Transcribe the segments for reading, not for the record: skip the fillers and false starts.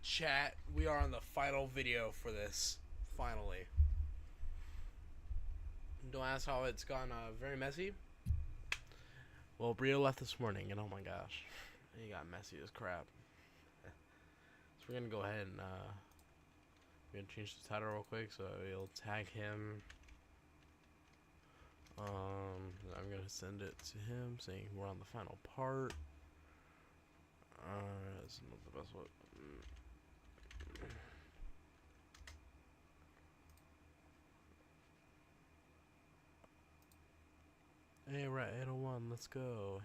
Chat, we are on the final video for this. Finally. Don't ask how it's gone very messy. Well, Brio left this morning, and oh my gosh. He got messy as crap. So we're gonna go ahead and we're gonna change the title real quick so we'll tag him. I'm gonna send it to him saying we're on the final part. That's not the best way. Hey, we're at 801, let's go.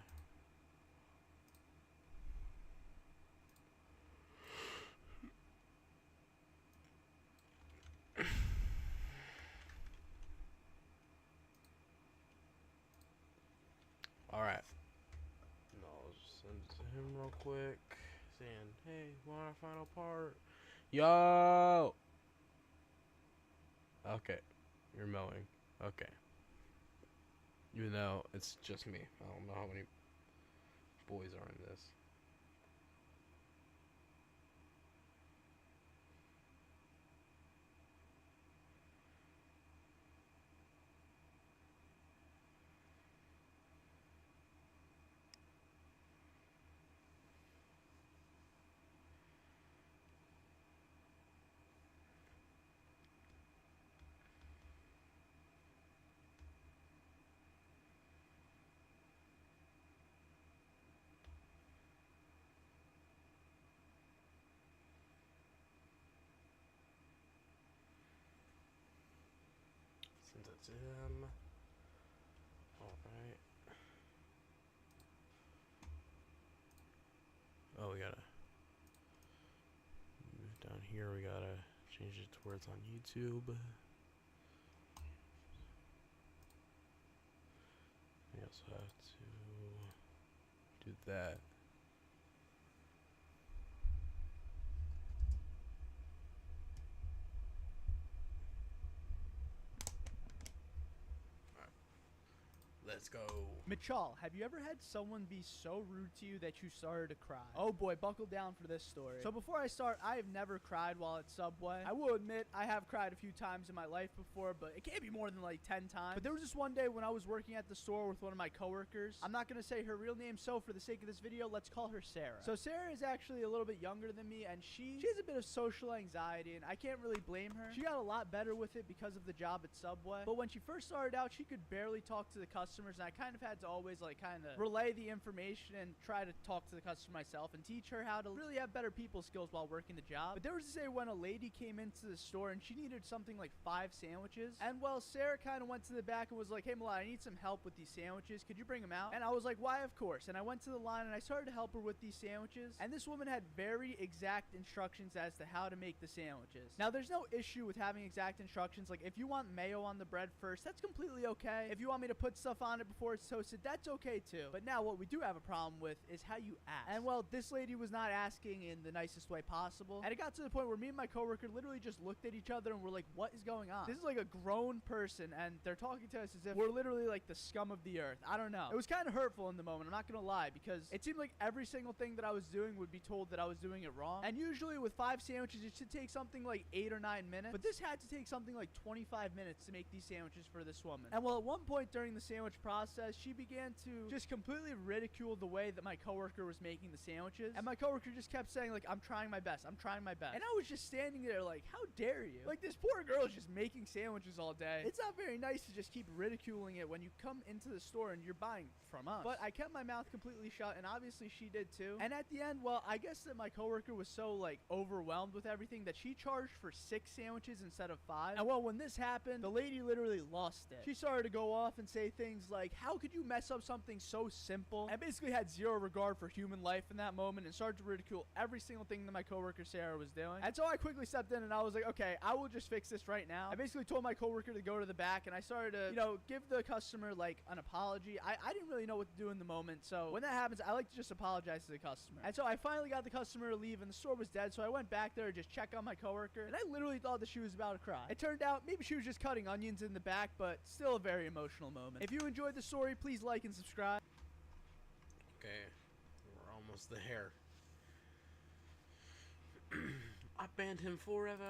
Alright. No, I'll just send it to him real quick. Saying, hey, we're on our final part. Yo! Okay. You're mowing. Okay. Even though it's just me. I don't know how many boys are in this. Send it to him. Alright. Oh, we gotta move down here. We gotta change it to where it's on YouTube. We also have to do that. Let's go. Mitchell, have you ever had someone be so rude to you that you started to cry? Oh boy, buckle down for this story. So before I start, I have never cried while at Subway. I will admit, I have cried a few times in my life before, but it can't be more than like 10 times. But there was this one day when I was working at the store with one of my coworkers. I'm not going to say her real name, so for the sake of this video, let's call her Sarah. So Sarah is actually a little bit younger than me, and she has a bit of social anxiety, and I can't really blame her. She got a lot better with it because of the job at Subway. But when she first started out, she could barely talk to the customers, and I kind of had to always like kind of relay the information and try to talk to the customer myself and teach her how to really have better people skills while working the job. But there was this day when a lady came into the store and she needed something like 5 sandwiches. And well, Sarah kind of went to the back and was like, hey Malai, I need some help with these sandwiches. Could you bring them out? And I was like, why, of course. And I went to the line and I started to help her with these sandwiches. And this woman had very exact instructions as to how to make the sandwiches. Now, there's no issue with having exact instructions. Like, if you want mayo on the bread first, that's completely okay. If you want me to put stuff on it before it's toasted, that's okay too. But now what we do have a problem with is how you ask. And well, this lady was not asking in the nicest way possible. And it got to the point where me and my coworker literally just looked at each other and were like, what is going on? This is like a grown person and they're talking to us as if we're literally like the scum of the earth. I don't know. It was kind of hurtful in the moment, I'm not gonna lie, because it seemed like every single thing that I was doing would be told that I was doing it wrong. And usually with 5 sandwiches, it should take something like 8 or 9 minutes. But this had to take something like 25 minutes to make these sandwiches for this woman. And well, at one point during the sandwich process, she began to just completely ridicule the way that my coworker was making the sandwiches. And my coworker just kept saying like, I'm trying my best. I'm trying my best. And I was just standing there like, how dare you? Like, this poor girl is just making sandwiches all day. It's not very nice to just keep ridiculing it when you come into the store and you're buying from us. But I kept my mouth completely shut, and obviously she did too. And at the end, well, I guess that my coworker was so like overwhelmed with everything that she charged for 6 sandwiches instead of 5. And well, when this happened, the lady literally lost it. She started to go off and say things like, how could you mess up something so simple? And basically had zero regard for human life in that moment and started to ridicule every single thing that my coworker Sarah was doing. And so I quickly stepped in and I was like, okay, I will just fix this right now. I basically told my coworker to go to the back and I started to, you know, give the customer like an apology. I didn't really know what to do in the moment. So when that happens, I like to just apologize to the customer. And so I finally got the customer to leave and the store was dead. So I went back there to just check on my coworker and I literally thought that she was about to cry. It turned out maybe she was just cutting onions in the back, but still a very emotional moment. If you enjoyed the story, please like and subscribe. Okay, we're almost there. banned him forever.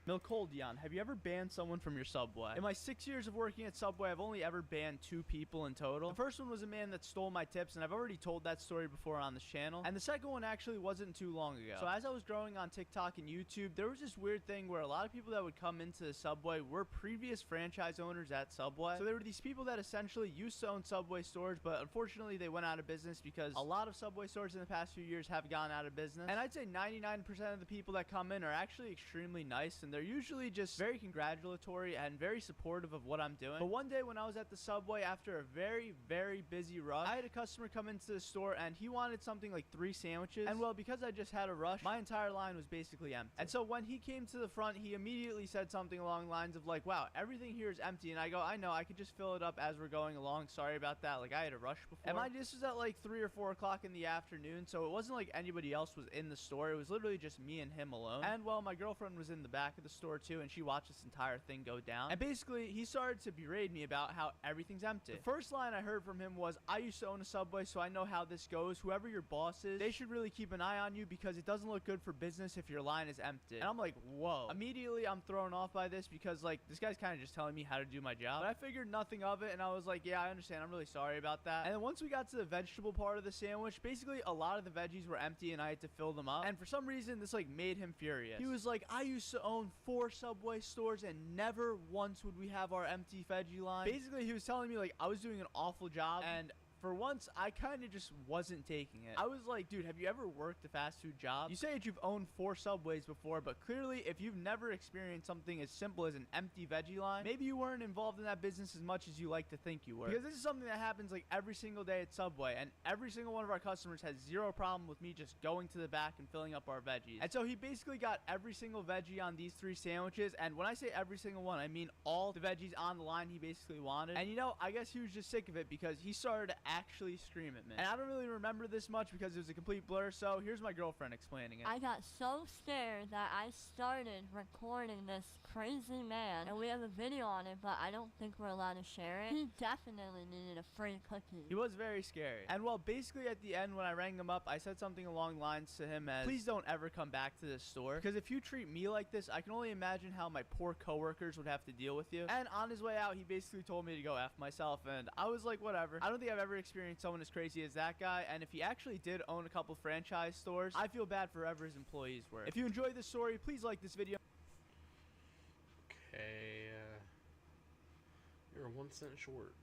Milkoldion, have you ever banned someone from your Subway? In my 6 years of working at Subway, I've only ever banned 2 people in total. The first one was a man that stole my tips, and I've already told that story before on this channel. And the second one actually wasn't too long ago. So as I was growing on TikTok and YouTube, there was this weird thing where a lot of people that would come into the Subway were previous franchise owners at Subway. So there were these people that essentially used to own Subway stores, but unfortunately they went out of business because a lot of Subway stores in the past few years have gone out of business. And I'd say 99% of the people that come in are actually extremely nice, and they're usually just very congratulatory and very supportive of what I'm doing. But one day when I was at the Subway after a very, very busy rush, I had a customer come into the store and he wanted something like 3 sandwiches. And well, because I just had a rush, my entire line was basically empty. And so when he came to the front, he immediately said something along the lines of like, wow, everything here is empty. And I go, I know, I could just fill it up as we're going along. Sorry about that. Like, I had a rush before. And mind, this was at like 3 or 4 o'clock in the afternoon, so it wasn't like anybody else was in the store. It was literally just me and him alone. And well, my girlfriend was in the back of the store too, and she watched this entire thing go down. And basically, he started to berate me about how everything's empty. The first line I heard from him was, I used to own a Subway, so I know how this goes. Whoever your boss is, they should really keep an eye on you because it doesn't look good for business if your line is empty. And I'm like, whoa. Immediately, I'm thrown off by this because like, this guy's kind of just telling me how to do my job. But I figured nothing of it, and I was like, yeah, I understand. I'm really sorry about that. And then once we got to the vegetable part of the sandwich, basically a lot of the veggies were empty and I had to fill them up. And for some reason, this like made him furious. He was like, I used to own 4 Subway stores and never once would we have our empty veggie line. Basically, he was telling me like I was doing an awful job, and for once, I kind of just wasn't taking it. I was like, dude, have you ever worked a fast food job? You say that you've owned 4 Subways before, but clearly, if you've never experienced something as simple as an empty veggie line, maybe you weren't involved in that business as much as you like to think you were. Because this is something that happens like every single day at Subway, and every single one of our customers has 0 problem with me just going to the back and filling up our veggies. And so he basically got every single veggie on these 3 sandwiches, and when I say every single one, I mean all the veggies on the line he basically wanted. And you know, I guess he was just sick of it because he started to actually scream at me. And I don't really remember this much because it was a complete blur, so here's my girlfriend explaining it. I got so scared that I started recording this crazy man, and we have a video on it, but I don't think we're allowed to share it. He definitely needed a free cookie. He was very scary. And well, basically at the end when I rang him up, I said something along the lines to him as, please don't ever come back to this store, because if you treat me like this, I can only imagine how my poor coworkers would have to deal with you. And on his way out, he basically told me to go F myself, and I was like, whatever. I don't think I've ever experienced someone as crazy as that guy, and if he actually did own a couple franchise stores, I feel bad for whoever his employees were. If you enjoyed this story, please like this video. Okay, you're 1 cent short.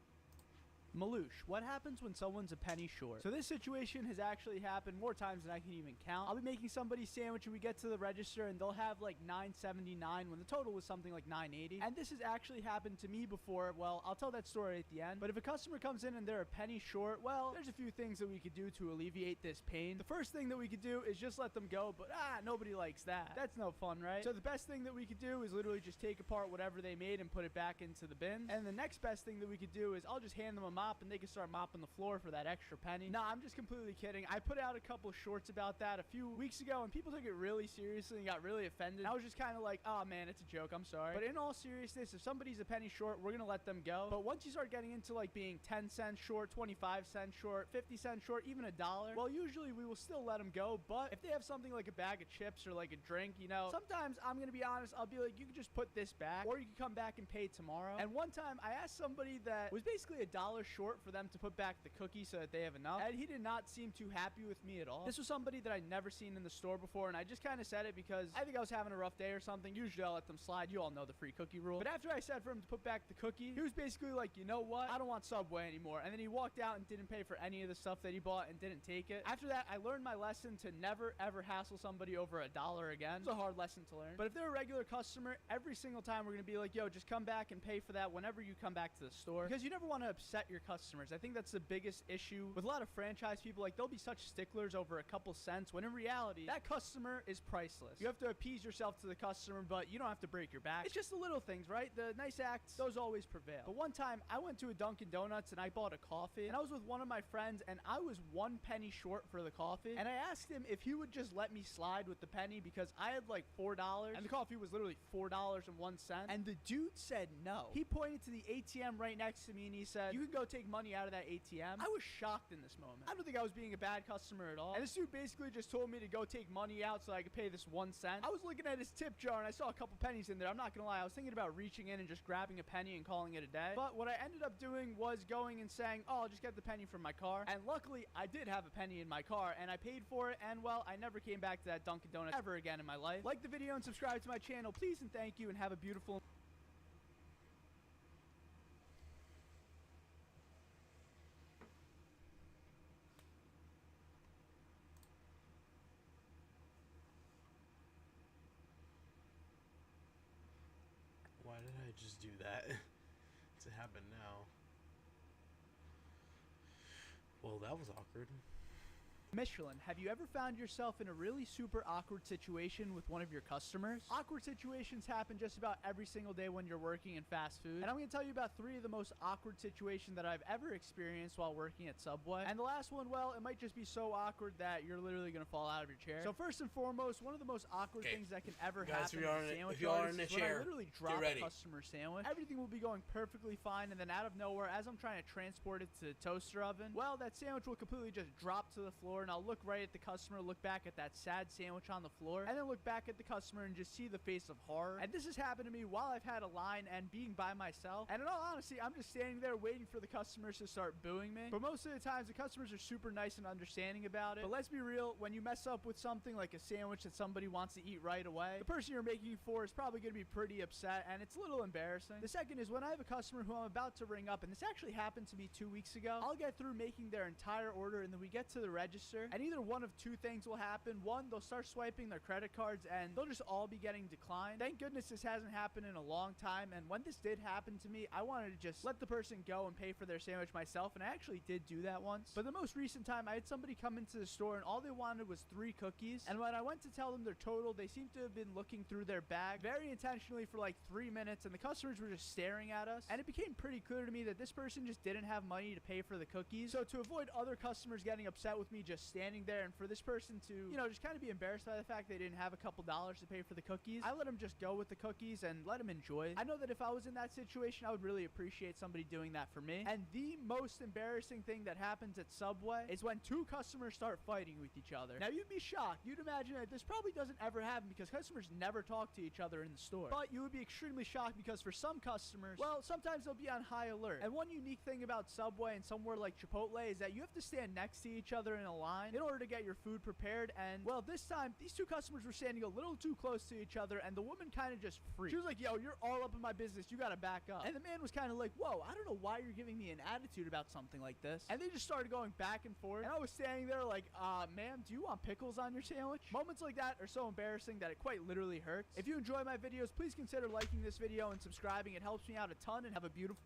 Maloosh, what happens when someone's a penny short? So this situation has actually happened more times than I can even count. I'll be making somebody's sandwich and we get to the register and they'll have like $9.79 when the total was something like $9.80. And this has actually happened to me before. Well, I'll tell that story at the end. But if a customer comes in and they're a penny short, well, there's a few things that we could do to alleviate this pain. The first thing that we could do is just let them go, but nobody likes that. That's no fun, right? So the best thing that we could do is literally just take apart whatever they made and put it back into the bin. And the next best thing that we could do is I'll just hand them a mop and they can start mopping the floor for that extra penny. Nah, I'm just completely kidding. I put out a couple shorts about that a few weeks ago and people took it really seriously and got really offended. I was just kind of like, oh man, it's a joke, I'm sorry. But in all seriousness, if somebody's a penny short, we're gonna let them go. But once you start getting into like being 10 cents short, 25 cents short, 50 cents short, even $1, well, usually we will still let them go. But if they have something like a bag of chips or like a drink, you know, sometimes I'm gonna be honest, I'll be like, you can just put this back or you can come back and pay tomorrow. And one time I asked somebody that was basically $1 short for them to put back the cookie so that they have enough, and he did not seem too happy with me at all. This was somebody that I'd never seen in the store before, and I just kind of said it because I think I was having a rough day or something. Usually I'll let them slide. You all know the free cookie rule. But after I said for him to put back the cookie, he was basically like, you know what? I don't want Subway anymore. And then he walked out and didn't pay for any of the stuff that he bought and didn't take it. After that, I learned my lesson to never ever hassle somebody over $1 again. It's a hard lesson to learn. But if they're a regular customer, every single time we're going to be like, yo, just come back and pay for that whenever you come back to the store. Because you never want to upset your customers. I think that's the biggest issue with a lot of franchise people. Like, they'll be such sticklers over a couple cents when in reality, that customer is priceless. You have to appease yourself to the customer, but you don't have to break your back. It's just the little things, right? The nice acts, those always prevail. But one time, I went to a Dunkin' Donuts and I bought a coffee, and I was with one of my friends, and I was 1 penny short for the coffee, and I asked him if he would just let me slide with the penny because I had like $4, and the coffee was literally $4.01, and the dude said no. He pointed to the ATM right next to me, and he said, you can go take money out of that ATM. I was shocked in this moment. I don't think I was being a bad customer at all. And this dude basically just told me to go take money out so I could pay this 1 cent. I was looking at his tip jar and I saw a couple pennies in there. I'm not gonna lie, I was thinking about reaching in and just grabbing a penny and calling it a day. But what I ended up doing was going and saying, oh, I'll just get the penny from my car. And luckily, I did have a penny in my car and I paid for it. And well, I never came back to that Dunkin' Donuts ever again in my life. Like the video and subscribe to my channel, please and thank you, and have a beautiful... Why did I just do that? To happen now. Well, that was awkward. Michelin, have you ever found yourself in a really super awkward situation with one of your customers? Awkward situations happen just about every single day when you're working in fast food. And I'm going to tell you about 3 of the most awkward situations that I've ever experienced while working at Subway. And the last one, well, it might just be so awkward that you're literally going to fall out of your chair. So first and foremost, one of the most awkward things that can ever happen in a sandwich artist is when I literally drop a customer sandwich. Everything will be going perfectly fine, and then out of nowhere, as I'm trying to transport it to the toaster oven, well, that sandwich will completely just drop to the floor, and I'll look right at the customer, look back at that sad sandwich on the floor, and then look back at the customer and just see the face of horror. And this has happened to me while I've had a line and being by myself. And in all honesty, I'm just standing there waiting for the customers to start booing me. But most of the times, the customers are super nice and understanding about it. But let's be real, when you mess up with something like a sandwich that somebody wants to eat right away, the person you're making it for is probably going to be pretty upset, and it's a little embarrassing. The second is when I have a customer who I'm about to ring up, and this actually happened to me 2 weeks ago. I'll get through making their entire order, and then we get to the register, and either one of 2 things will happen. One, they'll start swiping their credit cards and they'll just all be getting declined. Thank goodness this hasn't happened in a long time, and when this did happen to me, I wanted to just let the person go and pay for their sandwich myself, and I actually did do that once. But the most recent time, I had somebody come into the store and all they wanted was 3 cookies, and when I went to tell them their total, they seemed to have been looking through their bag very intentionally for like 3 minutes, and the customers were just staring at us, and it became pretty clear to me that this person just didn't have money to pay for the cookies. So to avoid other customers getting upset with me just standing there, and for this person to, you know, just kind of be embarrassed by the fact they didn't have a couple dollars to pay for the cookies, I let them just go with the cookies and let them enjoy. I know that if I was in that situation, I would really appreciate somebody doing that for me. And the most embarrassing thing that happens at Subway is when 2 customers start fighting with each other. Now, you'd be shocked. You'd imagine that this probably doesn't ever happen because customers never talk to each other in the store. But you would be extremely shocked because for some customers, well, sometimes they'll be on high alert. And one unique thing about Subway and somewhere like Chipotle is that you have to stand next to each other in a line in order to get your food prepared. And well, this time these 2 customers were standing a little too close to each other, and the woman kind of just freaked. She was like, yo, you're all up in my business, you gotta back up. And the man was kind of like, whoa, I don't know why you're giving me an attitude about something like this. And they just started going back and forth, and I was standing there like, ma'am, do you want pickles on your sandwich? Moments like that are so embarrassing that it quite literally hurts. If you enjoy my videos, please consider liking this video and subscribing. It helps me out a ton. And have a beautiful...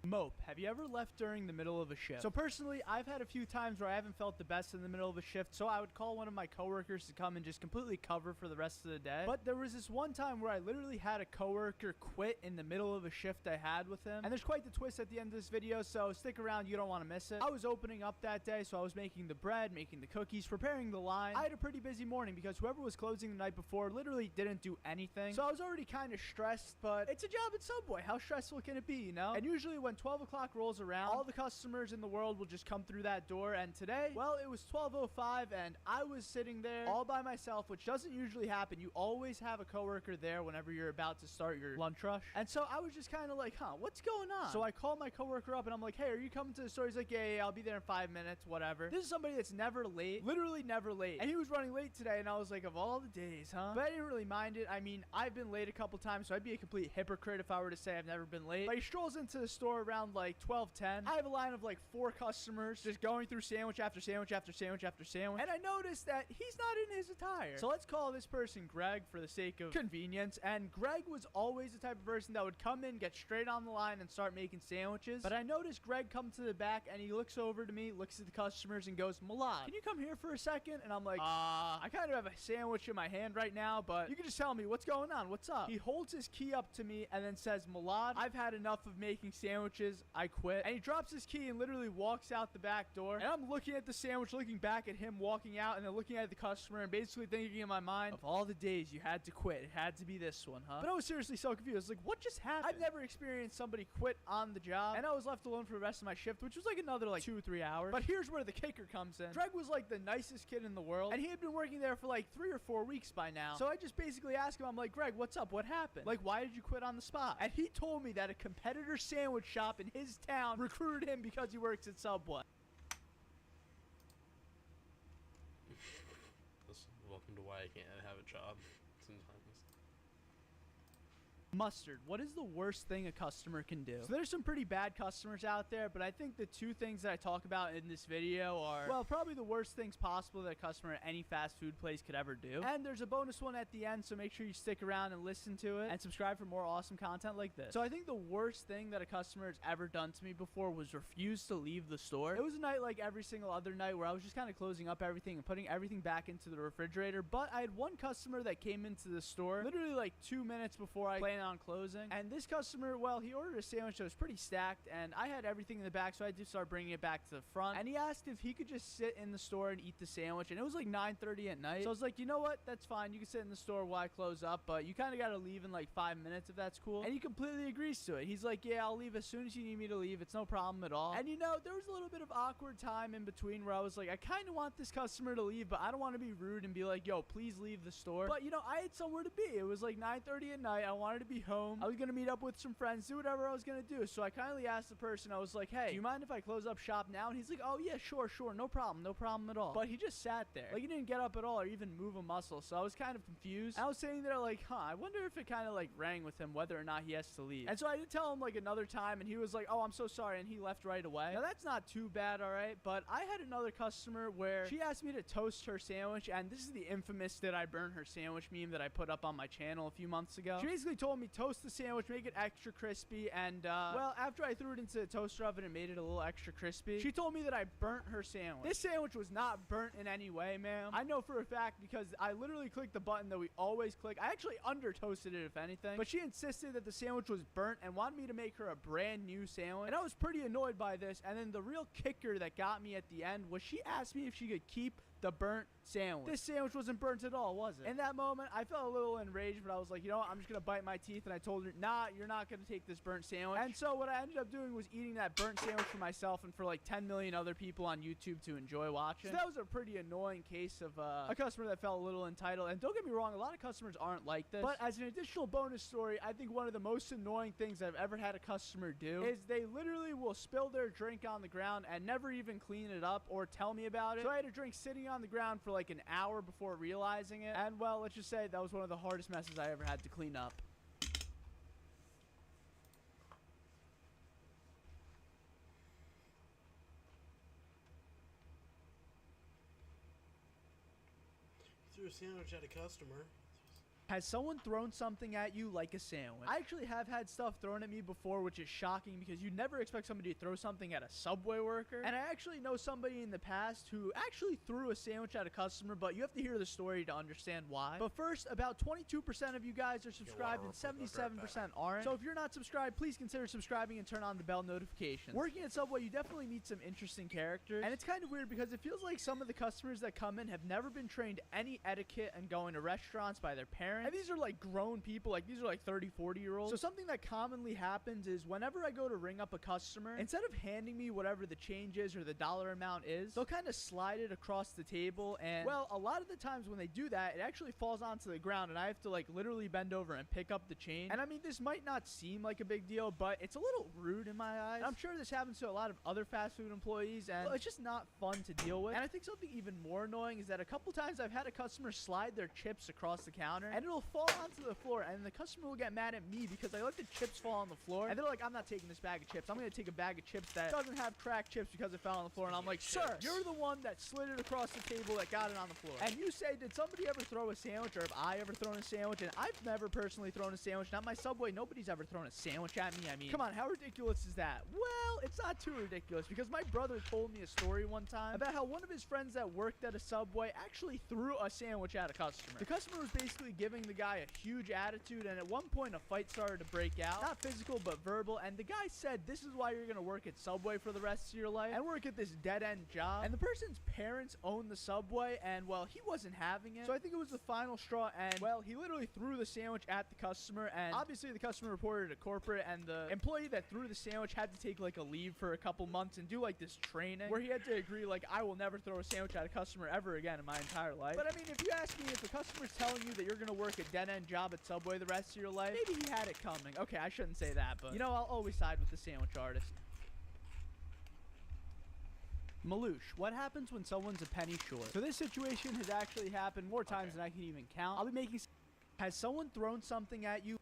Mope, have you ever left during the middle of a shift? So personally, I've had a few times where I haven't felt the best in the middle of a shift, so I would call one of my coworkers to come and just completely cover for the rest of the day. But there was this one time where I literally had a coworker quit in the middle of a shift I had with him. And there's quite the twist at the end of this video, so stick around, you don't want to miss it. I was opening up that day, so I was making the bread, making the cookies, preparing the line. I had a pretty busy morning because whoever was closing the night before literally didn't do anything. So I was already kind of stressed, but it's a job at Subway. How stressful can it be, you know? And usually when 12 o'clock rolls around, all the customers in the world will just come through that door, and today, well, it was 12:05 and I was sitting there all by myself, which doesn't usually happen. You always have a coworker there whenever you're about to start your lunch rush. And so I was just kind of like, what's going on? So I called my coworker up and I'm like, hey, are you coming to the store? He's like, yeah, I'll be there in 5 minutes, whatever. This is somebody that's never late, literally never late. And he was running late today, and I was like, of all the days, huh? But I didn't really mind it. I mean, I've been late a couple times, so I'd be a complete hypocrite if I were to say I've never been late. But he strolls into the store around like 12:10. I have a line of like 4 customers just going through sandwich after sandwich after sandwich after sandwich, and I noticed that he's not in his attire. So let's call this person Greg for the sake of convenience. And Greg was always the type of person that would come in, get straight on the line, and start making sandwiches. But I noticed Greg come to the back, and he looks over to me, looks at the customers, and goes, Milad, can you come here for a second? And I'm like, I kind of have a sandwich in my hand right now, but you can just tell me what's going on. What's up? He holds his key up to me and then says, Milad, I've had enough of making sandwiches sandwiches, I quit. And he drops his key and literally walks out the back door. And I'm looking at the sandwich, looking back at him walking out, and then looking at the customer and basically thinking in my mind, of all the days you had to quit, it had to be this one, huh? But I was seriously so confused. I was like, what just happened? I've never experienced somebody quit on the job, and I was left alone for the rest of my shift, which was like another like 2 or 3 hours. But here's where the kicker comes in. Greg was like the nicest kid in the world, and he had been working there for like 3 or 4 weeks by now. So I just basically asked him, I'm like, Greg, what's up? What happened? Like, why did you quit on the spot? And he told me that a competitor sandwich shop in his town recruited him because he works at Subway. Welcome to why I can't have a job sometimes. Mustard, what is the worst thing a customer can do? So there's some pretty bad customers out there, but I think the 2 things that I talk about in this video are, well, probably the worst things possible that a customer at any fast food place could ever do. And there's a bonus one at the end, so make sure you stick around and listen to it and subscribe for more awesome content like this. So I think the worst thing that a customer has ever done to me before was refuse to leave the store. It was a night like every single other night where I was just kind of closing up everything and putting everything back into the refrigerator, but I had one customer that came into the store literally like 2 minutes before I planned on closing, and this customer, well, he ordered a sandwich that was pretty stacked, and I had everything in the back, so I did start bringing it back to the front, and he asked if he could just sit in the store and eat the sandwich, and it was like 9:30 at night. So I was like, you know what, that's fine, you can sit in the store while I close up, but you kind of got to leave in like 5 minutes if that's cool. And he completely agrees to it. He's like, yeah, I'll leave as soon as you need me to leave, it's no problem at all. And you know, there was a little bit of awkward time in between where I was like, I kind of want this customer to leave, but I don't want to be rude and be like, yo, please leave the store. But you know, I had somewhere to be. It was like 9:30 at night, I wanted to be home, I was gonna meet up with some friends, do whatever I was gonna do. So I kindly asked the person, I was like, hey, do you mind if I close up shop now? And he's like, oh yeah, sure, no problem at all. But he just sat there, like he didn't get up at all or even move a muscle. So I was kind of confused. I was sitting there like, I wonder if it kind of like rang with him whether or not he has to leave. And so I did tell him like another time, and he was like, oh, I'm so sorry, and he left right away. Now that's not too bad, all right, but I had another customer where she asked me to toast her sandwich, and this is the infamous "did I burn her sandwich" meme that I put up on my channel a few months ago. She basically told me toast the sandwich, make it extra crispy, and well, after I threw it into the toaster oven and made it a little extra crispy, she told me that I burnt her sandwich. This sandwich was not burnt in any way, ma'am. I know for a fact because I literally clicked the button that we always click. I actually under toasted it, if anything, but she insisted that the sandwich was burnt and wanted me to make her a brand new sandwich, and I was pretty annoyed by this. And then the real kicker that got me at the end was she asked me if she could keep the burnt sandwich. This sandwich wasn't burnt at all, was it? In that moment, I felt a little enraged, but I was like, you know what, I'm just gonna bite my teeth, and I told her, nah, you're not gonna take this burnt sandwich. And so what I ended up doing was eating that burnt sandwich for myself and for like 10 million other people on YouTube to enjoy watching. So that was a pretty annoying case of a customer that felt a little entitled. And don't get me wrong, a lot of customers aren't like this, but as an additional bonus story, I think one of the most annoying things I've ever had a customer do is they literally will spill their drink on the ground and never even clean it up or tell me about it. So I had a drink sitting on the ground for like an hour before realizing it, and well, let's just say that was one of the hardest messes I ever had to clean up. You threw a sandwich at a customer. Has someone thrown something at you like a sandwich? I actually have had stuff thrown at me before, which is shocking because you never expect somebody to throw something at a Subway worker. And I actually know somebody in the past who actually threw a sandwich at a customer, but you have to hear the story to understand why. But first, about 22% of you guys are subscribed and 77% aren't. So if you're not subscribed, please consider subscribing and turn on the bell notifications. Working at Subway, you definitely meet some interesting characters. And it's kind of weird because it feels like some of the customers that come in have never been trained any etiquette and going to restaurants by their parents. And these are like grown people, like these are like 30, 40-year-olds. So something that commonly happens is whenever I go to ring up a customer, instead of handing me whatever the change is or the dollar amount is, they'll kind of slide it across the table. And well, a lot of the times when they do that, it actually falls onto the ground and I have to like literally bend over and pick up the change. And I mean, this might not seem like a big deal, but it's a little rude in my eyes. And I'm sure this happens to a lot of other fast food employees, and well, it's just not fun to deal with. And I think something even more annoying is that a couple times I've had a customer slide their chips across the counter and it'll fall onto the floor, and the customer will get mad at me because I let the chips fall on the floor, and they're like, I'm not taking this bag of chips. I'm gonna take a bag of chips that doesn't have cracked chips because it fell on the floor. And I'm like, sir, you're the one that slid it across the table that got it on the floor. And you say, did somebody ever throw a sandwich, or have I ever thrown a sandwich? And I've never personally thrown a sandwich. Not my Subway, nobody's ever thrown a sandwich at me. I mean, come on, how ridiculous is that? Well, it's not too ridiculous because my brother told me a story one time about how one of his friends that worked at a Subway actually threw a sandwich at a customer. The customer was basically giving giving the guy a huge attitude, and at one point a fight started to break out. Not physical, but verbal, and the guy said, "This is why you're gonna work at Subway for the rest of your life, and work at this dead-end job." And the person's parents own the Subway, and, well, he wasn't having it. So I think it was the final straw, and, well, he literally threw the sandwich at the customer, and obviously the customer reported to corporate, and the employee that threw the sandwich had to take, like, a leave for a couple months and do, like, this training where he had to agree, like, I will never throw a sandwich at a customer ever again in my entire life. But, I mean, if you ask me, if a customer's telling you that you're gonna work a dead-end job at Subway the rest of your life, maybe he had it coming. Okay, I shouldn't say that, but, you know, I'll always side with the sandwich artist. Maloosh, what happens when someone's a penny short? So this situation has actually happened more times than I can even count. I'll be making... Has someone thrown something at you?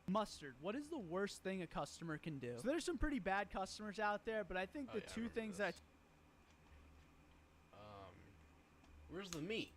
Mustard, what is the worst thing a customer can do? So there's some pretty bad customers out there, but I think the two things that... Where's the meat?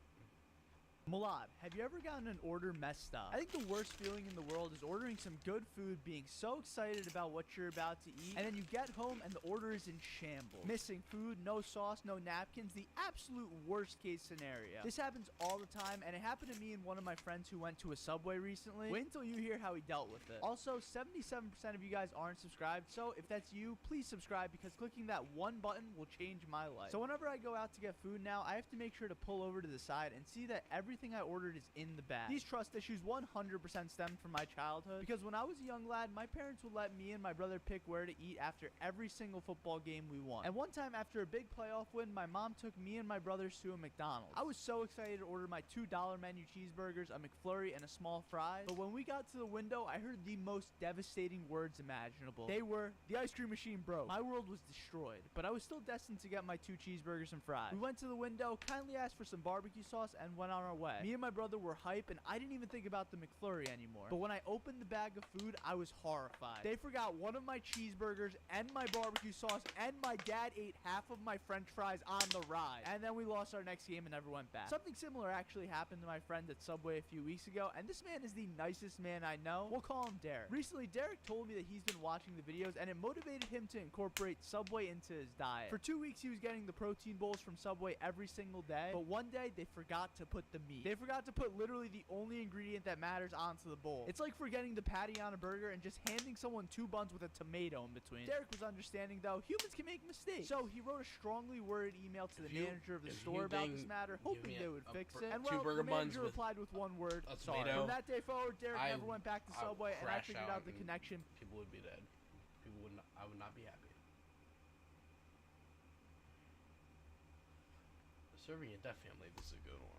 Malad, have you ever gotten an order messed up? I think the worst feeling in the world is ordering some good food, being so excited about what you're about to eat, and then you get home and the order is in shambles. Missing food, no sauce, no napkins, the absolute worst case scenario. This happens all the time, and it happened to me and one of my friends who went to a Subway recently. Wait until you hear how he dealt with it. Also, 77% of you guys aren't subscribed, so if that's you, please subscribe, because clicking that one button will change my life. So whenever I go out to get food now, I have to make sure to pull over to the side and see that everything I ordered is in the bag. These trust issues 100% stem from my childhood, because when I was a young lad, my parents would let me and my brother pick where to eat after every single football game we won. And one time after a big playoff win, my mom took me and my brothers to a McDonald's. I was so excited to order my $2 menu cheeseburgers, a McFlurry, and a small fries, but when we got to the window, I heard the most devastating words imaginable. They were, "The ice cream machine broke." My world was destroyed, but I was still destined to get my 2 cheeseburgers and fries. We went to the window, kindly asked for some barbecue sauce, and went on our way. Me and my brother were hype, and I didn't even think about the McFlurry anymore. But when I opened the bag of food, I was horrified. They forgot one of my cheeseburgers and my barbecue sauce, and my dad ate half of my french fries on the ride. And then we lost our next game and never went back. Something similar actually happened to my friend at Subway a few weeks ago, and this man is the nicest man I know. We'll call him Derek. Recently, Derek told me that he's been watching the videos, and it motivated him to incorporate Subway into his diet. For 2 weeks, he was getting the protein bowls from Subway every single day, but one day, they forgot to put the meat. They forgot to put literally the only ingredient that matters onto the bowl. It's like forgetting the patty on a burger and just handing someone 2 buns with a tomato in between. Derek was understanding, though, humans can make mistakes. So he wrote a strongly worded email to the manager of the store about this matter, hoping they would fix it. And well, the manager replied with one word, sorry. From that day forward, Derek never went back to Subway, and I figured out the connection. People would be dead. I would not be happy. Serving a deaf family, this is a good one.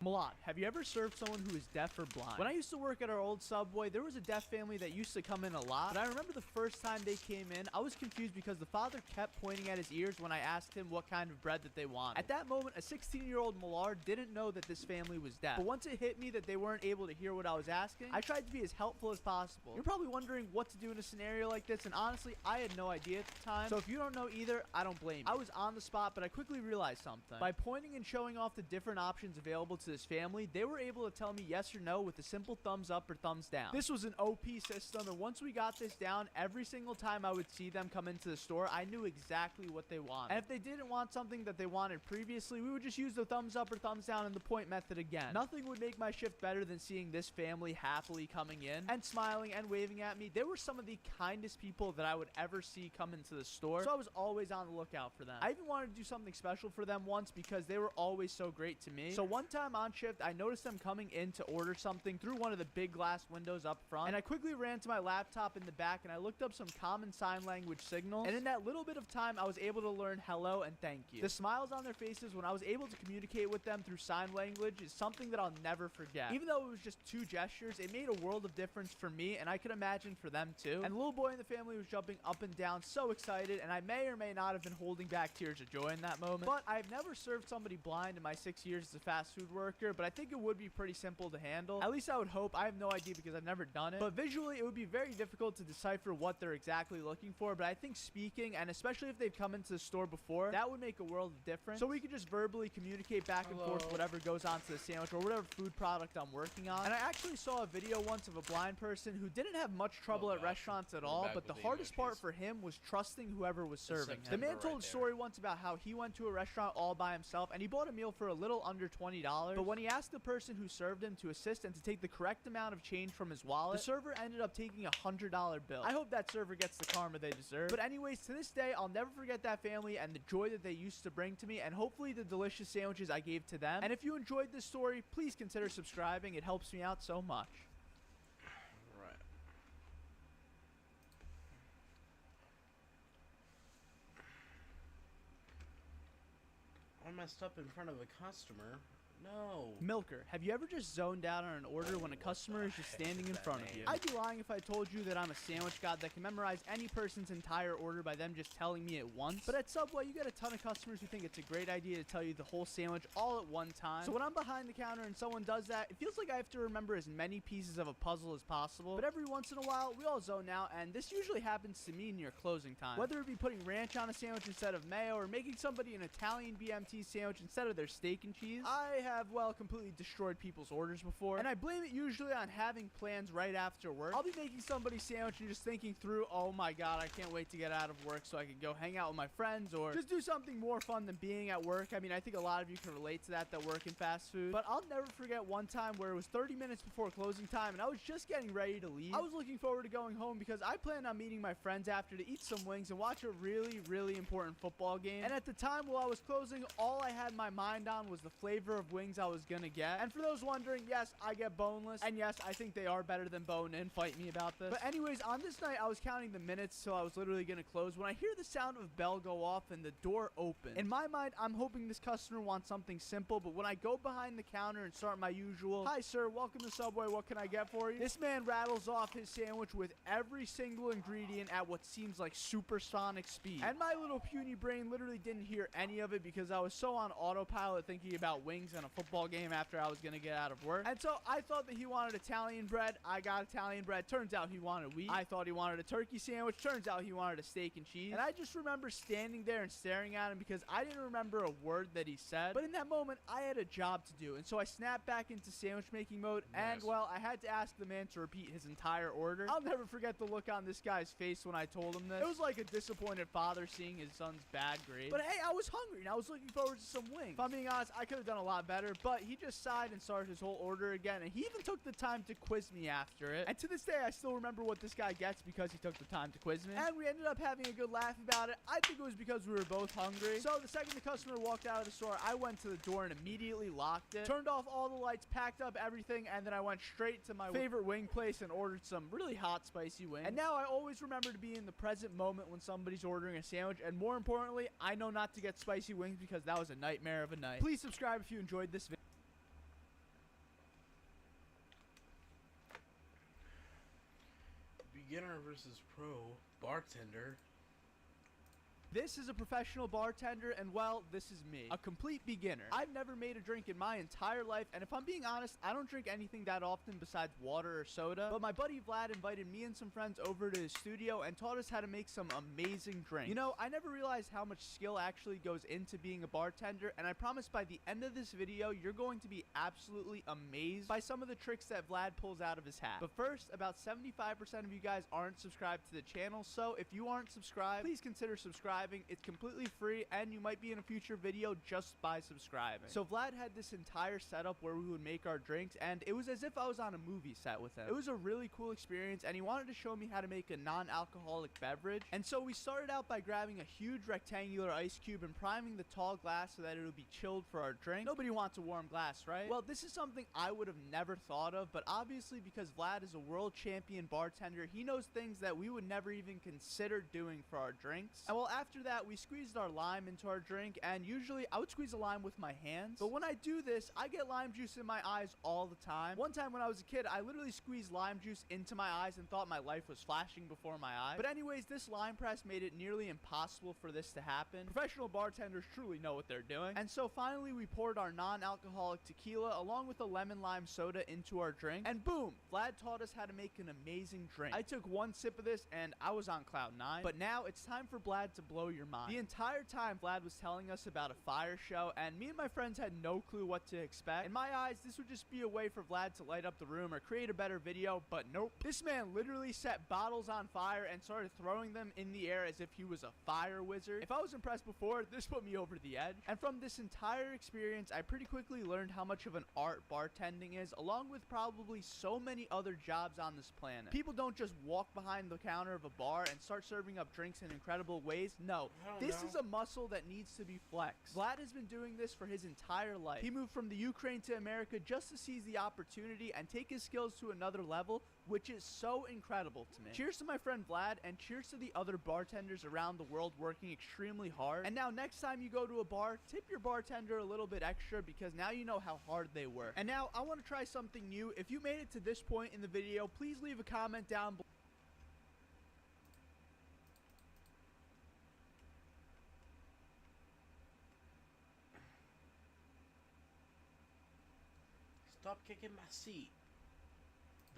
Malad, have you ever served someone who is deaf or blind? When I used to work at our old Subway, there was a deaf family that used to come in a lot, but I remember the first time they came in, I was confused because the father kept pointing at his ears when I asked him what kind of bread that they wanted. At that moment, a 16-year-old Millard didn't know that this family was deaf, but once it hit me that they weren't able to hear what I was asking, I tried to be as helpful as possible. You're probably wondering what to do in a scenario like this, and honestly, I had no idea at the time, so if you don't know either, I don't blame you. I was on the spot, but I quickly realized something. By pointing and showing off the different options available to this family, they were able to tell me yes or no with a simple thumbs up or thumbs down. This was an OP system, and once we got this down, every single time I would see them come into the store, I knew exactly what they wanted. And if they didn't want something that they wanted previously, we would just use the thumbs up or thumbs down and the point method again. Nothing would make my shift better than seeing this family happily coming in and smiling and waving at me. They were some of the kindest people that I would ever see come into the store, so I was always on the lookout for them. I even wanted to do something special for them once because they were always so great to me. So one time on shift, I noticed them coming in to order something through one of the big glass windows up front, and I quickly ran to my laptop in the back and I looked up some common sign language signals, and in that little bit of time I was able to learn hello and thank you. The smiles on their faces when I was able to communicate with them through sign language is something that I'll never forget. Even though it was just 2 gestures, it made a world of difference for me, and I could imagine for them too. And the little boy in the family was jumping up and down so excited, and I may or may not have been holding back tears of joy in that moment. But I've never served somebody blind in my 6 years as a fast food worker, worker, but I think it would be pretty simple to handle. At least I would hope. I have no idea because I've never done it. But visually, it would be very difficult to decipher what they're exactly looking for. But I think speaking, and especially if they've come into the store before, that would make a world of difference. So we could just verbally communicate back and forth whatever goes onto the sandwich or whatever food product I'm working on. And I actually saw a video once of a blind person who didn't have much trouble at restaurants at all, but the hardest part for him was trusting whoever was serving him. The man told a story once about how he went to a restaurant all by himself and he bought a meal for a little under $20, but when he asked the person who served him to assist and to take the correct amount of change from his wallet, the server ended up taking a $100 bill. I hope that server gets the karma they deserve. But anyways, to this day, I'll never forget that family and the joy that they used to bring to me, and hopefully the delicious sandwiches I gave to them. And if you enjoyed this story, please consider subscribing. It helps me out so much. Right. I messed up in front of a customer. No. Milker, have you ever just zoned out on an order when a customer is just standing in front of you? I'd be lying if I told you that I'm a sandwich god that can memorize any person's entire order by them just telling me it once. But at Subway, you get a ton of customers who think it's a great idea to tell you the whole sandwich all at one time. So when I'm behind the counter and someone does that, it feels like I have to remember as many pieces of a puzzle as possible. But every once in a while, we all zone out, and this usually happens to me near closing time. Whether it be putting ranch on a sandwich instead of mayo, or making somebody an Italian BMT sandwich instead of their steak and cheese, I have, well, completely destroyed people's orders before, and I blame it usually on having plans right after work. I'll be making somebody's sandwich and just thinking through, oh my god, I can't wait to get out of work so I can go hang out with my friends or just do something more fun than being at work. I mean, I think a lot of you can relate to that work in fast food, but I'll never forget one time where it was 30 minutes before closing time and I was just getting ready to leave. I was looking forward to going home because I planned on meeting my friends after to eat some wings and watch a really, really important football game, and at the time while I was closing, all I had my mind on was the flavor of wings I was gonna get. And for those wondering, yes, I get boneless, and yes, I think they are better than bone-in. Fight me about this. But anyways, on this night, I was counting the minutes till I was literally gonna close when I hear the sound of a bell go off and the door open. In my mind, I'm hoping this customer wants something simple, but when I go behind the counter and start my usual, "Hi sir, welcome to Subway, what can I get for you?" this man rattles off his sandwich with every single ingredient at what seems like supersonic speed. And my little puny brain literally didn't hear any of it because I was so on autopilot thinking about wings and a football game after I was gonna get out of work. And so I thought that he wanted Italian bread. I got Italian bread. Turns out he wanted wheat. I thought he wanted a turkey sandwich. Turns out he wanted a steak and cheese. And I just remember standing there and staring at him because I didn't remember a word that he said. But in that moment, I had a job to do. And so I snapped back into sandwich making mode. Nice. And well, I had to ask the man to repeat his entire order. I'll never forget the look on this guy's face when I told him this. It was like a disappointed father seeing his son's bad grade. But hey, I was hungry and I was looking forward to some wings. If I'm being honest, I could have done a lot better, but he just sighed and started his whole order again, and he even took the time to quiz me after it. And to this day, I still remember what this guy gets because he took the time to quiz me. And we ended up having a good laugh about it. I think it was because we were both hungry. So the second the customer walked out of the store, I went to the door and immediately locked it, turned off all the lights, packed up everything, and then I went straight to my favorite wing place and ordered some really hot, spicy wings. And now I always remember to be in the present moment when somebody's ordering a sandwich, and more importantly, I know not to get spicy wings because that was a nightmare of a night. Please subscribe if you enjoyed this video. Beginner versus pro bartender. This is a professional bartender, and well, this is me, a complete beginner. I've never made a drink in my entire life, and if I'm being honest, I don't drink anything that often besides water or soda. But my buddy Vlad invited me and some friends over to his studio and taught us how to make some amazing drinks. You know, I never realized how much skill actually goes into being a bartender, and I promise by the end of this video, you're going to be absolutely amazed by some of the tricks that Vlad pulls out of his hat. But first, about 75% of you guys aren't subscribed to the channel, so if you aren't subscribed, please consider subscribing. It's completely free, and you might be in a future video just by subscribing. So Vlad had this entire setup where we would make our drinks, and it was as if I was on a movie set with him. It was a really cool experience, and he wanted to show me how to make a non-alcoholic beverage. And so we started out by grabbing a huge rectangular ice cube and priming the tall glass so that it would be chilled for our drink. Nobody wants a warm glass, right? Well, this is something I would have never thought of, but obviously because Vlad is a world champion bartender, he knows things that we would never even consider doing for our drinks. And well, after after that, we squeezed our lime into our drink, and usually I would squeeze a lime with my hands, but when I do this, I get lime juice in my eyes all the time. One time when I was a kid, I literally squeezed lime juice into my eyes and thought my life was flashing before my eyes. But anyways, this lime press made it nearly impossible for this to happen. Professional bartenders truly know what they're doing. And so finally, we poured our non-alcoholic tequila along with a lemon lime soda into our drink, and boom, Vlad taught us how to make an amazing drink. I took one sip of this and I was on cloud 9. But now it's time for Vlad to blow your mind. The entire time Vlad was telling us about a fire show, and me and my friends had no clue what to expect. In my eyes, this would just be a way for Vlad to light up the room or create a better video, but nope. This man literally set bottles on fire and started throwing them in the air as if he was a fire wizard. If I was impressed before, this put me over the edge. And from this entire experience, I pretty quickly learned how much of an art bartending is, along with probably so many other jobs on this planet. People don't just walk behind the counter of a bar and start serving up drinks in incredible ways. No, this is a muscle that needs to be flexed. Vlad has been doing this for his entire life. He moved from the Ukraine to America just to seize the opportunity and take his skills to another level, which is so incredible to me. Cheers to my friend Vlad, and cheers to the other bartenders around the world working extremely hard. And now next time you go to a bar, tip your bartender a little bit extra, because now you know how hard they work. And now I want to try something new. If you made it to this point in the video, please leave a comment down below. Stop kicking my seat.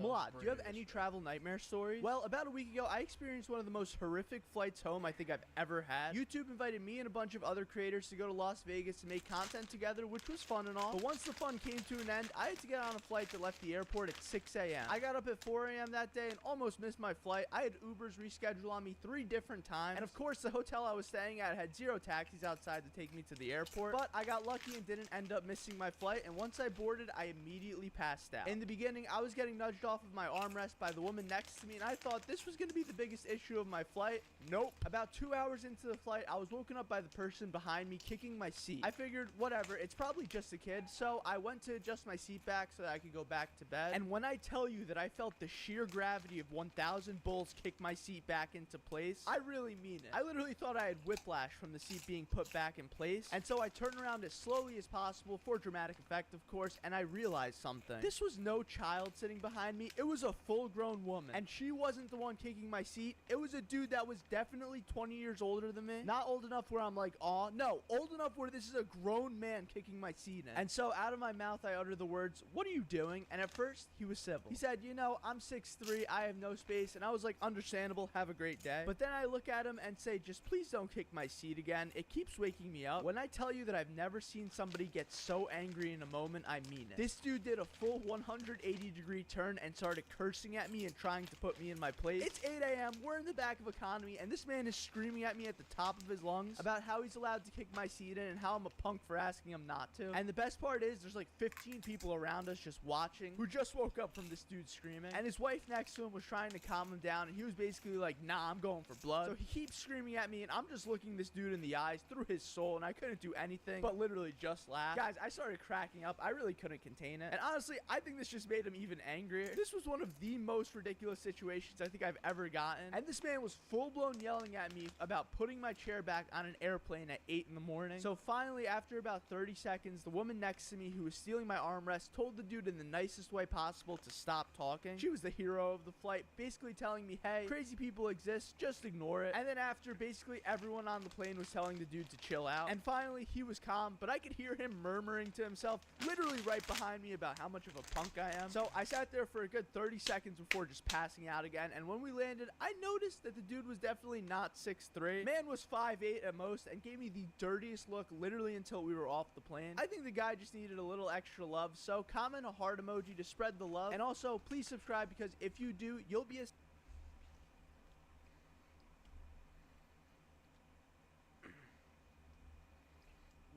Malad, do you have any travel nightmare stories? Well, about a week ago, I experienced one of the most horrific flights home I think I've ever had. YouTube invited me and a bunch of other creators to go to Las Vegas to make content together, which was fun and all. But once the fun came to an end, I had to get on a flight that left the airport at 6 a.m. I got up at 4 a.m. that day and almost missed my flight. I had Ubers reschedule on me 3 different times. And of course, the hotel I was staying at had 0 taxis outside to take me to the airport. But I got lucky and didn't end up missing my flight. And once I boarded, I immediately passed out. In the beginning, I was getting nudged off of my armrest by the woman next to me, and I thought this was going to be the biggest issue of my flight. Nope. About 2 hours into the flight, I was woken up by the person behind me kicking my seat. I figured, whatever, it's probably just a kid, so I went to adjust my seat back so that I could go back to bed. And when I tell you that I felt the sheer gravity of 1,000 bulls kick my seat back into place, I really mean it. I literally thought I had whiplash from the seat being put back in place, and so I turned around as slowly as possible for dramatic effect, of course, and I realized something. This was no child sitting behind me. It was a full-grown woman, and she wasn't the one kicking my seat. It was a dude that was definitely 20 years older than me. Not old enough where I'm like, aw, no, old enough where this is a grown man kicking my seat in. And so out of my mouth, I uttered the words, "What are you doing?" And at first, he was civil. He said, "You know, I'm 6'3", I have no space," and I was like, "Understandable, have a great day." But then I look at him and say, "Just please don't kick my seat again. It keeps waking me up." When I tell you that I've never seen somebody get so angry in a moment, I mean it. This dude did a full 180-degree turn and started cursing at me and trying to put me in my place. It's 8 a.m. We're in the back of economy, and this man is screaming at me at the top of his lungs about how he's allowed to kick my seat in and how I'm a punk for asking him not to. And the best part is there's like 15 people around us just watching who just woke up from this dude screaming. And his wife next to him was trying to calm him down, and he was basically like, "Nah, I'm going for blood." So he keeps screaming at me, and I'm just looking this dude in the eyes through his soul, and I couldn't do anything but literally just laugh. Guys, I started cracking up. I really couldn't contain it. And honestly, I think this just made him even angrier. This was one of the most ridiculous situations I think I've ever gotten. And this man was full-blown yelling at me about putting my chair back on an airplane at 8 in the morning. So finally, after about 30 seconds, the woman next to me who was stealing my armrest told the dude in the nicest way possible to stop talking. She was the hero of the flight, basically telling me, "Hey, crazy people exist, just ignore it." And then after basically everyone on the plane was telling the dude to chill out. And finally, he was calm, but I could hear him murmuring to himself literally right behind me about how much of a punk I am. So I sat there for a good 30 seconds before just passing out again, and when we landed, I noticed that the dude was definitely not 6'3". Man was 5'8" at most and gave me the dirtiest look literally until we were off the plane. I think the guy just needed a little extra love, so comment a heart emoji to spread the love, and also please subscribe, because if you do, you'll be as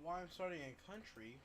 Why I'm starting a country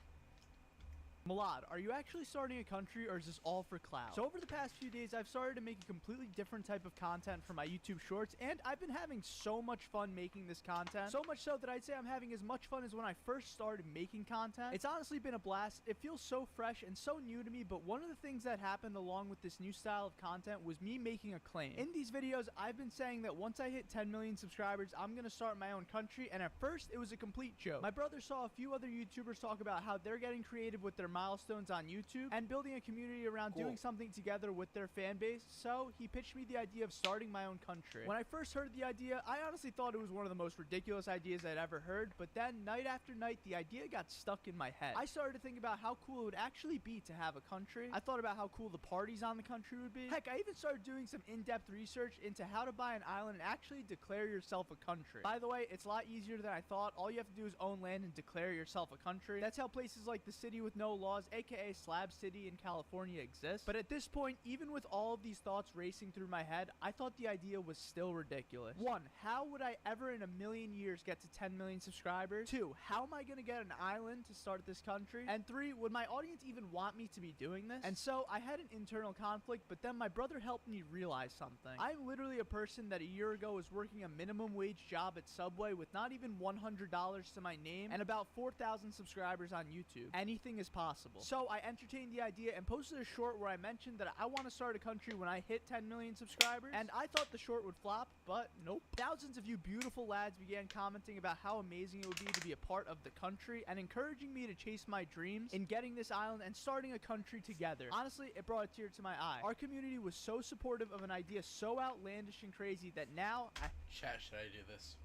Milad, are you actually starting a country or is this all for clout? So over the past few days, I've started to make a completely different type of content for my YouTube shorts, and I've been having so much fun making this content. So much so that I'd say I'm having as much fun as when I first started making content. It's honestly been a blast. It feels so fresh and so new to me, but one of the things that happened along with this new style of content was me making a claim. In these videos, I've been saying that once I hit 10 million subscribers, I'm gonna start my own country, and at first, it was a complete joke. My brother saw a few other YouTubers talk about how they're getting creative with their milestones on YouTube and building a community around doing something together with their fan base, so he pitched me the idea of starting my own country. When I first heard the idea, I honestly thought it was one of the most ridiculous ideas I'd ever heard, but then night after night, the idea got stuck in my head. I started to think about how cool it would actually be to have a country. I thought about how cool the parties on the country would be. Heck, I even started doing some in-depth research into how to buy an island and actually declare yourself a country. By the way, it's a lot easier than I thought. All you have to do is own land and declare yourself a country. That's how places like the city with no laws, aka Slab City in California, exist. But at this point, even with all of these thoughts racing through my head, I thought the idea was still ridiculous. 1. How would I ever in a million years get to 10 million subscribers? 2. How am I gonna get an island to start this country? And 3. Would my audience even want me to be doing this? And so I had an internal conflict, but then my brother helped me realize something. I'm literally a person that a year ago was working a minimum wage job at Subway with not even $100 to my name and about 4,000 subscribers on YouTube. Anything is possible. So I entertained the idea and posted a short where I mentioned that I want to start a country when I hit 10 million subscribers, and I thought the short would flop, but nope. Thousands of you beautiful lads began commenting about how amazing it would be to be a part of the country and encouraging me to chase my dreams in getting this island and starting a country together. Honestly, it brought a tear to my eye. Our community was so supportive of an idea so outlandish and crazy that now Chat, should I do this?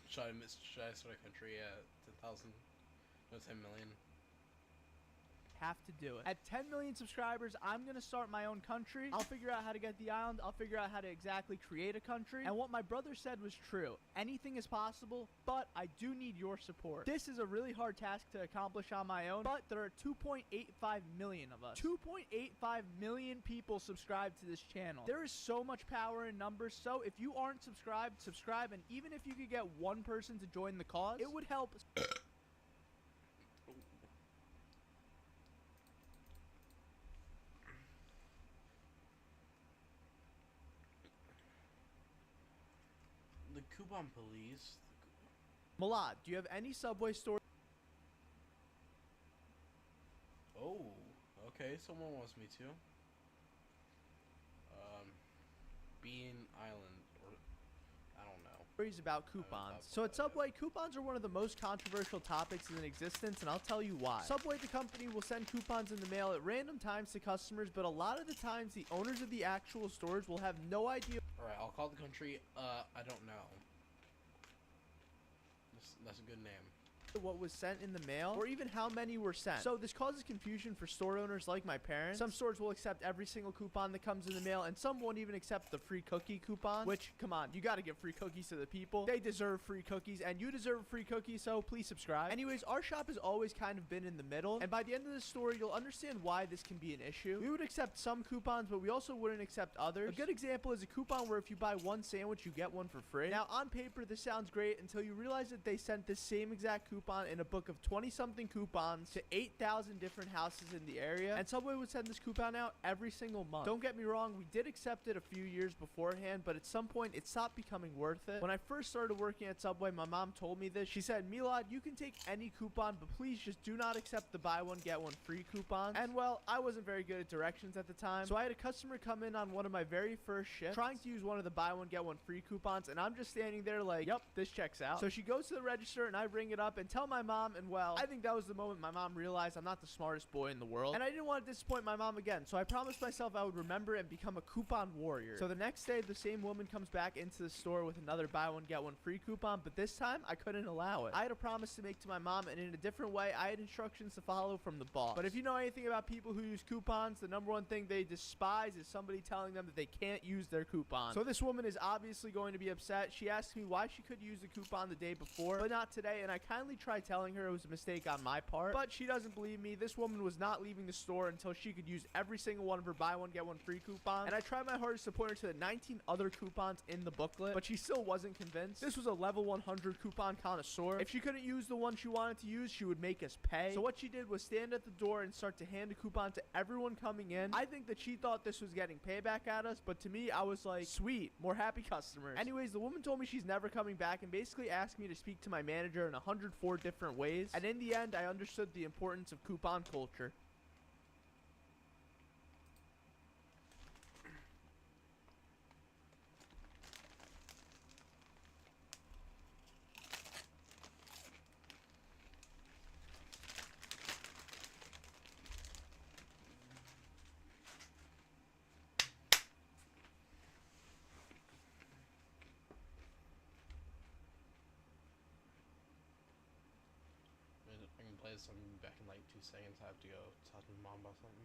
Should I start a country at 10,000? No, 10 million. have to do it. At 10 million subscribers, I'm gonna start my own country. I'll figure out how to get the island. I'll figure out how to exactly create a country. And what my brother said was true. Anything is possible, but I do need your support. This is a really hard task to accomplish on my own, but there are 2.85 million of us. 2.85 million people subscribe to this channel. There is so much power in numbers, so if you aren't subscribed, subscribe, and even if you could get one person to join the cause, it would help. The coupon police. Malad, do you have any Subway stories? Oh, okay. Someone wants me to. Bean Island, or I don't know. About coupons. So at Subway, coupons are one of the most controversial topics in existence, and I'll tell you why. Subway, the company, will send coupons in the mail at random times to customers, but a lot of the times the owners of the actual stores will have no idea. Alright, I'll call the country, I don't know. That's a good name. What was sent in the mail, or even how many were sent. So this causes confusion for store owners like my parents. Some stores will accept every single coupon that comes in the mail, and some won't even accept the free cookie coupon, which, come on, you gotta give free cookies to the people. They deserve free cookies, and you deserve a free cookie, so please subscribe. Anyways, our shop has always kind of been in the middle, and by the end of this story, you'll understand why this can be an issue. We would accept some coupons, but we also wouldn't accept others. A good example is a coupon where if you buy one sandwich, you get one for free. Now, on paper, this sounds great until you realize that they sent this same exact coupon in a book of 20-something coupons to 8,000 different houses in the area, and Subway would send this coupon out every single month. Don't get me wrong, we did accept it a few years beforehand, but at some point it stopped becoming worth it. When I first started working at Subway, my mom told me this. She said, Milad, you can take any coupon, but please just do not accept the buy one get one free coupons. And well, I wasn't very good at directions at the time, so I had a customer come in on one of my very first shifts trying to use one of the buy one get one free coupons, and I'm just standing there like, yep, this checks out. So she goes to the register and I ring it up and tell my mom, and well, I think that was the moment my mom realized I'm not the smartest boy in the world, and I didn't want to disappoint my mom again, so I promised myself I would remember and become a coupon warrior. So the next day, the same woman comes back into the store with another buy one get one free coupon, but this time I couldn't allow it. I had a promise to make to my mom, and in a different way, I had instructions to follow from the boss. But if you know anything about people who use coupons, the number one thing they despise is somebody telling them that they can't use their coupon. So this woman is obviously going to be upset. She asked me why she could use the coupon the day before, but not today, and I kindly tried telling her it was a mistake on my part, but she doesn't believe me. This woman was not leaving the store until she could use every single one of her buy one get one free coupons, and I tried my hardest to point her to the 19 other coupons in the booklet, but she still wasn't convinced. This was a level 100 coupon connoisseur. If she couldn't use the one she wanted to use, she would make us pay. So what she did was stand at the door and start to hand a coupon to everyone coming in. I think that she thought this was getting payback at us, but to me, I was like, sweet, more happy customers. Anyways, the woman told me she's never coming back and basically asked me to speak to my manager in 104 different ways, and in the end, I understood the importance of coupon culture. I can play something back in like 2 seconds. I have to go talk to my mom about something.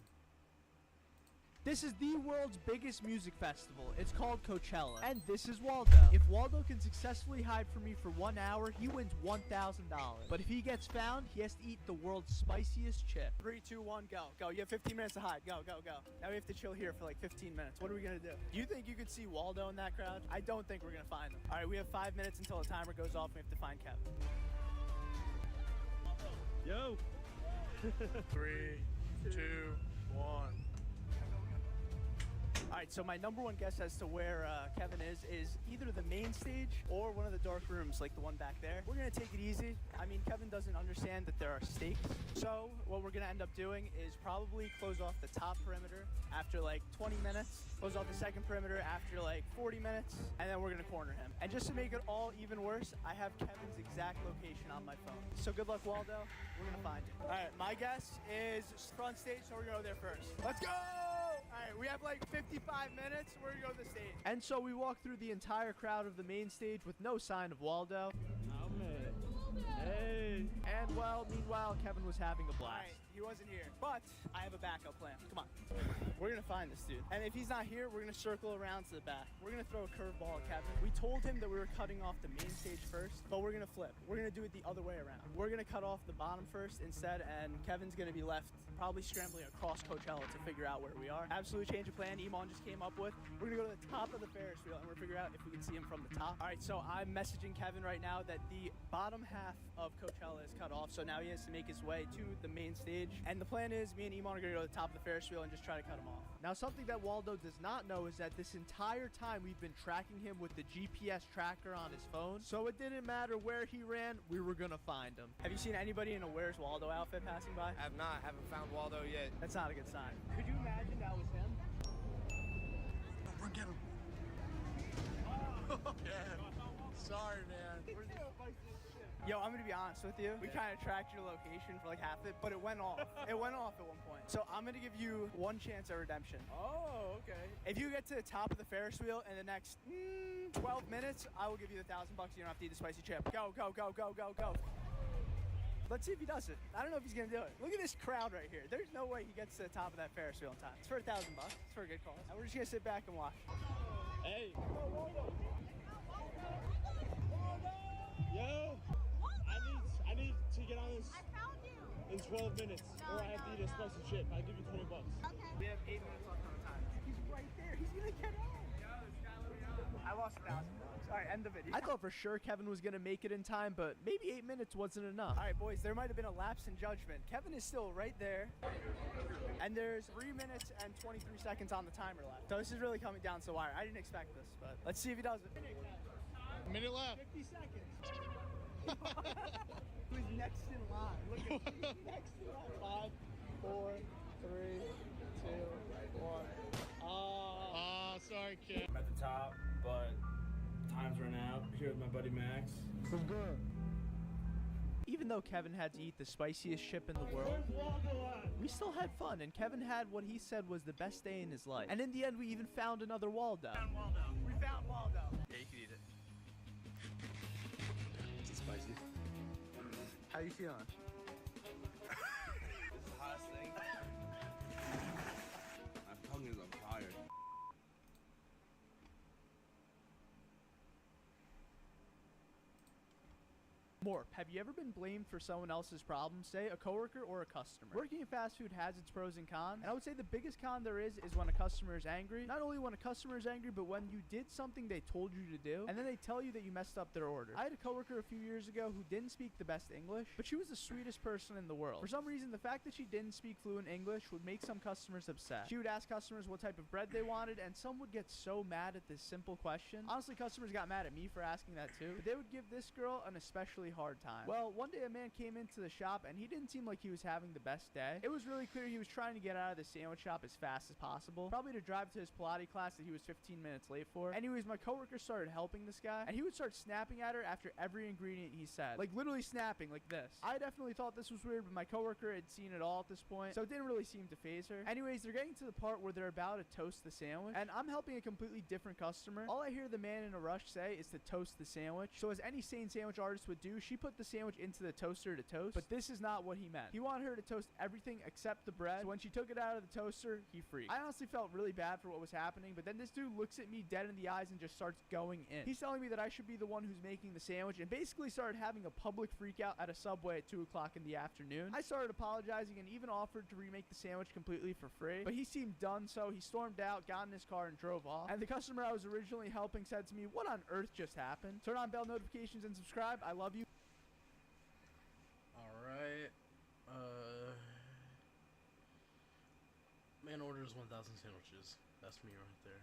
This is the world's biggest music festival. It's called Coachella. And this is Waldo. If Waldo can successfully hide from me for 1 hour, he wins $1,000. But if he gets found, he has to eat the world's spiciest chip. 3, 2, 1, go. Go. You have 15 minutes to hide. Go, go, go. Now we have to chill here for like 15 minutes. What are we going to do? Do you think you could see Waldo in that crowd? I don't think we're going to find him. All right, we have 5 minutes until the timer goes off. We have to find Kevin. Yo! 3, 2, 1. Alright, so my number one guess as to where Kevin is either the main stage or one of the dark rooms, like the one back there. We're going to take it easy. I mean, Kevin doesn't understand that there are stakes. So what we're going to end up doing is probably close off the top perimeter after like 20 minutes, close off the second perimeter after like 40 minutes, and then we're going to corner him. And just to make it all even worse, I have Kevin's exact location on my phone. So good luck, Waldo. We're going to find you. Alright, my guess is front stage, so we're going to go there first. Let's go! Alright, we have like 55 minutes. We're gonna go to the stage. And so we walk through the entire crowd of the main stage with no sign of Waldo. Oh, man. Hey. And well, meanwhile, Kevin was having a blast. Right, he wasn't here, but I have a backup plan. Come on. We're gonna find this dude. And if he's not here, we're gonna circle around to the back. We're gonna throw a curveball at Kevin. We told him that we were cutting off the main stage first, but we're gonna flip. We're gonna do it the other way around. We're gonna cut off the bottom first instead, and Kevin's gonna be left probably scrambling across Coachella to figure out where we are. Absolute change of plan Iman just came up with. We're gonna go to the top of the Ferris wheel and we're gonna figure out if we can see him from the top. All right, so I'm messaging Kevin right now that the bottom half of Coachella is cut off, so now he has to make his way to the main stage. And the plan is me and Iman are gonna go to the top of the Ferris wheel and just try to cut him off. Now, something that Waldo does not know is that this entire time we've been tracking him with the GPS tracker on his phone, so it didn't matter where he ran, we were gonna find him. Have you seen anybody in a Where's Waldo outfit passing by? I have not. Haven't found Waldo yet. That's not a good sign. Could you imagine that was him? We're getting him. Oh, yeah. Sorry, man. Yo, I'm gonna be honest with you. We kind of tracked your location for like half of it, but it went off. It went off at one point. So I'm gonna give you one chance at redemption. Oh, okay. If you get to the top of the Ferris wheel in the next 12 minutes, I will give you the $1,000 bucks. You don't have to eat the spicy chip. Go, go, go, go, go, go. Let's see if he does it. I don't know if he's gonna do it. Look at this crowd right here. There's no way he gets to the top of that Ferris wheel in time. It's for $1,000 bucks. It's for a good cause. And we're just gonna sit back and watch. Hey. Yo. I need to get on this in 12 minutes, or I have to eat a spicy chip. I'll give you $20. Okay. We have 8 minutes left on the time. He's right there. He's gonna get on. I lost $1,000. All right, end the video. I thought for sure Kevin was gonna make it in time, but maybe 8 minutes wasn't enough. All right, boys, there might have been a lapse in judgment. Kevin is still right there, and there's 3 minutes and 23 seconds on the timer left. So this is really coming down to the wire. I didn't expect this, but let's see if he does it. A minute left. 50 seconds. Who's next in line? Look at who's next in line. 5, 4, 3, 2, 1. Sorry, kid. I'm at the top, but time's run out. Here with my buddy Max. Even though Kevin had to eat the spiciest chip in the world, we still had fun, and Kevin had what he said was the best day in his life. And in the end, we even found another Waldo. We found Waldo. Yeah, you can eat it. Is it spicy? How you feeling? This is the hottest thing. My tongue is on fire. Morp, have you ever been blamed for someone else's problems, say a coworker or a customer? Working in fast food has its pros and cons, and I would say the biggest con there is when a customer is angry. Not only when a customer is angry, but when you did something they told you to do, and then they tell you that you messed up their order. I had a coworker a few years ago who didn't speak the best English, but she was the sweetest person in the world. For some reason, the fact that she didn't speak fluent English would make some customers upset. She would ask customers what type of bread they wanted, and some would get so mad at this simple question. Honestly, customers got mad at me for asking that too, but they would give this girl an especially hard time. Well, one day a man came into the shop, and he didn't seem like he was having the best day. It was really clear he was trying to get out of the sandwich shop as fast as possible, probably to drive to his Pilates class that he was 15 minutes late for. Anyways, my coworker started helping this guy, and he would start snapping at her after every ingredient he said. Like literally snapping like this. I definitely thought this was weird, but my coworker had seen it all at this point, so it didn't really seem to faze her. Anyways, they're getting to the part where they're about to toast the sandwich, and I'm helping a completely different customer. All I hear the man in a rush say is to toast the sandwich. So as any sane sandwich artist would do, she put the sandwich into the toaster to toast, but this is not what he meant. He wanted her to toast everything except the bread, so when she took it out of the toaster, he freaked. I honestly felt really bad for what was happening, but then this dude looks at me dead in the eyes and just starts going in. He's telling me that I should be the one who's making the sandwich, and basically started having a public freak out at a Subway at 2 o'clock in the afternoon. I started apologizing and even offered to remake the sandwich completely for free, but he seemed done, so he stormed out, got in his car, and drove off. And the customer I was originally helping said to me, "What on earth just happened?" Turn on bell notifications and subscribe. I love you. Alright. Man orders 1,000 sandwiches. That's me right there.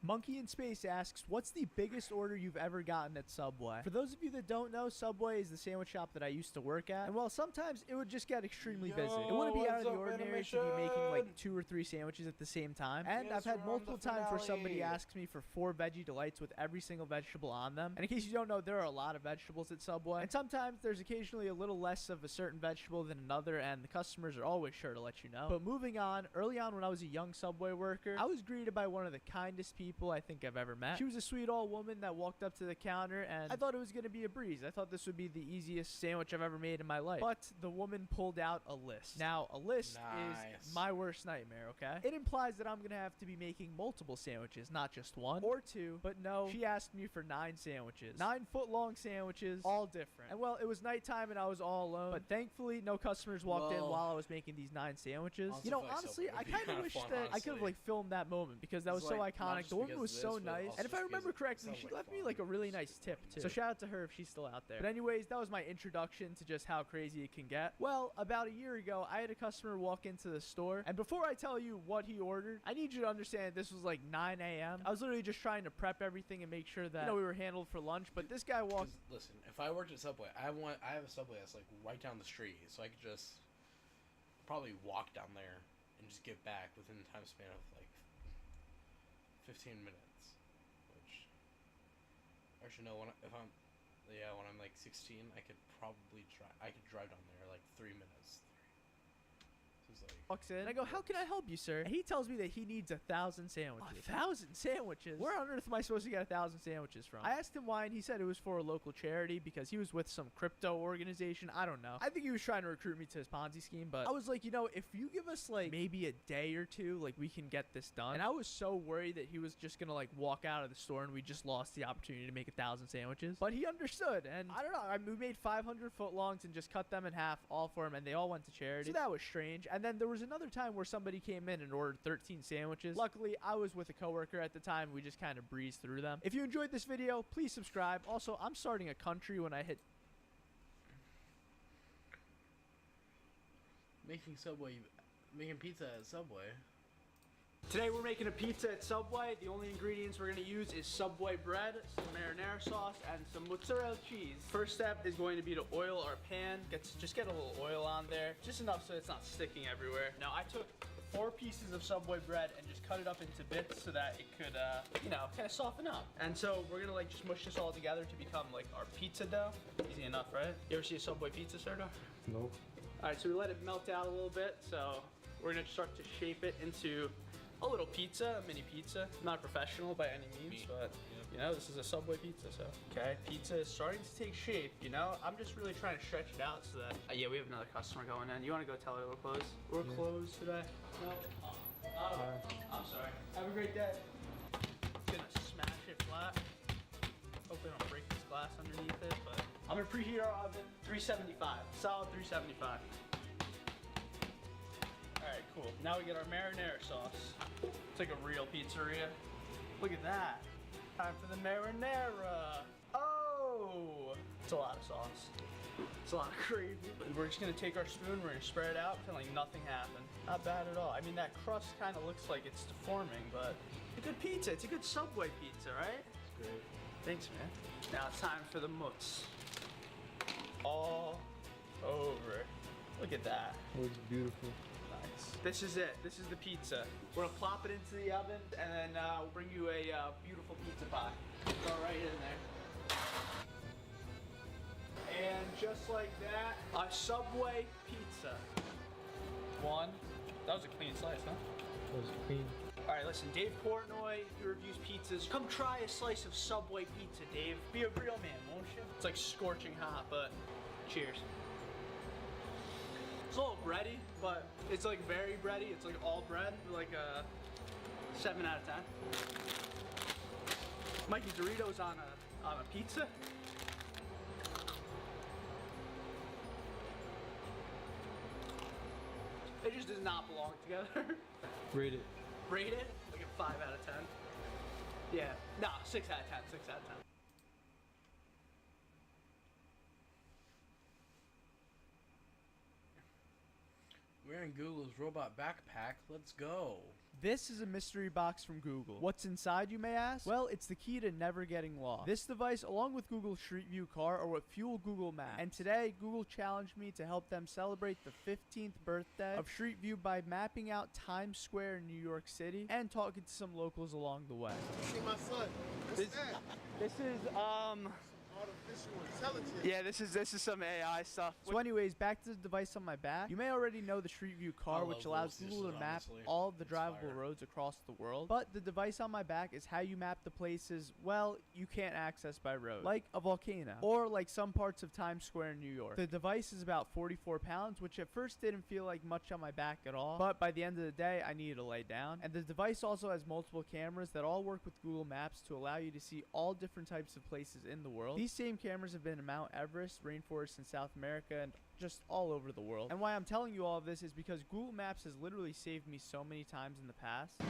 Monkey in Space asks, what's the biggest order you've ever gotten at Subway? For those of you that don't know, Subway is the sandwich shop that I used to work at. And while sometimes it would just get extremely busy, it wouldn't be out of the ordinary to be making like 2 or 3 sandwiches at the same time. And I've had multiple times where somebody asks me for 4 veggie delights with every single vegetable on them. And in case you don't know, there are a lot of vegetables at Subway. And sometimes there's occasionally a little less of a certain vegetable than another, and the customers are always sure to let you know. But moving on, early on when I was a young Subway worker, I was greeted by one of the kindest people I think I've ever met. She was a sweet old woman that walked up to the counter, and I thought it was going to be a breeze. I thought this would be the easiest sandwich I've ever made in my life. But the woman pulled out a list. Now, a list is my worst nightmare, okay? It implies that I'm going to have to be making multiple sandwiches, not just 1 or 2. But no, she asked me for 9 sandwiches. 9-foot-long sandwiches, all different. And well, it was nighttime and I was all alone. But thankfully, no customers walked in while I was making these 9 sandwiches. You know, honestly, I kind of wish that I could have like filmed that moment, because that was so iconic. The woman was so nice, and if I remember correctly, she left me like a really nice tip too. So shout out to her if she's still out there. But anyways, that was my introduction to just how crazy it can get. Well, about a year ago, I had a customer walk into the store, and before I tell you what he ordered, I need you to understand this was like 9 a.m. I was literally just trying to prep everything and make sure that we were handled for lunch. But this guy walked. Listen, if I worked at Subway, I have a Subway that's like right down the street, so I could just probably walk down there and just get back within the time span of like 15 minutes. Actually, no. When I'm like 16, I could probably drive down there like 3 minutes. Walks in, and I go, "How can I help you, sir?" And he tells me that he needs 1,000 sandwiches. 1,000 sandwiches? Where on earth am I supposed to get 1,000 sandwiches from? I asked him why, and he said it was for a local charity because he was with some crypto organization. I don't know. I think he was trying to recruit me to his Ponzi scheme, but I was like, if you give us like maybe a day or 2, like we can get this done. And I was so worried that he was just gonna like walk out of the store and we just lost the opportunity to make 1,000 sandwiches. But he understood, and I don't know. We made 500 footlongs and just cut them in half, all for him, and they all went to charity. So that was strange. And then there was another time where somebody came in and ordered 13 sandwiches. Luckily, I was with a coworker at the time. We just kind of breezed through them. If you enjoyed this video, please subscribe. Also, I'm starting a country when I hit Making pizza at Subway. Today we're making a pizza at Subway. The only ingredients we're going to use is Subway bread, some marinara sauce, and some mozzarella cheese. First step is going to be to oil our pan. Just get a little oil on there, just enough so it's not sticking everywhere. Now I took 4 pieces of Subway bread and just cut it up into bits so that it could, kind of soften up. And so we're gonna like just mush this all together to become like our pizza dough. Easy enough, right? You ever see a Subway pizza, Serdar? Nope. All right, so we let it melt out a little bit. So we're gonna start to shape it into a little pizza, a mini pizza. Not professional by any means, but this is a Subway pizza, so. Okay, pizza is starting to take shape, I'm just really trying to stretch it out so that, yeah, we have another customer going in. You wanna go tell her we're closed? We're closed today? No? I'm sorry. Have a great day. Gonna smash it flat. Hopefully I don't break this glass underneath it, but I'm gonna preheat our oven 375, solid 375. All right, cool. Now we get our marinara sauce. It's like a real pizzeria. Look at that. Time for the marinara. Oh, it's a lot of sauce. It's a lot of gravy. We're just gonna take our spoon, we're gonna spread it out, pretend like nothing happened. Not bad at all. I mean, that crust kind of looks like it's deforming, but it's a good pizza. It's a good Subway pizza, right? It's great. Thanks, man. Now it's time for the mutz. All over. Look at that. Looks beautiful. Nice. This is it. This is the pizza. We're gonna plop it into the oven, and then we'll bring you a beautiful pizza pie. Go right in there. And just like that, a Subway pizza. One. That was a clean slice, huh? That was clean. All right, listen, Dave Portnoy, he reviews pizzas. Come try a slice of Subway pizza, Dave. Be a real man, won't you? It's like scorching hot, but cheers. It's a little bready, but it's like very bready. It's like all bread, like a 7 out of 10. Mikey Doritos on a pizza. It just does not belong together. Rate it. Rate it like a 5 out of 10. Yeah, no, 6 out of 10. 6 out of 10. We're in Google's robot backpack. Let's go. This is a mystery box from Google. What's inside, you may ask? Well, it's the key to never getting lost. This device, along with Google Street View Car, are what fuel Google Maps. And today, Google challenged me to help them celebrate the 15th birthday of Street View by mapping out Times Square in New York City and talking to some locals along the way. See my son. What's that? This is Artificial intelligence. yeah, this is some AI stuff. So anyways, back to the device on my back. You may already know the Street View Car, I which love allows those Google to systems, map honestly. all of the It's drivable fire. roads across the world. But the device on my back is how you map the places, well, you can't access by road. Like a volcano. Or like some parts of Times Square in New York. The device is about 44 pounds, which at first didn't feel like much on my back at all. But by the end of the day, I needed to lay down. And the device also has multiple cameras that all work with Google Maps to allow you to see all different types of places in the world. These same cameras have been in Mount Everest, rainforests in South America, and just all over the world. And why I'm telling you all of this is because Google Maps has literally saved me so many times in the past.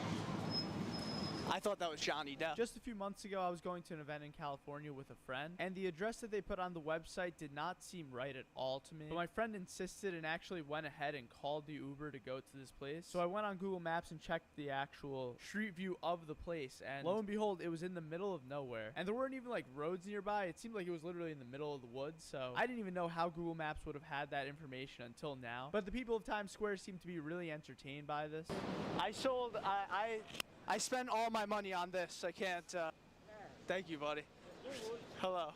I thought that was Johnny Depp. Just a few months ago, I was going to an event in California with a friend, and the address that they put on the website did not seem right at all to me. But my friend insisted and actually went ahead and called the Uber to go to this place. So I went on Google Maps and checked the actual street view of the place, and lo and behold, it was in the middle of nowhere. And there weren't even like roads nearby. It seemed like it was literally in the middle of the woods, so I didn't even know how Google Maps would have had that information until now. But the people of Times Square seem to be really entertained by this. I spent all my money on this. I can't. Thank you, buddy. Hello.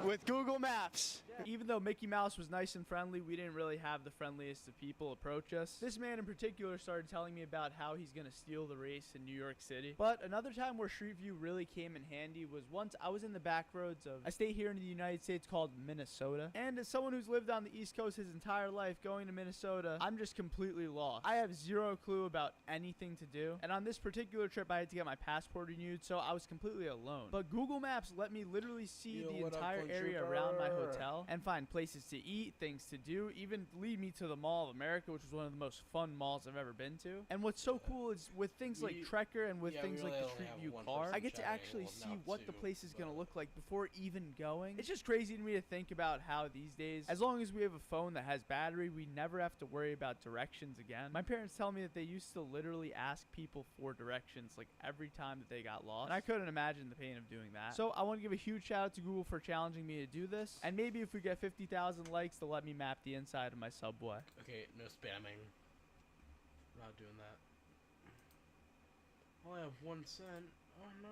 With Google Maps. Even though Mickey Mouse was nice and friendly, we didn't really have the friendliest of people approach us. This man in particular started telling me about how he's gonna steal the race in New York City. But another time where Street View really came in handy was once I was in the back roads of a state here in the United States called Minnesota. And as someone who's lived on the East Coast his entire life, going to Minnesota, I'm just completely lost. I have zero clue about anything to do. And on this particular trip, I had to get my passport renewed, so I was completely alone. But Google Maps let me literally see Yo, the what up, entire country area around my girl? hotel and find places to eat, things to do, even lead me to the Mall of America, which was one of the most fun malls I've ever been to. And what's so cool is with things like Trekker and with yeah, things we like really the only Street have View one Car, person I get to chatting, actually well, see not what the two, place is going to but- look like before even going. It's just crazy to me to think about how these days, as long as we have a phone that has battery, we never have to worry about directions again. My parents tell me that they used to literally ask people for directions like every time that they got lost. And I couldn't imagine the pain of doing that. So I want to give a huge shout out to Google for challenging me to do this. And maybe if we get 50,000 likes, they'll let me map the inside of my Subway. Okay, no spamming. We're not doing that. I only have 1 cent. Oh no.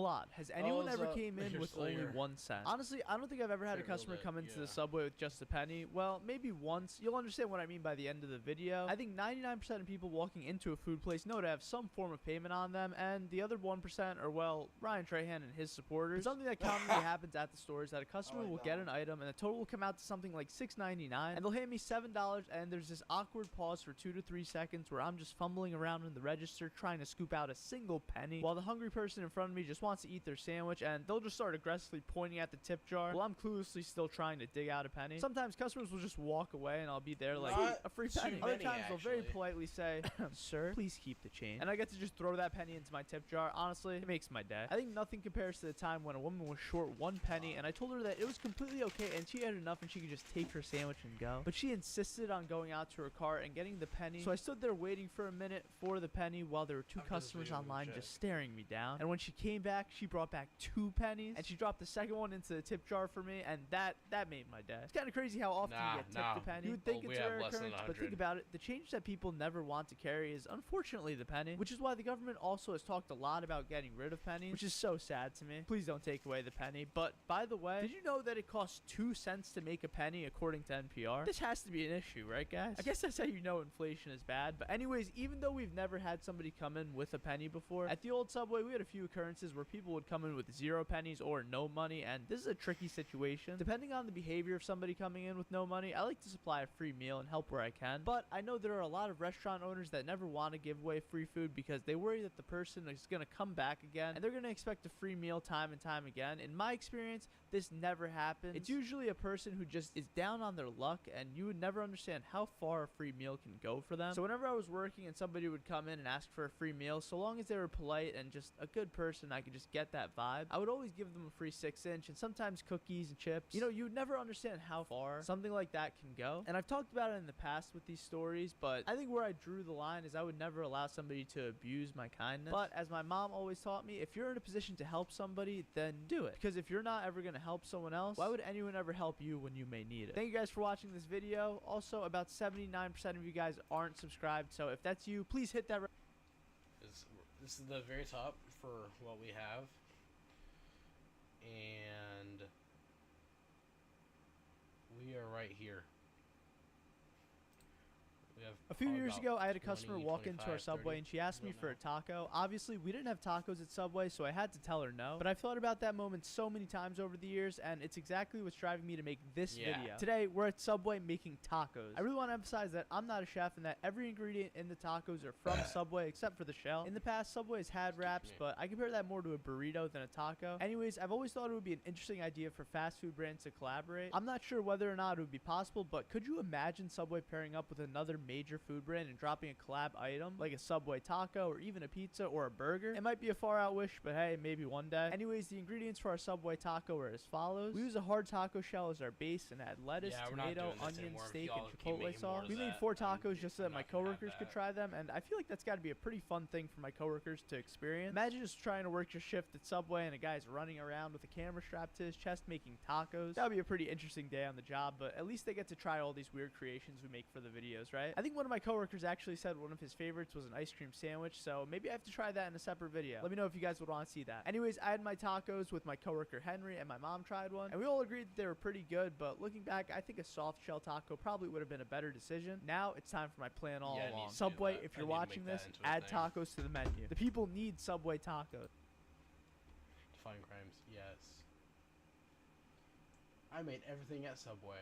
Malad, has anyone it's ever a- came in you're with still only here. 1 cent? Honestly, I don't think I've ever had a Fair, a little customer bit, come into yeah. the Subway with just a penny. Well, maybe once. You'll understand what I mean by the end of the video. I think 99% of people walking into a food place know to have some form of payment on them, and the other 1% are, well, Ryan Trahan and his supporters. Something that commonly happens at the store is that a customer like will that get one. an item, and the total will come out to something like $6.99, and they'll hand me $7, and there's this awkward pause for 2 to 3 seconds where I'm just fumbling around in the register trying to scoop out a single penny, while the hungry person in front of me just just wants to eat their sandwich, and they'll just start aggressively pointing at the tip jar while I'm cluelessly still trying to dig out a penny. Sometimes customers will just walk away, and I'll be there like, Not a free too penny. Other many, times they'll very actually. politely say, sir, please keep the change. And I get to just throw that penny into my tip jar. Honestly, it makes my day. I think nothing compares to the time when a woman was short 1 penny, and I told her that it was completely okay and she had enough and she could just take her sandwich and go. But she insisted on going out to her car and getting the penny. So I stood there waiting for a minute for the penny while there were 2 After this customers video, we'll online check. just staring me down. And when she came back, she brought back 2 pennies, and she dropped the second one into the tip jar for me, and that made my day. It's kind of crazy how often you get tipped a penny. You would think we it's a have rare less than occurrence, but think 100. about it. The change that people never want to carry is unfortunately the penny, which is why the government also has talked a lot about getting rid of pennies, which is so sad to me. Please don't take away the penny. But by the way, did you know that it costs 2 cents to make a penny according to NPR? This has to be an issue, right guys? I guess that's how you know inflation is bad. But anyways, even though we've never had somebody come in with a penny before, at the old Subway we had a few occurrences where people would come in with 0 pennies or no money, and this is a tricky situation. Depending on the behavior of somebody coming in with no money, I like to supply a free meal and help where I can. But I know there are a lot of restaurant owners that never want to give away free food because they worry that the person is going to come back again and they're going to expect a free meal time and time again. In my experience, this never happens. It's usually a person who just is down on their luck, and you would never understand how far a free meal can go for them. So whenever I was working and somebody would come in and ask for a free meal, so long as they were polite and just a good person, I could just get that vibe. I would always give them a free 6-inch and sometimes cookies and chips. You know, you would never understand how far something like that can go. And I've talked about it in the past with these stories, but I think where I drew the line is I would never allow somebody to abuse my kindness. But as my mom always taught me, if you're in a position to help somebody, then do it. Because if you're not ever going to help someone else, why would anyone ever help you when you may need it? Thank you guys for watching this video. Also, about 79% of you guys aren't subscribed, so if that's you, please hit that. This is the very top for what we have, and we are right here. We have A few probably years about ago, I had a 20, customer walk into our 25, Subway 30 and she asked me people for a now. taco. Obviously, we didn't have tacos at Subway, so I had to tell her no. But I've thought about that moment so many times over the years, and it's exactly what's driving me to make this Yeah. video. Today, we're at Subway making tacos. I really want to emphasize that I'm not a chef and that every ingredient in the tacos are from Subway except for the shell. In the past, Subway's had wraps, me. but I compare that more to a burrito than a taco. Anyways, I've always thought it would be an interesting idea for fast food brands to collaborate. I'm not sure whether or not it would be possible, but could you imagine Subway pairing up with another major food brand and dropping a collab item like a Subway taco or even a pizza or a burger? It might be a far out wish, but hey, maybe one day. Anyways, the ingredients for our Subway taco are as follows. We use a hard taco shell as our base and add lettuce, Yeah, we're not tomato, doing this onion, anymore. If steak, y'all and keep chipotle making more sauce. of We made that, 4 I'm tacos just so that not my gonna have coworkers could that. try them, and I feel like that's got to be a pretty fun thing for my coworkers to experience. Imagine just trying to work your shift at Subway and a guy's running around with a camera strapped to his chest making tacos. That would be a pretty interesting day on the job, but at least they get to try all these weird creations we make for the videos, right? I think one of my coworkers actually said one of his favorites was an ice cream sandwich, so maybe I have to try that in a separate video. Let me know if you guys would want to see that. Anyways, I had my tacos with my coworker Henry, and my mom tried one, and we all agreed that they were pretty good, but looking back, I think a soft shell taco probably would have been a better decision. Now it's time for my plan all Yeah, it along. needs to do Subway, that. if I you're need to watching make this, that into a add thing. tacos to the menu. The people need Subway tacos. Define crimes, yes. I made everything at Subway.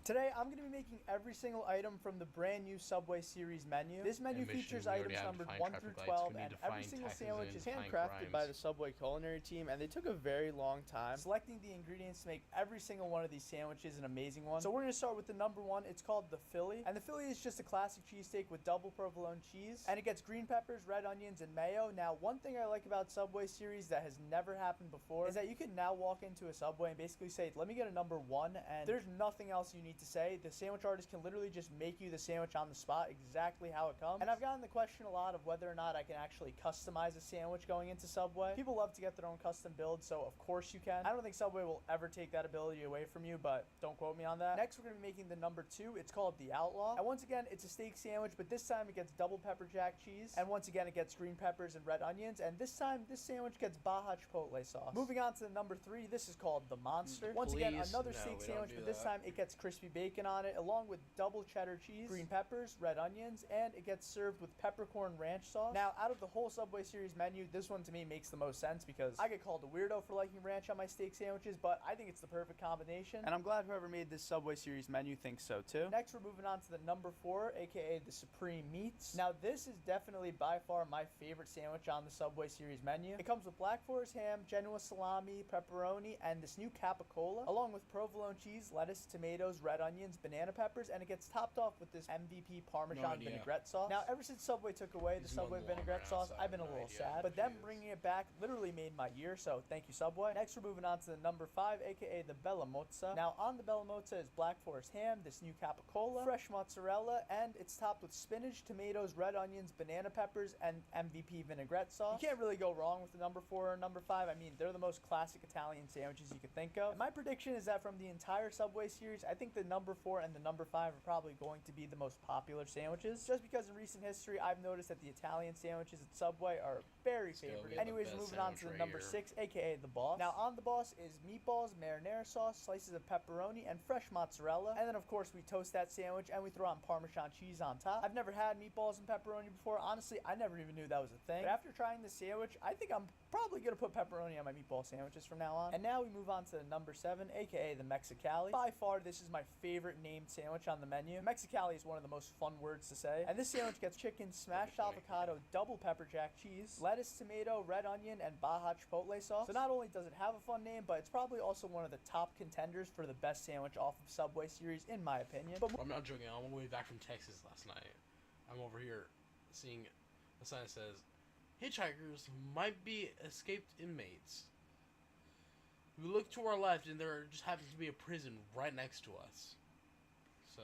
Today, I'm going to be making every single item from the brand new Subway series menu. This menu Mission, features we already items have numbered defined 1 through traffic lights. 12, We need and to every find single taxes sandwich and is define handcrafted by crimes. the Subway culinary team, and they took a very long time selecting the ingredients to make every single one of these sandwiches an amazing one. So we're going to start with the number 1. It's called the Philly, and the Philly is just a classic cheesesteak with double provolone cheese, and it gets green peppers, red onions, and mayo. Now, one thing I like about Subway series that has never happened before is that you can now walk into a Subway and basically say, let me get a number 1, and there's nothing else you need to say. The sandwich artist can literally just make you the sandwich on the spot exactly how it comes. And I've gotten the question a lot of whether or not I can actually customize a sandwich going into Subway. People love to get their own custom build, so of course you can. I don't think Subway will ever take that ability away from you, but don't quote me on that. Next, we're going to be making the number 2. It's called the Outlaw. And once again, it's a steak sandwich, but this time it gets double pepper jack cheese. And once again, it gets green peppers and red onions. And this time, this sandwich gets Baja Chipotle sauce. Moving on to the number 3, this is called the Monster. Once again, Please? another No, steak we don't sandwich, do but this that. time it gets crispy crispy bacon on it, along with double cheddar cheese, green peppers, red onions, and it gets served with peppercorn ranch sauce. Now, out of the whole Subway series menu, this one to me makes the most sense because I get called a weirdo for liking ranch on my steak sandwiches, but I think it's the perfect combination, and I'm glad whoever made this Subway series menu thinks so too. Next, we're moving on to the number 4, aka the Supreme Meats. Now, this is definitely by far my favorite sandwich on the Subway series menu. It comes with Black Forest ham, Genoa salami, pepperoni, and this new capicola, along with provolone cheese, lettuce, tomatoes, red onions, banana peppers, and it gets topped off with this MVP Parmesan vinaigrette sauce. Now, ever since Subway took away the Subway vinaigrette sauce, I've been a little sad, but them bringing it back literally made my year, so thank you, Subway. Next, we're moving on to the number 5, aka the Bella Mozza. Now, on the Bella Mozza is Black Forest ham, this new capicola, fresh mozzarella, and it's topped with spinach, tomatoes, red onions, banana peppers, and MVP vinaigrette sauce. You can't really go wrong with the number 4 or number 5. I mean, they're the most classic Italian sandwiches you could think of. And my prediction is that from the entire Subway series, I think the number 4 and the number 5 are probably going to be the most popular sandwiches, just because in recent history, I've noticed that the Italian sandwiches at Subway are very favored. Anyways, moving on to the number 6, aka the Boss. Now, on the Boss is meatballs, marinara sauce, slices of pepperoni, and fresh mozzarella. And then, of course, we toast that sandwich and we throw on Parmesan cheese on top. I've never had meatballs and pepperoni before. Honestly, I never even knew that was a thing. But after trying this sandwich, I think I'm probably gonna put pepperoni on my meatball sandwiches from now on. And now we move on to the number 7, aka the Mexicali. By far, this is my favorite named sandwich on the menu. Mexicali is one of the most fun words to say. And this sandwich gets chicken, smashed avocado, double pepper jack cheese, lettuce, tomato, red onion, and Baja Chipotle sauce. So not only does it have a fun name, but it's probably also one of the top contenders for the best sandwich off of Subway series, in my opinion. But I'm not joking. I'm on my way back from Texas last night. I'm over here seeing a sign that says, hitchhikers might be escaped inmates. We look to our left and there just happens to be a prison right next to us. So,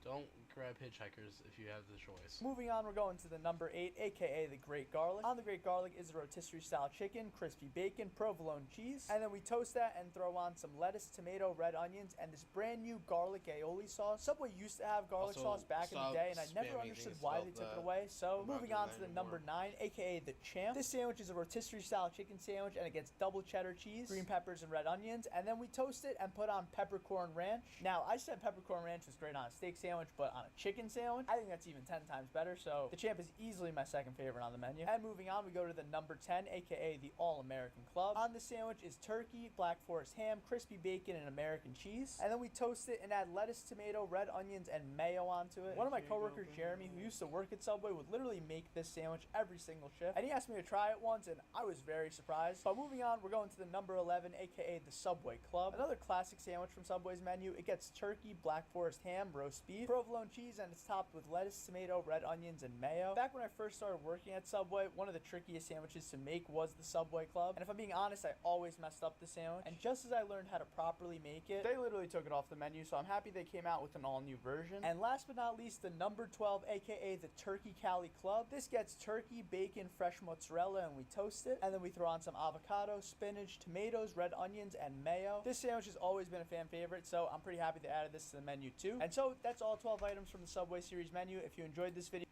don't grab hitchhikers if you have the choice. Moving on, we're going to the number 8, aka the Great Garlic. On the Great Garlic is the rotisserie style chicken, crispy bacon, provolone cheese, and then we toast that and throw on some lettuce, tomato, red onions, and this brand new garlic aioli sauce. Subway used to have garlic sauce back in the day, and I never understood why they took it away. So moving on to the number 9, aka the Champ. This sandwich is a rotisserie style chicken sandwich, and it gets double cheddar cheese, green peppers, and red onions, and then we toast it and put on peppercorn ranch. Now, I said peppercorn ranch was great on a steak sandwich, but on a chicken sandwich, I think that's even 10 times better, so the Champ is easily my second favorite on the menu. And moving on, we go to the number 10, aka the All-American Club. On the sandwich is turkey, Black Forest ham, crispy bacon, and American cheese, and then we toast it and add lettuce, tomato, red onions, and mayo onto it. One of my coworkers, Jeremy, who used to work at Subway, would literally make this sandwich every single shift, and he asked me to try it once, and I was very surprised. But moving on, we're going to the number 11, aka the Subway Club. Another classic sandwich from Subway's menu. It gets turkey, Black Forest ham, roast beef, provolone cheese, and it's topped with lettuce, tomato, red onions, and mayo. Back when I first started working at Subway, one of the trickiest sandwiches to make was the Subway Club, and if I'm being honest, I always messed up the sandwich, and just as I learned how to properly make it, they literally took it off the menu, so I'm happy they came out with an all-new version. And last but not least, the number 12, aka the Turkey Cali Club. This gets turkey, bacon, fresh mozzarella, and we toast it, and then we throw on some avocado, spinach, tomatoes, red onions, and mayo. This sandwich has always been a fan favorite, so I'm pretty happy they added this to the menu too. And so that's all 12 items from the Subway series menu. If you enjoyed this video,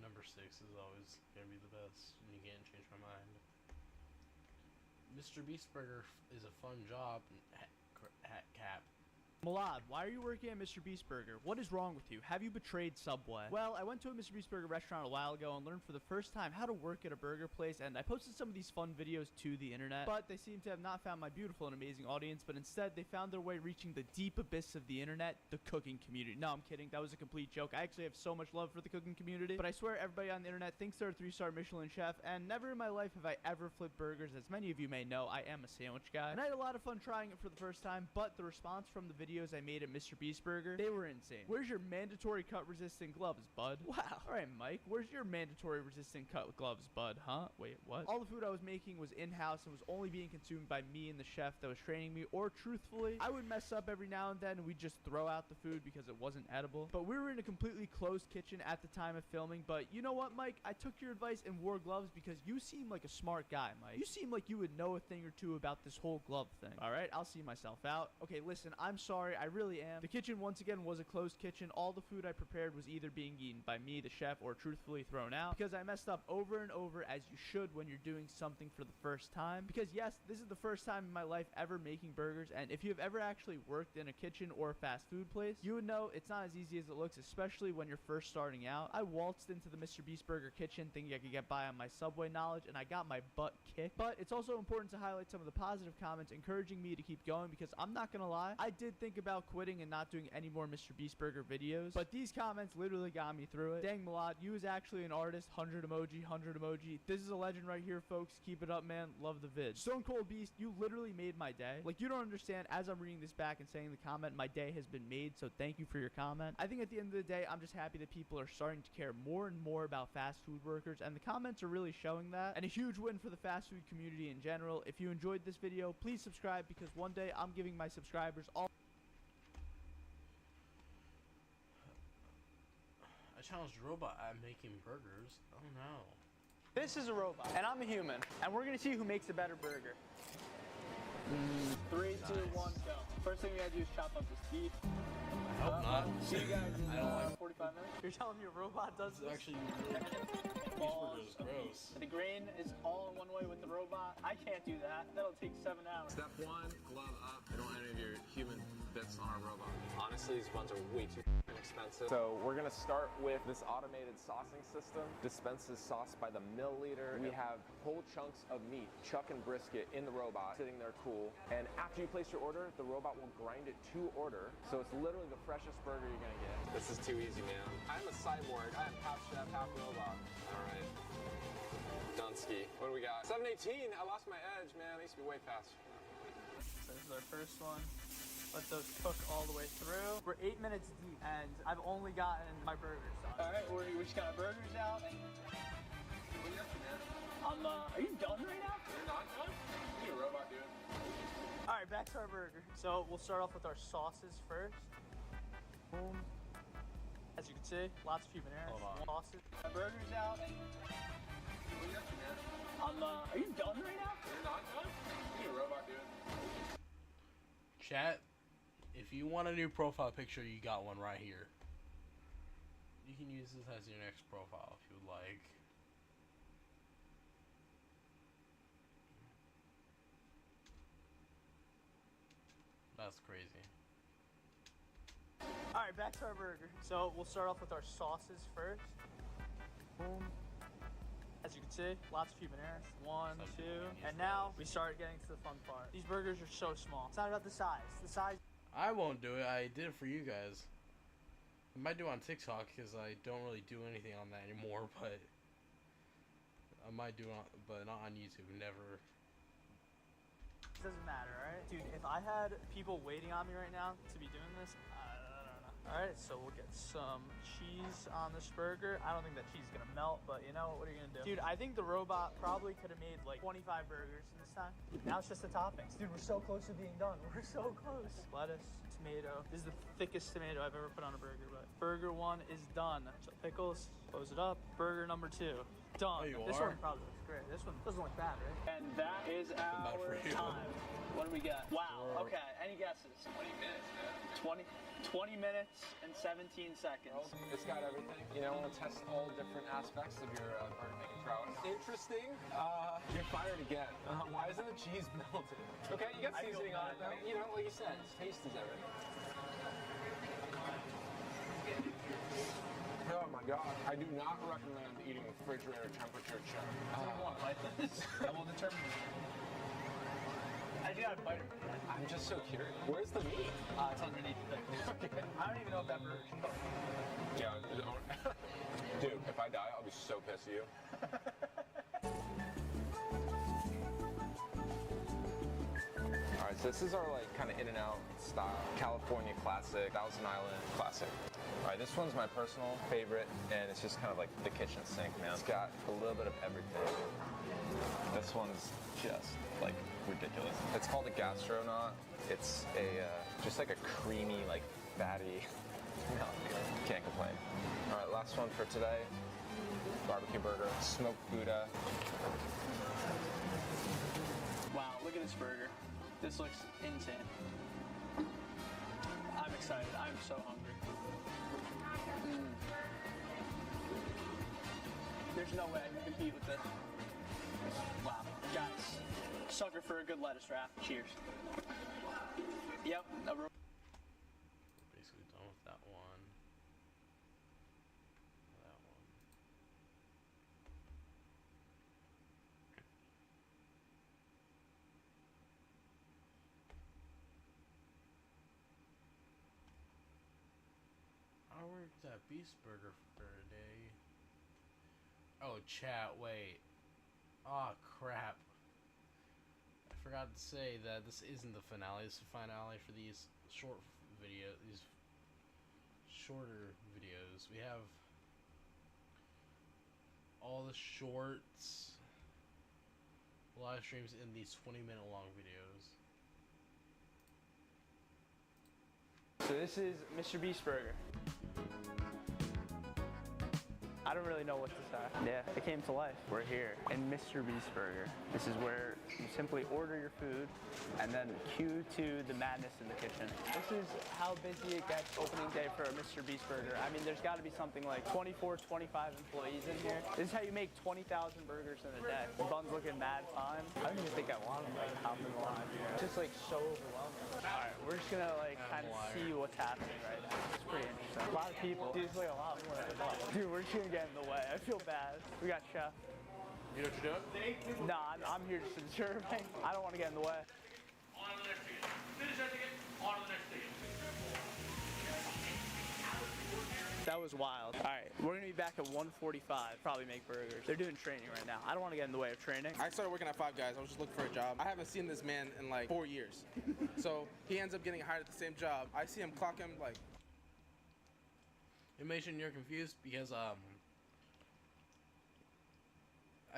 Number 6 is always gonna be the best, and you can't change my mind. Mr. Beast Burger is a fun job. Cap. Malad, why are you working at Mr. Beast Burger? What is wrong with you? Have you betrayed Subway? Well, I went to a Mr. Beast Burger restaurant a while ago and learned for the first time how to work at a burger place, and I posted some of these fun videos to the internet, but they seem to have not found my beautiful and amazing audience, but instead they found their way reaching the deep abyss of the internet, the cooking community. No, I'm kidding. That was a complete joke. I actually have so much love for the cooking community, but I swear everybody on the internet thinks they're a 3-star Michelin chef, and never in my life have I ever flipped burgers. As many of you may know, I am a sandwich guy, and I had a lot of fun trying it for the first time, but the response from the videos I made at Mr. Beast Burger, they were insane. Where's your mandatory cut resistant gloves, bud? Wow. Alright, Mike, where's your mandatory resistant cut gloves, bud? Huh? Wait, what? All the food I was making was in-house and was only being consumed by me and the chef that was training me, or truthfully, I would mess up every now and then and we'd just throw out the food because it wasn't edible. But we were in a completely closed kitchen at the time of filming, but you know what, Mike? I took your advice and wore gloves because you seem like a smart guy, Mike. You seem like you would know a thing or two about this whole glove thing. Alright, I'll see myself out. Okay, listen, I'm sorry. sorry, I really am. The kitchen once again was a closed kitchen. All the food I prepared was either being eaten by me, the chef, or truthfully thrown out because I messed up over and over, as you should when you're doing something for the first time. Because yes, this is the first time in my life ever making burgers, and if you have ever actually worked in a kitchen or a fast food place, you would know it's not as easy as it looks, especially when you're first starting out. I waltzed into the Mr. Beast Burger kitchen thinking I could get by on my Subway knowledge, and I got my butt kicked. But it's also important to highlight some of the positive comments encouraging me to keep going, because I'm not gonna lie, I did think about quitting and not doing any more Mr. Beast Burger videos, but these comments literally got me through it. Dang, Malad, you is actually an artist. 100 emoji, 100 emoji. This is a legend right here, folks. Keep it up, man. Love the vid. Stone Cold Beast, you literally made my day. Like, you don't understand. As I'm reading this back and saying the comment, my day has been made, so thank you for your comment. I think at the end of the day, I'm just happy that people are starting to care more and more about fast food workers, and the comments are really showing that, and a huge win for the fast food community in general. If you enjoyed this video, please subscribe, because one day I'm giving my subscribers all... I challenged a robot at making burgers. Oh no. This is a robot, and I'm a human, and we're gonna see who makes a better burger. 3, 2, 1, go. First thing we gotta do is chop up this beef. I hope not. See you guys in I don't like 45 minutes. You're telling me a robot does This is this? actually really Balls Beast of burger meat. is gross. The grain is all in one way with the robot. I can't do that. That'll take 7 hours. Step 1, glove up. I don't want any of your human bits on our robot. Honestly, these buns are way too expensive. So we're gonna start with this automated saucing system. Dispenses sauce by the milliliter. We have whole chunks of meat, chuck and brisket in the robot, sitting there cool. And after you place your order, the robot will grind it to order. So it's literally the freshest burger you're gonna get. This is too easy, man. I'm a cyborg. I am half chef, half robot. All right. Dunsky. What do we got? 718. I lost my edge, man. I used to be way faster. So this is our first one. Let those cook all the way through. We're 8 minutes deep, and I've only gotten my burgers done. All right, we just got our burgers out. And... What are you up to, man? Are you done right now? You're not done? You're a robot, dude. All right, back to our burger. So we'll start off with our sauces first. Boom. As you can see, lots of human errors. Hold on. Sauces. Our burgers out. And... What are you up to, man? are you done right now? You're not done? You're a robot, dude. Chat, if you want a new profile picture, you got one right here. You can use this as your next profile if you would like. That's crazy. All right, back to our burger. So we'll start off with our sauces first. Boom. As you can see, lots of human errors. 1, 2, and now we start getting to the fun part. These burgers are so small. It's not about the size. The size. I won't do it. I did it for you guys. I might do it on TikTok because I don't really do anything on that anymore, but I might do it on, but not on YouTube. Never. Doesn't matter, alright? Dude, if I had people waiting on me right now to be doing this, I don't know. Alright, so we'll get some cheese on this burger. I don't think that cheese is gonna melt, but you know, what are you gonna do? Dude, I think the robot probably could have made like 25 burgers in this time. Now it's just the toppings. Dude, we're so close to being done. We're so close. Lettuce, tomato. This is the thickest tomato I've ever put on a burger, but burger 1 is done. So pickles, close it up. Burger number 2. Done. Oh, This one probably looks great. This one doesn't look bad, right? And that is our time. What do we got? Wow. Okay. Any guesses? 20 minutes, man. 20 minutes and 17 seconds. It's got everything. You know, we'll test all different aspects of your burger making prowess. Interesting. You're fired again. Why isn't the cheese melted? Okay, you got seasoning on it though. You know, like you said, taste is everything. Oh my god. I do not recommend eating refrigerator temperature chicken. That will determine. I do got a bite. I'm just so curious. Where's the meat? It's underneath the pickles. I don't even know if that burger can go. Yeah. Dude, if I die, I'll be so pissed at you. Alright, so this is our like kind of in and out style. California classic, Thousand Island classic. Alright, this one's my personal favorite, and it's just kind of like the kitchen sink, man. It's got a little bit of everything. This one's just like ridiculous. It's called a gastronaut. It's a just like a creamy, like fatty. No, can't complain. All right, last one for today. Barbecue burger, smoked Gouda. Wow, look at this burger. This looks insane. excited. I'm so hungry. There's no way I can compete with this. Wow. Guys, sucker for a good lettuce wrap. Cheers. Yep. Basically done with that one. That one. I worked at Beast Burger for a day. Oh, chat, wait. Oh, crap. I forgot to say that this isn't the finale. It's the finale for these short videos. These shorter videos. We have all the shorts, live streams in these 20-minute long videos. So this is Mr. Beast Burger. I don't really know what to say. Yeah, it came to life. We're here in Mr. Beast Burger. This is where you simply order your food and then cue to the madness in the kitchen. This is how busy it gets opening day for a Mr. Beast Burger. I mean, there's got to be something like 24, 25 employees in here. This is how you make 20,000 burgers in a day. The bun's looking mad fine. I don't even think I want them like out in the line. It's just like so overwhelming. All right, we're just gonna like kind of see what's happening right now. It's pretty interesting. A lot of people. Dude, it's like a lot more than I thought. Dude, we're just gonna get in the way. I feel bad. We got chef. You know what you're doing? Nah, I'm here just observing. I don't want to get in the way. On to the next ticket. Finish that ticket. On to the next ticket. That was wild. All right, we're gonna be back at 1:45. Probably make burgers. They're doing training right now. I don't want to get in the way of training. I started working at Five Guys. I was just looking for a job. I haven't seen this man in like 4 years. So he ends up getting hired at the same job. I see him clock him like. Imagine you're confused because I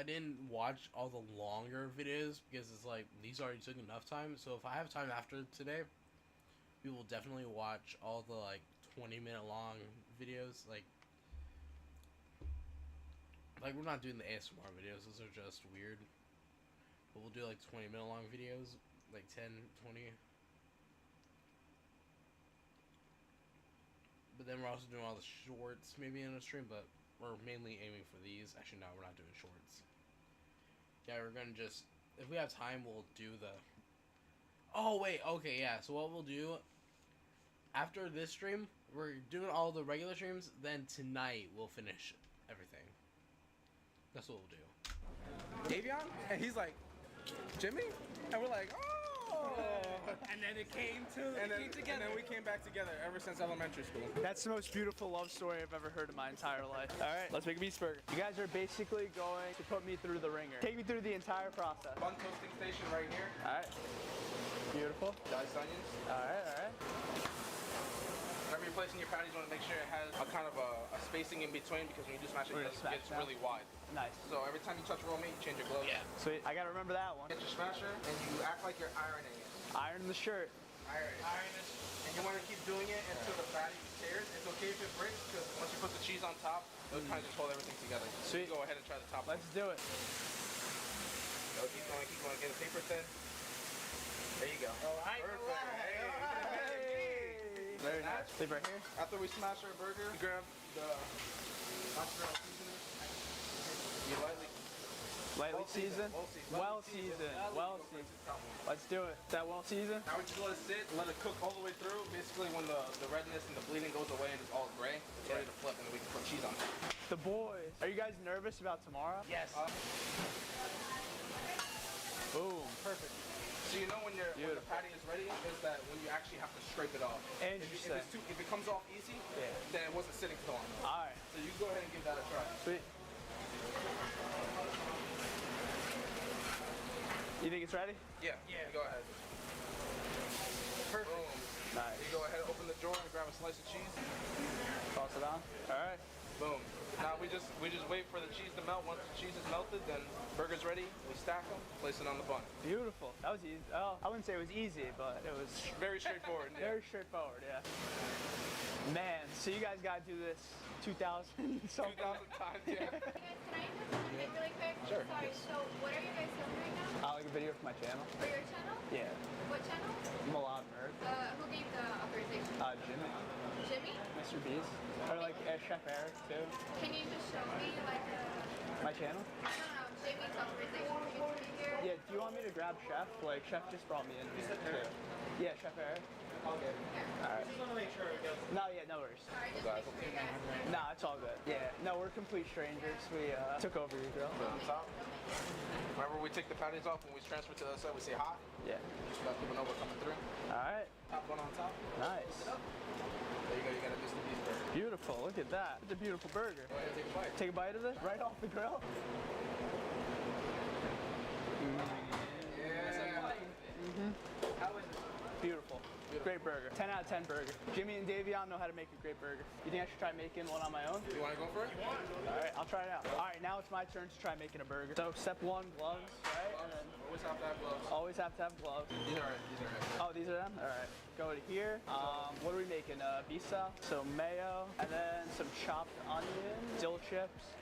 didn't watch all the longer videos because it's like these already took enough time. So if I have time after today, we will definitely watch all the like 20-minute long videos. Like we're not doing the ASMR videos, those are just weird. But we'll do like 20-minute long videos, like 10, 20. But then we're also doing all the shorts maybe in a stream, but we're mainly aiming for these. Actually, no, we're not doing shorts. Yeah, we're gonna just, if we have time, we'll do the, oh wait, okay, yeah, so what we'll do, after this stream, we're doing all the regular streams, then tonight we'll finish everything. That's what we'll do. Davion? And he's like, Jimmy? And we're like, oh! And then it came together. And then we came back together ever since elementary school. That's the most beautiful love story I've ever heard in my entire life. All right, let's make a Beast Burger. You guys are basically going to put me through the ringer. Take me through the entire process. Bun toasting station right here. All right. Beautiful. Diced onions. All right, all right. Whenever you're placing your patties, you want to make sure it has a kind of a spacing in between because when you do smash it, it gets really wide. Nice. So every time you touch raw meat, you change your gloves. Yeah. Sweet. I gotta remember that one. Get your smasher and you act like you're ironing it. Iron the shirt. Iron it. And you want to keep doing it until the patty tears. It's okay if it breaks because once you put the cheese on top, it'll kind of just hold everything together. Sweet. So go ahead and try the top. Let's do it. So keep going. Get the paper thin. There you go. All right. Perfect. Hey. Very nice. Leave right here. After we smash our burger, we grab the mozzarella seasoning. You Lightly seasoned. Well seasoned. Well seasoned. Let's do it. Is that well seasoned? Now we just let it sit, let it cook all the way through. Basically when the redness and the bleeding goes away and it's all gray, it's ready to flip and then we can put cheese on it. The boys. Are you guys nervous about tomorrow? Yes. Boom. Perfect. So you know when the patty is ready is that when you actually have to scrape it off. Interesting. If it comes off easy, then it wasn't sitting for long. All right. So you go ahead and give that a try. Sweet. You think it's ready? Yeah. Go ahead. Perfect. Boom. Nice. You go ahead, open the drawer and grab a slice of cheese. Toss it on. All right. Boom. Now we just wait for the cheese to melt. Once the cheese is melted, then burger's ready. We stack them, place it on the bun. Beautiful. That was easy. Well, I wouldn't say it was easy, but it was very straightforward. Very straightforward, yeah. Man, so you guys gotta do this 2,000 times, yeah. Can I just really quick? Sure. Sorry, so what are you guys filming right now? Like a video for my channel. For your channel? Yeah. What channel? Malad Merc. Who gave the authorization? Jimmy. Jimmy? Mr. Beast. Or like Chef Eric too. Can you just show me like My channel? no, Jimmy's authorization for you to be here? Yeah, do you want me to grab Chef? Like, Chef just brought me in here, too. Yeah, Chef Eric. Okay. Alright. Just want to make sure it goes. No, yeah, no worries. Sorry, just make sure you guys. Nah, it's all good. Yeah, no, we're complete strangers. We took over your grill. On top. Whenever we take the patties off, when we transfer to the other side, we say hot. Yeah. Just let people know we're coming through. Alright. Top one on top. Nice. There you go. You got a Mr. Beast burger. Beautiful. Look at that. It's a beautiful burger. Go ahead and take a bite. Take a bite of this? Right off the grill? How is it? Beautiful. Great burger. 10 out of 10 burger. Jimmy and Davion know how to make a great burger. You think I should try making one on my own? You want to go for it? Alright, I'll try it out. Alright, now it's my turn to try making a burger. So step one, gloves, right? And then Always have to have gloves. always have to have gloves. These are it. These are it. Oh, these are them? Alright. Go to here. What are we making? Beef style? So mayo, and then some chopped onion, dill chips.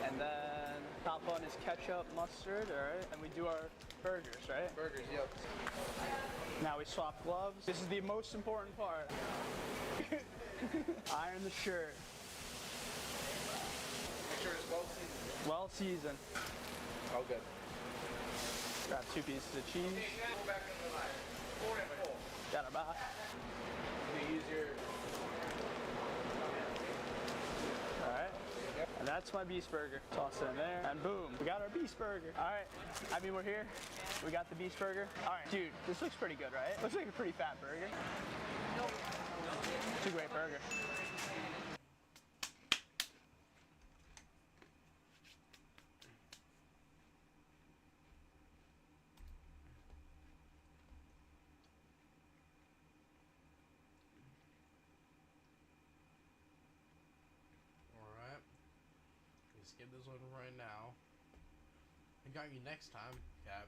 And then top one is ketchup, mustard, alright? And we do our burgers, right? Burgers, yep. Now we swap gloves. This is the most important part. Iron the shirt. Make sure it's well seasoned. Well seasoned. All good. Grab 2 pieces of cheese. Go back in the line. 4 and 4. Got our back. You use your. Alright. And that's my beast burger. Toss it in there. And boom. We got our beast burger. Alright. I mean, we're here. We got the beast burger. Alright. Dude, this looks pretty good, right? Looks like a pretty fat burger. It's a great burger. Alright. Let's get this one right now. I got you next time, Cap.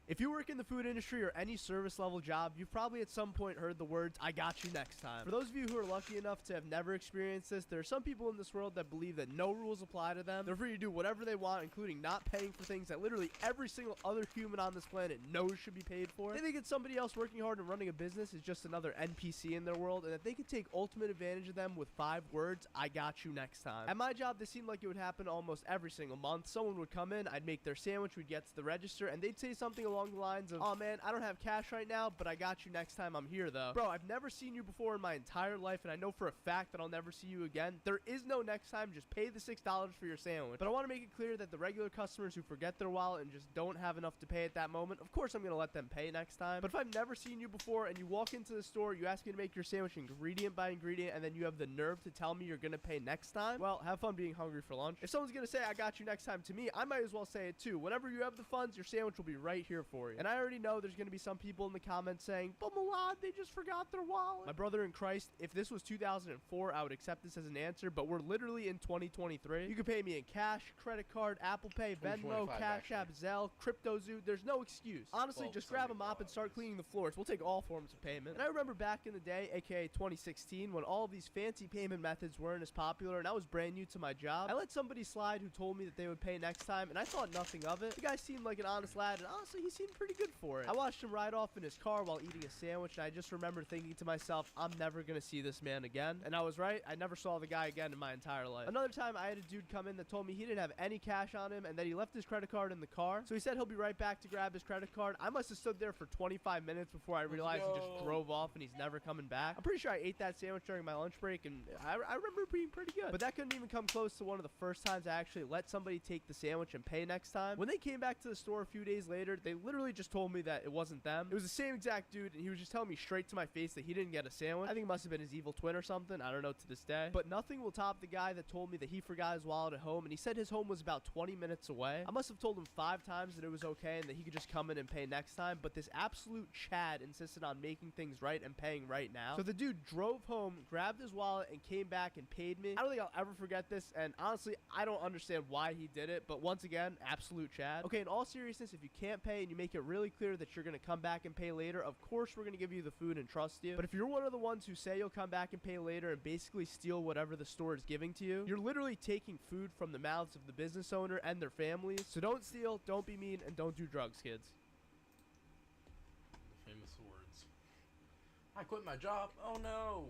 If you work in the food industry or any service level job, you've probably at some point heard the words, "I got you next time." For those of you who are lucky enough to have never experienced this, there are some people in this world that believe that no rules apply to them. They're free to do whatever they want, including not paying for things that literally every single other human on this planet knows should be paid for. They think that somebody else working hard and running a business is just another NPC in their world, and that they could take ultimate advantage of them with 5 words, "I got you next time." At my job, this seemed like it would happen almost every single month. Someone would come in, I'd make their sandwich, we'd get to the register, and they'd say something along the lines of, "Oh man, I don't have cash right now, but I got you next time I'm here though." Bro, I've never seen you before in my entire life, and I know for a fact that I'll never see you again. There is no next time, just pay the $6 for your sandwich. But I want to make it clear that the regular customers who forget their wallet and just don't have enough to pay at that moment, of course I'm going to let them pay next time. But if I've never seen you before and you walk into the store, you ask me to make your sandwich ingredient by ingredient, and then you have the nerve to tell me you're going to pay next time, well, have fun being hungry for lunch. If someone's going to say, "I got you next time" to me, I might as well say it too. Whenever you have the funds, your sandwich will be right here for you. And I already know there's going to be some people in the comments saying, "But Malad, they just forgot their wallet." My brother in Christ, if this was 2004, I would accept this as an answer, but we're literally in 2023. You can pay me in cash, credit card, Apple Pay, Venmo, 2025 Cash App, Zelle, CryptoZoo. There's no excuse. Honestly, Well, just some grab a people mop and are, start cleaning the floors. We'll take all forms of payment. And I remember back in the day, aka 2016, when all of these fancy payment methods weren't as popular and I was brand new to my job, I let somebody slide who told me that they would pay next time, and I thought nothing of it. The guy seemed like an honest lad, and honestly, he seemed pretty good for it. I watched him ride off in his car while eating a sandwich, and I just remember thinking to myself, I'm never gonna see this man again. And I was right. I never saw the guy again in my entire life. Another time, I had a dude come in that told me he didn't have any cash on him and that he left his credit card in the car. So he said he'll be right back to grab his credit card. I must have stood there for 25 minutes before I realized he just drove off and he's never coming back. I'm pretty sure I ate that sandwich during my lunch break, and I remember it being pretty good. But that couldn't even come close to one of the first times I actually let somebody take the sandwich and pay next time. When they came back to the store a few days later, they literally just told me that it wasn't them. It was the same exact dude, and he was just telling me straight to my face that he didn't get a sandwich. I think it must have been his evil twin or something. I don't know to this day. But nothing will top the guy that told me that he forgot his wallet at home, and he said his home was about 20 minutes away. I must have told him 5 times that it was okay and that he could just come in and pay next time, but this absolute Chad insisted on making things right and paying right now. So the dude drove home, grabbed his wallet, and came back and paid me. I don't think I'll ever forget this, and honestly, I don't understand why he did it, but once again, absolute Chad. Okay, in all seriousness, if you can't pay and you make it really clear that you're going to come back and pay later, of course we're going to give you the food and trust you. But if you're one of the ones who say you'll come back and pay later and basically steal whatever the store is giving to you, you're literally taking food from the mouths of the business owner and their families. So don't steal, don't be mean, and don't do drugs, kids. The famous words. I quit my job. Oh no.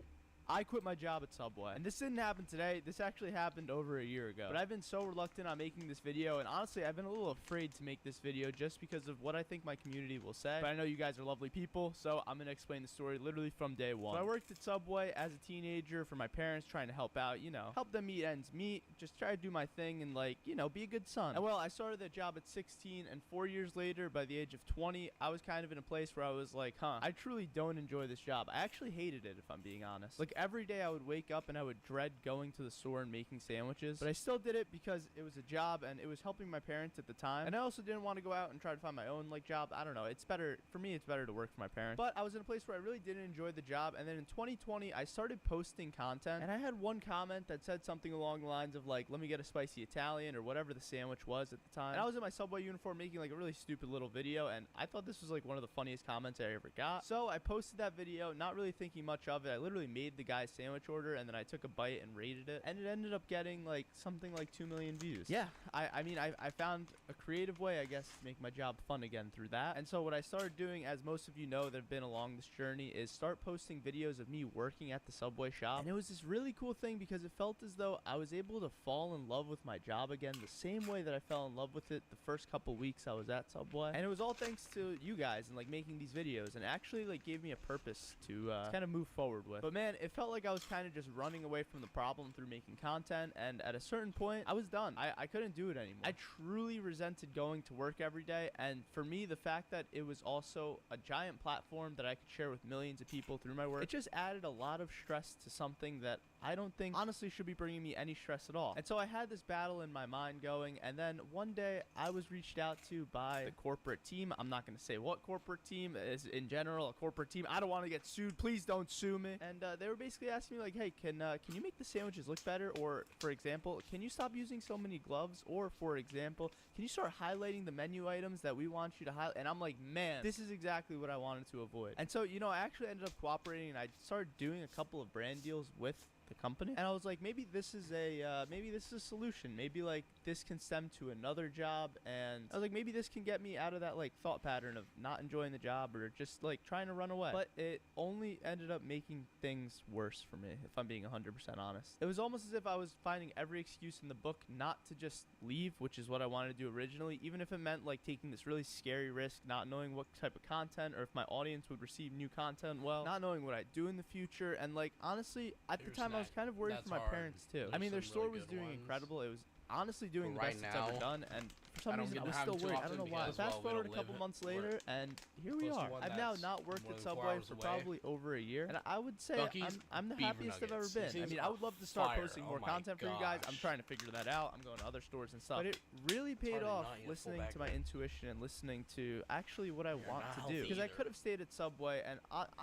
I quit my job at Subway. And this didn't happen today. This actually happened over a year ago. But I've been so reluctant on making this video, and honestly, I've been a little afraid to make this video just because of what I think my community will say. But I know you guys are lovely people, so I'm going to explain the story literally from day one. So I worked at Subway as a teenager for my parents, trying to help out, you know, help them meet ends meet, just try to do my thing and, like, you know, be a good son. And well, I started that job at 16, and 4 years later, by the age of 20, I was kind of in a place where I was like, I truly don't enjoy this job. I actually hated it, if I'm being honest. Like, every day I would wake up and I would dread going to the store and making sandwiches, but I still did it because it was a job and it was helping my parents at the time. And I also didn't want to go out and try to find my own like job. I don't know, it's better for me, it's better to work for my parents. But I was in a place where I really didn't enjoy the job, and then in 2020 I started posting content, and I had one comment that said something along the lines of like, let me get a spicy Italian or whatever the sandwich was at the time. And I was in my Subway uniform making like a really stupid little video, and I thought this was like one of the funniest comments I ever got. So I posted that video, not really thinking much of it. I literally made the guy's sandwich order, and then I took a bite and rated it, and it ended up getting like something like 2 million views. Yeah, I mean, I found a creative way, I guess, to make my job fun again through that. And so what I started doing, as most of you know that have been along this journey, is start posting videos of me working at the Subway shop. And it was this really cool thing because it felt as though I was able to fall in love with my job again the same way that I fell in love with it the first couple weeks I was at Subway. And it was all thanks to you guys and like making these videos, and actually like gave me a purpose to kind of move forward with. But man, it felt like I was kind of just running away from the problem through making content, and at a certain point I was done. I couldn't do it anymore. I truly resented going to work every day, and for me, the fact that it was also a giant platform that I could share with millions of people through my work, it just added a lot of stress to something that I don't think honestly should be bringing me any stress at all. And so I had this battle in my mind going, and then one day I was reached out to by the corporate team. I'm not going to say what corporate team is, in general, a corporate team. I don't want to get sued. Please don't sue me. And they were basically asking me like, hey, can you make the sandwiches look better? Or for example, can you stop using so many gloves? Or for example, can you start highlighting the menu items that we want you to highlight? And I'm like, man, this is exactly what I wanted to avoid. And so, you know, I actually ended up cooperating, and I started doing a couple of brand deals with the company, and I was like, maybe this is a solution. Maybe like this can stem to another job, and I was like, maybe this can get me out of that like thought pattern of not enjoying the job or just like trying to run away. But it only ended up making things worse for me, if I'm being 100% honest. It was almost as if I was finding every excuse in the book not to just leave, which is what I wanted to do originally, even if it meant like taking this really scary risk, not knowing what type of content or if my audience would receive new content well, not knowing what I'd do in the future. And like honestly, at the time I was kind of worried for my parents too. I mean, their store was doing incredible. It was honestly doing the best it's ever done, and for some reason I was still worried. I don't know why. Fast forward a couple months later, and here we are. I've now not worked at Subway for probably over a year, and I would say I'm the happiest I've ever been. I mean, I would love to start posting more content for you guys. I'm trying to figure that out. I'm going to other stores and stuff. But it really paid off listening to my intuition and listening to actually what I want to do. Because I could have stayed at Subway, and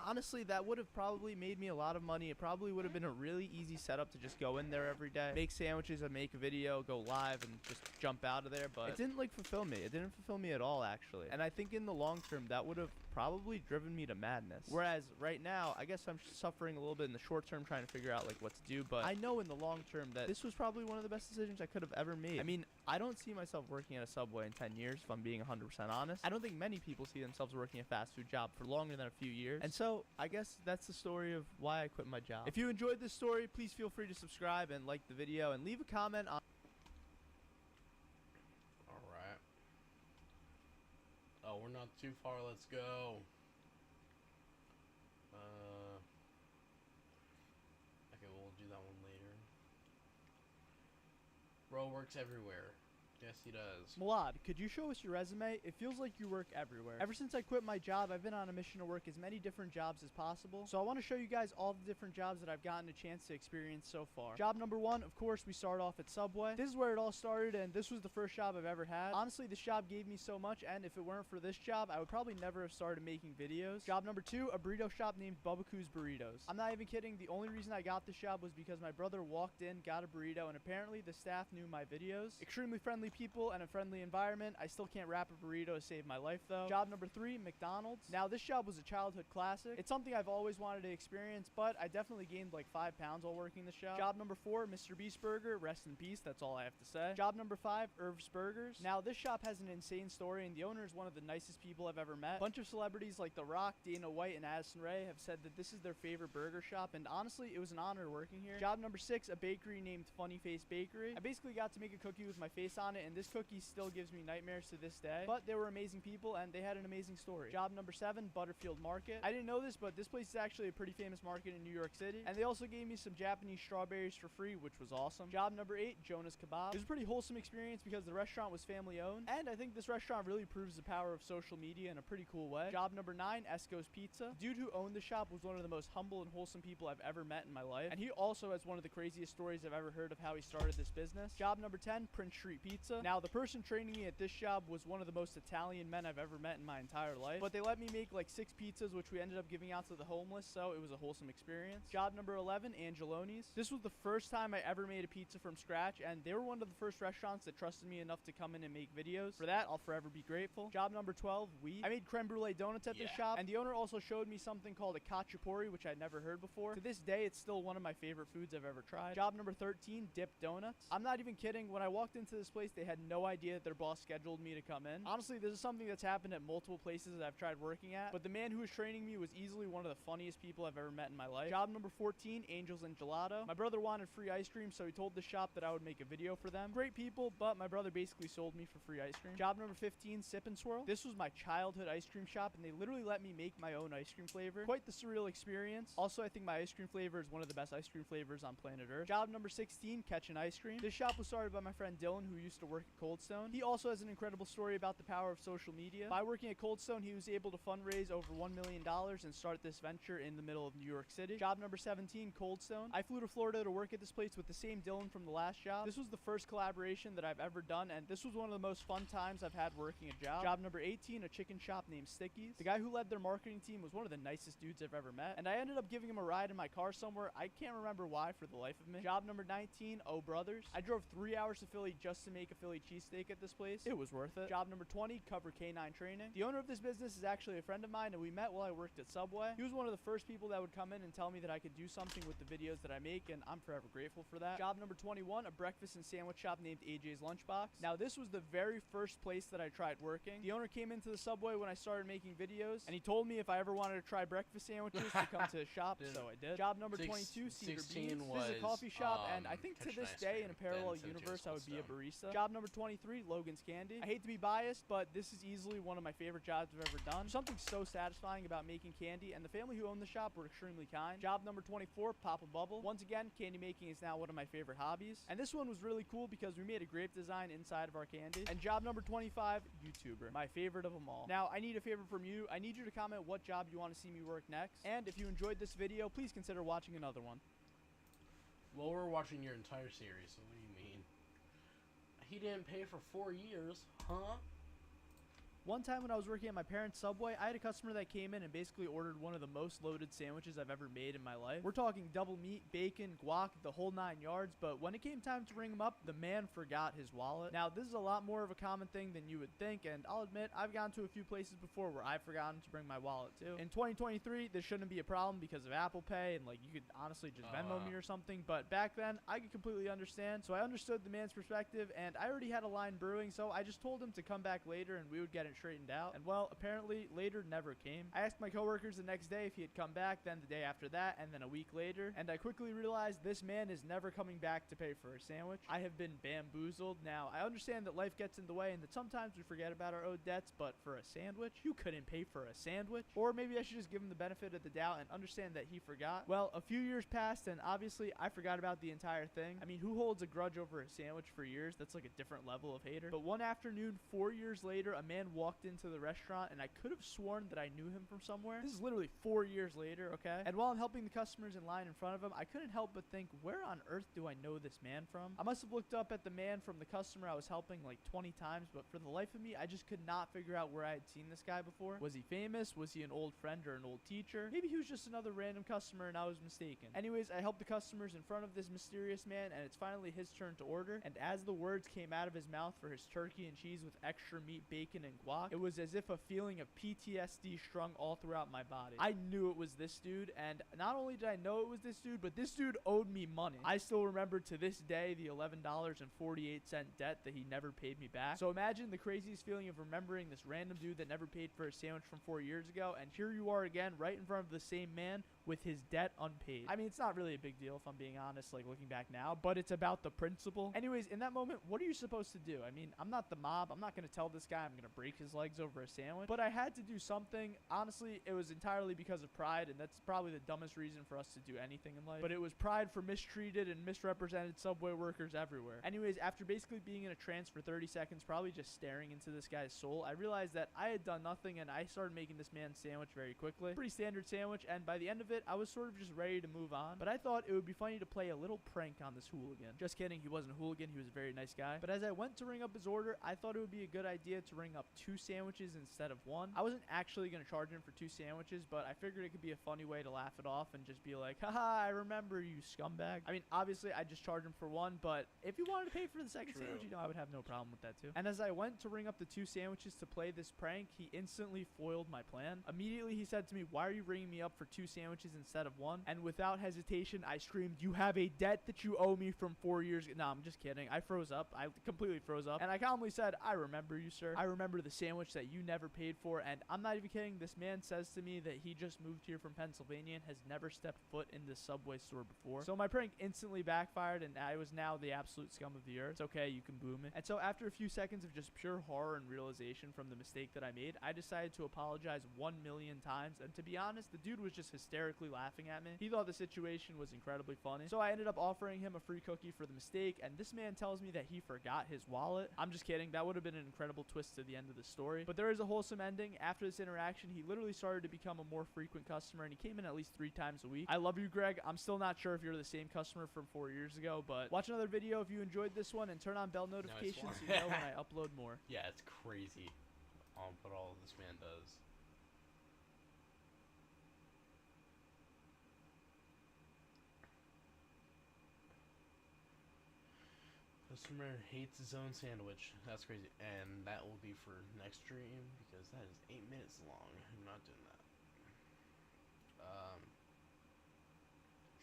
honestly, that would have probably made me a lot of money. It probably would have been a really easy setup to just go in there every day, make sandwiches and make a video, go live and just jump out of there. But it didn't like fulfill me. It didn't fulfill me at all, actually. And I think in the long term that would have probably driven me to madness. Whereas right now, I guess I'm suffering a little bit in the short term trying to figure out like what to do, but I know in the long term that this was probably one of the best decisions I could have ever made. I mean, I don't see myself working at a Subway in 10 years, if I'm being 100% honest. I don't think many people see themselves working a fast food job for longer than a few years. And so I guess that's the story of why I quit my job. If you enjoyed this story, please feel free to subscribe and like the video and leave a comment on. Alright. Oh, we're not too far. Let's go. Okay, we'll do that one later. Bro works everywhere. Yes, he does. Malad, could you show us your resume? It feels like you work everywhere. Ever since I quit my job, I've been on a mission to work as many different jobs as possible. So I want to show you guys all the different jobs that I've gotten a chance to experience so far. Job number one, of course, we start off at Subway. This is where it all started, and this was the first job I've ever had. Honestly, this job gave me so much, and if it weren't for this job, I would probably never have started making videos. Job number two, a burrito shop named Bubba-Coo's Burritos. I'm not even kidding. The only reason I got this job was because my brother walked in, got a burrito, and apparently the staff knew my videos. Extremely friendly friendly people and a friendly environment. I still can't wrap a burrito to save my life though. Job number 3, McDonald's. Now this job was a childhood classic. It's something I've always wanted to experience, but I definitely gained like 5 pounds while working this job. Job number 4, Mr. Beast Burger. Rest in peace, that's all I have to say. Job number 5, Irv's Burgers. Now this shop has an insane story, and the owner is one of the nicest people I've ever met. A bunch of celebrities like The Rock, Dana White, and Addison Rae have said that this is their favorite burger shop, and honestly, it was an honor working here. Job number 6, a bakery named Funny Face Bakery. I basically got to make a cookie with my face on it, and this cookie still gives me nightmares to this day, but they were amazing people, and they had an amazing story. Job number 7, Butterfield Market. I didn't know this, but this place is actually a pretty famous market in New York City, and they also gave me some Japanese strawberries for free, which was awesome. Job number 8, Jonah's Kebab. It was a pretty wholesome experience because the restaurant was family owned, and I think this restaurant really proves the power of social media in a pretty cool way. Job number 9, Esco's Pizza. The dude who owned the shop was one of the most humble and wholesome people I've ever met in my life, and he also has one of the craziest stories I've ever heard of how he started this business. Job number 10, Prince Street Pizza. Now, the person training me at this job was one of the most Italian men I've ever met in my entire life, but they let me make like 6 pizzas, which we ended up giving out to the homeless, so it was a wholesome experience. Job number 11, Angeloni's. This was the first time I ever made a pizza from scratch, and they were one of the first restaurants that trusted me enough to come in and make videos. For that, I'll forever be grateful. Job number 12, I made creme brulee donuts at this shop, and the owner also showed me something called a khachapuri, which I'd never heard before. To this day, it's still one of my favorite foods I've ever tried. Job number 13, Dipped Donuts. I'm not even kidding. When I walked into this place, they had no idea that their boss scheduled me to come in. Honestly, this is something that's happened at multiple places that I've tried working at, but the man who was training me was easily one of the funniest people I've ever met in my life. Job number 14, Angels and Gelato. My brother wanted free ice cream, so he told the shop that I would make a video for them. Great people, but my brother basically sold me for free ice cream. Job number 15, Sip and Swirl. This was my childhood ice cream shop, and they literally let me make my own ice cream flavor. Quite the surreal experience. Also, I think my ice cream flavor is one of the best ice cream flavors on planet Earth. Job number 16, Catchin' Ice Cream. This shop was started by my friend Dylan, who used to work at Cold Stone. He also has an incredible story about the power of social media. By working at Cold Stone, he was able to fundraise over $1 million and start this venture in the middle of New York City. Job number 17, Cold Stone. I flew to Florida to work at this place with the same Dylan from the last job. This was the first collaboration that I've ever done, and this was one of the most fun times I've had working a job. Job number 18, a chicken shop named Sticky's. The guy who led their marketing team was one of the nicest dudes I've ever met, and I ended up giving him a ride in my car somewhere. I can't remember why for the life of me. Job number 19, Oh Brothers. I drove 3 hours to Philly just to make a Philly cheesesteak at this place. It was worth it. Job number 20, Cover K9 Training. The owner of this business is actually a friend of mine, and we met while I worked at Subway. He was one of the first people that would come in and tell me that I could do something with the videos that I make, and I'm forever grateful for that. Job number 21, a breakfast and sandwich shop named AJ's Lunchbox. Now, this was the very first place that I tried working. The owner came into the Subway when I started making videos, and he told me if I ever wanted to try breakfast sandwiches to come to his shop, so I did. Job number 22, Cedar Beans. This is a coffee shop, and I think to this day, in a parallel universe, I would be a barista. Job number 23, Logan's Candy. I hate to be biased, but this is easily one of my favorite jobs I've ever done. There's something so satisfying about making candy, and the family who owned the shop were extremely kind. Job number 24, Pop a Bubble. Once again, candy making is now one of my favorite hobbies, and this one was really cool because we made a grape design inside of our candy. And job number 25, YouTuber, my favorite of them all. Now, I need a favor from you. I need you to comment what job you want to see me work next, and if you enjoyed this video, please consider watching another one. Well, we're watching your entire series, so what do you mean? He didn't pay for 4 years, huh? One time when I was working at my parents' Subway, I had a customer that came in and basically ordered one of the most loaded sandwiches I've ever made in my life. We're talking double meat, bacon, guac, the whole 9 yards, but when it came time to ring him up, the man forgot his wallet. Now, this is a lot more of a common thing than you would think, and I'll admit, I've gone to a few places before where I've forgotten to bring my wallet too. In 2023, this shouldn't be a problem because of Apple Pay, and like, you could honestly just Venmo me or something, but back then, I could completely understand, so I understood the man's perspective, and I already had a line brewing, so I just told him to come back later and we would get it straightened out. And well, apparently later never came. I asked my coworkers the next day if he had come back, then the day after that, and then a week later, and I quickly realized this man is never coming back to pay for a sandwich. I have been bamboozled. Now, I understand that life gets in the way and that sometimes we forget about our owed debts, but for a sandwich? You couldn't pay for a sandwich? Or maybe I should just give him the benefit of the doubt and understand that he forgot. Well, a few years passed, and obviously I forgot about the entire thing. I mean, who holds a grudge over a sandwich for years? That's like a different level of hater. But one afternoon, 4 years later, a man walked walked into the restaurant and I could have sworn that I knew him from somewhere. This is literally 4 years later, okay? And while I'm helping the customers in line in front of him, I couldn't help but think, where on earth do I know this man from? I must have looked up at the man from the customer I was helping like 20 times, but for the life of me, I just could not figure out where I had seen this guy before. Was he famous? Was he an old friend or an old teacher? Maybe he was just another random customer and I was mistaken. Anyways, I helped the customers in front of this mysterious man, and it's finally his turn to order. And as the words came out of his mouth for his turkey and cheese with extra meat, bacon, and guac, it was as if a feeling of PTSD strung all throughout my body. I knew it was this dude, and not only did I know it was this dude, but this dude owed me money. I still remember to this day the $11.48 debt that he never paid me back. So imagine the craziest feeling of remembering this random dude that never paid for a sandwich from 4 years ago, and here you are again right in front of the same man with his debt unpaid. I mean, it's not really a big deal if I'm being honest, like looking back now, but it's about the principle. Anyways, in that moment, what are you supposed to do? I mean, I'm not the mob. I'm not going to tell this guy I'm going to break his legs over a sandwich, but I had to do something. Honestly, it was entirely because of pride, and that's probably the dumbest reason for us to do anything in life, but it was pride for mistreated and misrepresented Subway workers everywhere. Anyways, after basically being in a trance for 30 seconds, probably just staring into this guy's soul, I realized that I had done nothing, and I started making this man's sandwich very quickly. Pretty standard sandwich, and by the end of it, I was sort of just ready to move on, but I thought it would be funny to play a little prank on this hooligan. Just kidding, he wasn't a hooligan, he was a very nice guy. But as I went to ring up his order, I thought it would be a good idea to ring up 2 sandwiches instead of 1. I wasn't actually going to charge him for 2 sandwiches, but I figured it could be a funny way to laugh it off and just be like, haha, I remember you, scumbag. I mean, obviously, I just charged him for 1, but if you wanted to pay for the second sandwich, you know, I would have no problem with that too. And as I went to ring up the 2 sandwiches to play this prank, he instantly foiled my plan. Immediately, he said to me, why are you ringing me up for 2 sandwiches instead of 1? And without hesitation, I screamed, you have a debt that you owe me from 4 years ago. No, I'm just kidding. I froze up. I completely froze up. And I calmly said, I remember you, sir. I remember the sandwich that you never paid for. And I'm not even kidding. This man says to me that he just moved here from Pennsylvania and has never stepped foot in this Subway store before. So my prank instantly backfired, and I was now the absolute scum of the earth. It's okay. You can boo me. And so after a few seconds of just pure horror and realization from the mistake that I made, I decided to apologize 1 million times. And to be honest, the dude was just hysterically laughing at me. He thought the situation was incredibly funny. So I ended up offering him a free cookie for the mistake, and this man tells me that he forgot his wallet. I'm just kidding. That would have been an incredible twist to the end of the story. But there is a wholesome ending. After this interaction, he literally started to become a more frequent customer, and he came in at least 3 times a week. I love you, Greg. I'm still not sure if you're the same customer from 4 years ago, but watch another video if you enjoyed this one, and turn on bell notifications so you know when I upload more. Yeah, it's crazy what all this man does. Customer hates his own sandwich. That's crazy. And that will be for next stream because that is 8 minutes long. I'm not doing that.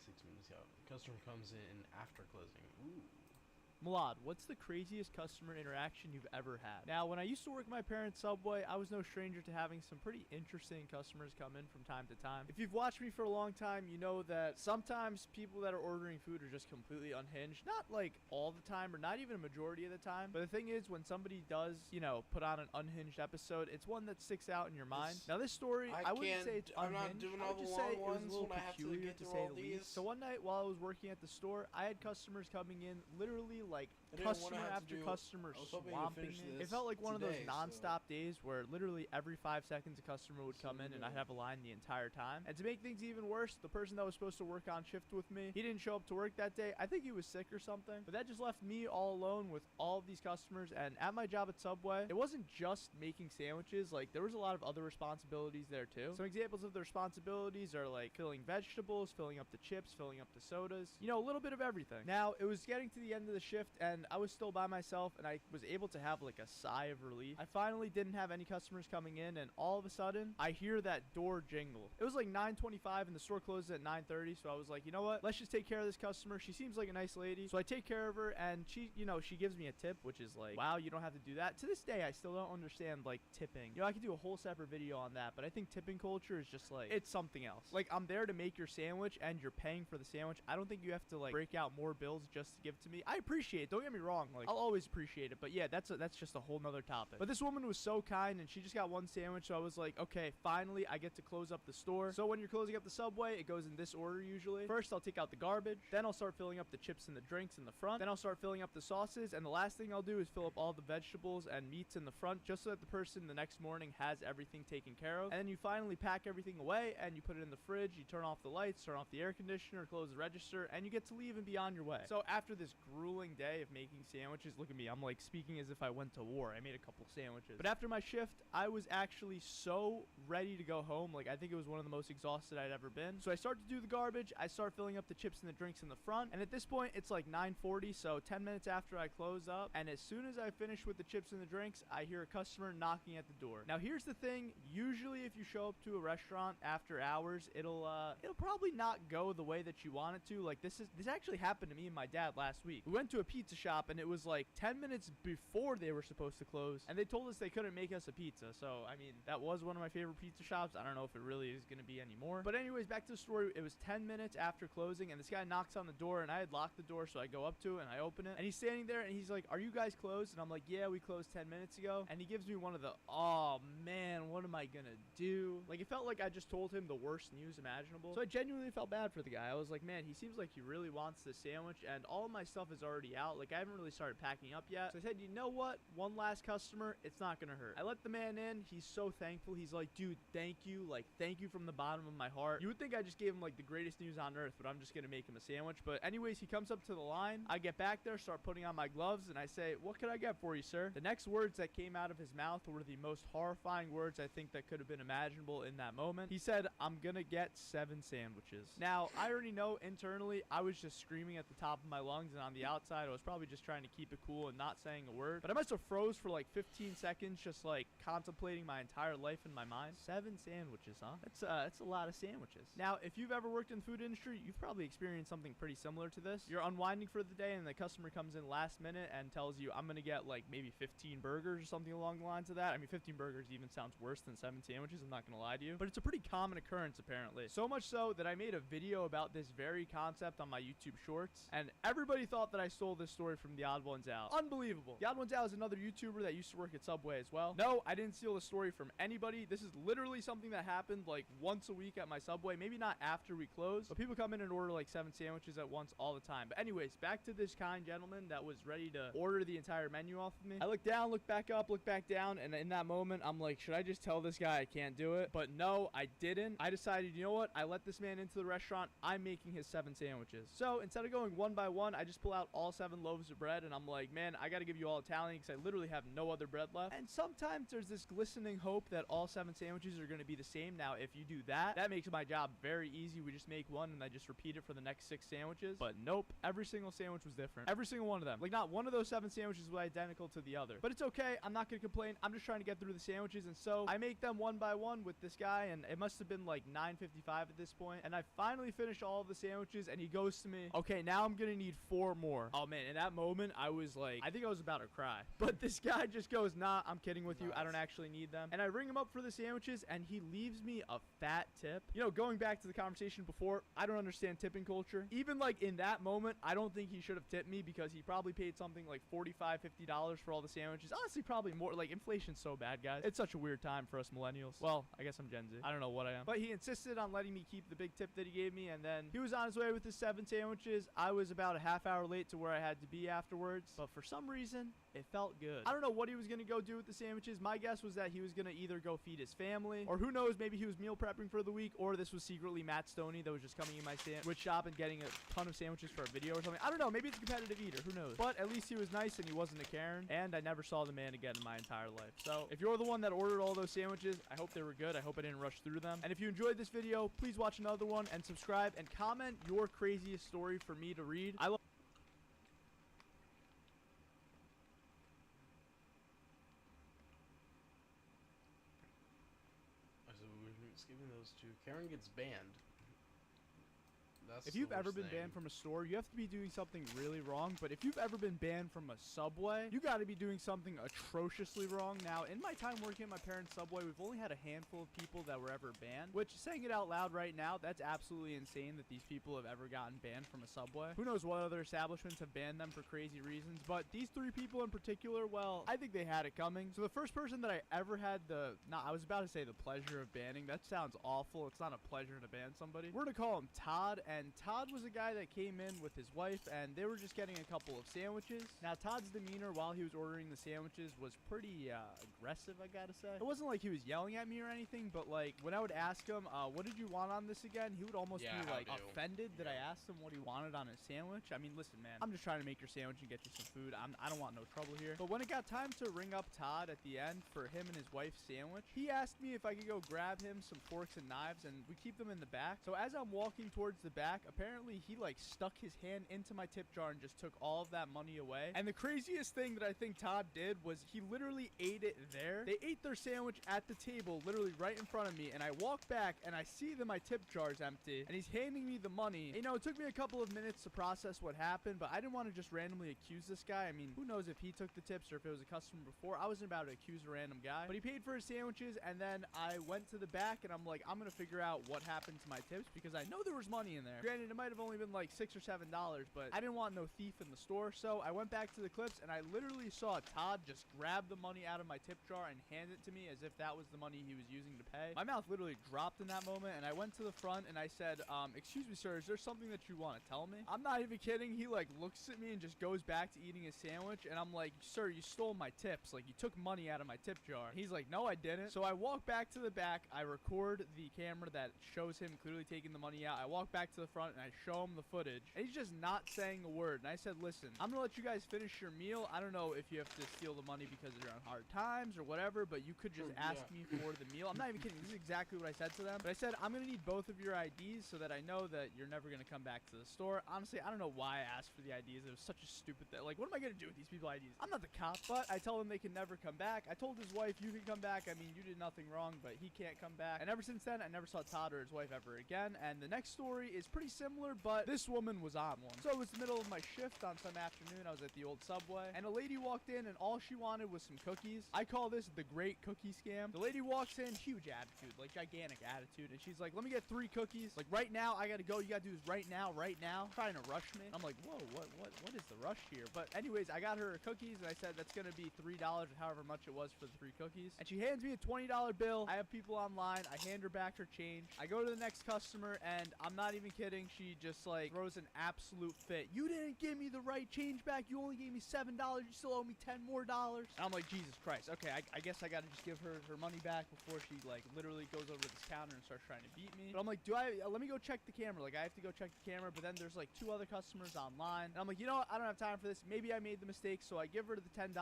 6 minutes out. Customer comes in after closing. Ooh. Malad, what's the craziest customer interaction you've ever had? Now, when I used to work at my parents' Subway, I was no stranger to having some pretty interesting customers come in from time to time. If you've watched me for a long time, you know that sometimes people that are ordering food are just completely unhinged. Not like all the time, or not even a majority of the time. But the thing is, when somebody does, you know, put on an unhinged episode, it's one that sticks out in your mind. Now, this story, I wouldn't say it's unhinged. I'm not doing all the just say long it was a ones little when I have to peculiar, get to through say all the these. least. So one night while I was working at the store, I had customers coming in literally like customer after customer swamping me. It felt like one of those non-stop days where literally every 5 seconds a customer would come in and I'd have a line the entire time. And to make things even worse, the person that was supposed to work on shift with me, he didn't show up to work that day. I think he was sick or something, but that just left me all alone with all of these customers. And at my job at Subway, it wasn't just making sandwiches. Like, there was a lot of other responsibilities there too. Some examples of the responsibilities are like filling vegetables, filling up the chips, filling up the sodas, you know, a little bit of everything. Now, it was getting to the end of the shift and I was still by myself, and I was able to have like a sigh of relief. I finally didn't have any customers coming in, and all of a sudden I hear that door jingle. It was like 9:25 and the store closes at 9:30, so I was like, you know what, let's just take care of this customer. She seems like a nice lady, so I take care of her, and she, you know, she gives me a tip, which is like, wow, you don't have to do that. To this day, I still don't understand like tipping. You know, I could do a whole separate video on that, but I think tipping culture is just like, it's something else. Like, I'm there to make your sandwich and you're paying for the sandwich. I don't think you have to like break out more bills just to give to me. I appreciate appreciate it. Don't get me wrong. Like, I'll always appreciate it. But yeah, that's just a whole nother topic. But this woman was so kind, and she just got one sandwich. So I was like, okay, finally, I get to close up the store. So when you're closing up the Subway, it goes in this order usually. First, I'll take out the garbage. Then I'll start filling up the chips and the drinks in the front. Then I'll start filling up the sauces. And the last thing I'll do is fill up all the vegetables and meats in the front, just so that the person the next morning has everything taken care of. And then you finally pack everything away, and you put it in the fridge. You turn off the lights, turn off the air conditioner, close the register, and you get to leave and be on your way. So after this grueling day of making sandwiches, look at me, I'm like speaking as if I went to war. I made a couple sandwiches. But after my shift, I was actually so ready to go home. Like, I think it was one of the most exhausted I'd ever been. So I start to do the garbage. I start filling up the chips and the drinks in the front. And at this point, it's like 9:40, so 10 minutes after I close up. And as soon as I finish with the chips and the drinks, I hear a customer knocking at the door. Now, here's the thing. Usually, if you show up to a restaurant after hours, it'll probably not go the way that you want it to. Like, this actually happened to me and my dad last week. We went to a pizza shop, and it was like 10 minutes before they were supposed to close, and they told us they couldn't make us a pizza. So, I mean, that was one of my favorite pizza shops. I don't know if it really is going to be anymore. But anyways, back to the story. It was 10 minutes after closing, and this guy knocks on the door, and I had locked the door, so I go up to it, and I open it, and he's standing there, and he's like, "Are you guys closed?" And I'm like, "Yeah, we closed 10 minutes ago." And he gives me one of the, "Oh, man, what am I going to do?" Like, it felt like I just told him the worst news imaginable. So I genuinely felt bad for the guy. I was like, man, he seems like he really wants this sandwich, and all of my stuff is already out. Like, I haven't really started packing up yet. So I said, you know what? One last customer, it's not gonna hurt. I let the man in. He's so thankful. He's like, dude, thank you. Like, thank you from the bottom of my heart. You would think I just gave him, like, the greatest news on earth, but I'm just gonna make him a sandwich. But anyways, he comes up to the line. I get back there, start putting on my gloves, and I say, what can I get for you, sir? The next words that came out of his mouth were the most horrifying words I think that could have been imaginable in that moment. He said, I'm gonna get 7 sandwiches. Now, I already know internally I was just screaming at the top of my lungs, and on the outside I was probably just trying to keep it cool and not saying a word. But I must have froze for like 15 seconds, just like contemplating my entire life in my mind. 7 sandwiches, huh? That's a lot of sandwiches. Now, if you've ever worked in the food industry, you've probably experienced something pretty similar to this. You're unwinding for the day, and the customer comes in last minute and tells you, I'm gonna get like maybe 15 burgers or something along the lines of that. I mean, 15 burgers even sounds worse than 7 sandwiches, I'm not gonna lie to you. But it's a pretty common occurrence, apparently. So much so that I made a video about this very concept on my YouTube shorts, and everybody thought that I stole this story from The Odd Ones Out. Unbelievable. The Odd Ones Out is another YouTuber that used to work at Subway as well. No, I didn't steal the story from anybody. This is literally something that happened like once a week at my Subway. Maybe not after we closed, but people come in and order like 7 sandwiches at once all the time. But anyways, back to this kind gentleman that was ready to order the entire menu off of me. I look down, look back up, look back down, and in that moment, I'm like, should I just tell this guy I can't do it? But no, I didn't. I decided, you know what? I let this man into the restaurant. I'm making his 7 sandwiches. So instead of going one by one, I just pull out all 7 loaves of bread, and I'm like, man, I gotta give you all Italian because I literally have no other bread left. And sometimes there's this glistening hope that all 7 sandwiches are gonna be the same. Now, if you do that, that makes my job very easy. We just make one, and I just repeat it for the next 6 sandwiches. But nope, every single sandwich was different. Every single one of them. Like, not one of those 7 sandwiches was identical to the other. But it's okay. I'm not gonna complain. I'm just trying to get through the sandwiches, and so I make them one by one with this guy, and it must have been like 9:55 at this point, and I finally finished all of the sandwiches, and he goes to me, okay, now I'm gonna need 4 more. Oh man, in that moment, I was like, I think I was about to cry. But this guy just goes, nah, I'm kidding with you. I don't actually need them. And I ring him up for the sandwiches, and he leaves me a fat tip. You know, going back to the conversation before, I don't understand tipping culture. Even like in that moment, I don't think he should have tipped me because he probably paid something like $45, $50 for all the sandwiches. Honestly, probably more. Like, inflation's so bad, guys. It's such a weird time for us millennials. Well, I guess I'm Gen Z. I don't know what I am. But he insisted on letting me keep the big tip that he gave me, and then he was on his way with his 7 sandwiches. I was about a half hour late to where I had to be afterwards, but for some reason, it felt good. I don't know what he was gonna go do with the sandwiches. My guess was that he was gonna either go feed his family, or who knows, maybe he was meal prepping for the week, or this was secretly Matt Stoney that was just coming in my sandwich shop and getting a ton of sandwiches for a video or something. I don't know, maybe it's a competitive eater, who knows. But at least he was nice and he wasn't a Karen, and I never saw the man again in my entire life. So if you're the one that ordered all those sandwiches, I hope they were good. I hope I didn't rush through them. And if you enjoyed this video, please watch another one and subscribe and comment your craziest story for me to read. I love So we're skipping those 2. Karen gets banned. That's That's If you've the ever worst been thing. banned from a store, you have to be doing something really wrong. But if you've ever been banned from a Subway, you got to be doing something atrociously wrong. Now, in my time working at my parents' Subway, we've only had a handful of people that were ever banned, which, saying it out loud right now, that's absolutely insane that these people have ever gotten banned from a Subway. Who knows what other establishments have banned them for crazy reasons, but these 3 people in particular, well, I think they had it coming. So the first person that I ever had I was about to say the pleasure of banning. That sounds awful. It's not a pleasure to ban somebody. We're gonna call him Todd, and Todd was a guy that came in with his wife, and they were just getting a couple of sandwiches. Now, Todd's demeanor while he was ordering the sandwiches was pretty aggressive, I gotta say. It wasn't like he was yelling at me or anything, but like when I would ask him, what did you want on this again? He would almost be like offended that I asked him what he wanted on his sandwich. I mean, listen, man, I'm just trying to make your sandwich and get you some food. I don't want no trouble here. But when it got time to ring up Todd at the end for him and his wife's sandwich, he asked me if I could go grab him some forks and knives, and we keep them in the back. So as I'm walking towards the back, apparently he like stuck his hand into my tip jar and just took all of that money away. And the craziest thing that I think Todd did was he literally ate it there. They ate their sandwich at the table, literally right in front of me, and I walk back and I see that my tip jar is empty, and he's handing me the money. You know, it took me a couple of minutes to process what happened, but I didn't want to just randomly accuse this guy. I mean, who knows if he took the tips or if it was a customer before. I wasn't about to accuse a random guy, but he paid for his sandwiches, and then I went to the back and I'm like, I'm gonna figure out what happened to my tips because I know there was money in there. Granted, it might have only been like $6 or $7, but I didn't want no thief in the store. So I went back to the clips and I literally saw Todd just grab the money out of my tip jar and hand it to me as if that was the money he was using to pay. My mouth literally dropped in that moment, and I went to the front and I said, excuse me, sir, is there something that you want to tell me? I'm not even kidding. He like looks at me and just goes back to eating his sandwich, and I'm like, sir, you stole my tips. Like, you took money out of my tip jar. He's like, no, I didn't. So I walk back to the back. I record the camera that shows him clearly taking the money out. I walk back to the front and I show him the footage, and he's just not saying a word. And I said, listen, I'm gonna let you guys finish your meal. I don't know if you have to steal the money because you're on hard times or whatever, but you could just ask me for the meal. I'm not even kidding. This is exactly what I said to them. But I said, I'm gonna need both of your IDs so that I know that you're never gonna come back to the store. Honestly, I don't know why I asked for the IDs. It was such a stupid thing. Like, what am I gonna do with these people's IDs? I'm not the cop, but I tell them they can never come back. I told his wife, you can come back. I mean, you did nothing wrong, but he can't come back. And ever since then, I never saw Todd or his wife ever again. And the next story is pretty similar, but this woman was on one. So it was the middle of my shift on some afternoon. I was at the old Subway, and a lady walked in, and all she wanted was some cookies. I call this the great cookie scam. The lady walks in, huge attitude, like gigantic attitude, and she's like, let me get 3 cookies. Like, right now, I gotta go. You gotta do this right now, trying to rush me. I'm like, whoa, what is the rush here? But anyways, I got her cookies, and I said that's gonna be $3 or however much it was for the 3 cookies. And she hands me a $20 bill. I have people online. I hand her back her change. I go to the next customer, and I'm not even kidding. She just like throws an absolute fit. You didn't give me the right change back. You only gave me $7. You still owe me $10 more. And I'm like, Jesus Christ. Okay, I guess I gotta just give her money back before she like literally goes over to this counter and starts trying to beat me. But I'm like, let me go check the camera. Like, I have to go check the camera, but then there's like 2 other customers online. And I'm like, you know what? I don't have time for this. Maybe I made the mistake. So I give her the $10.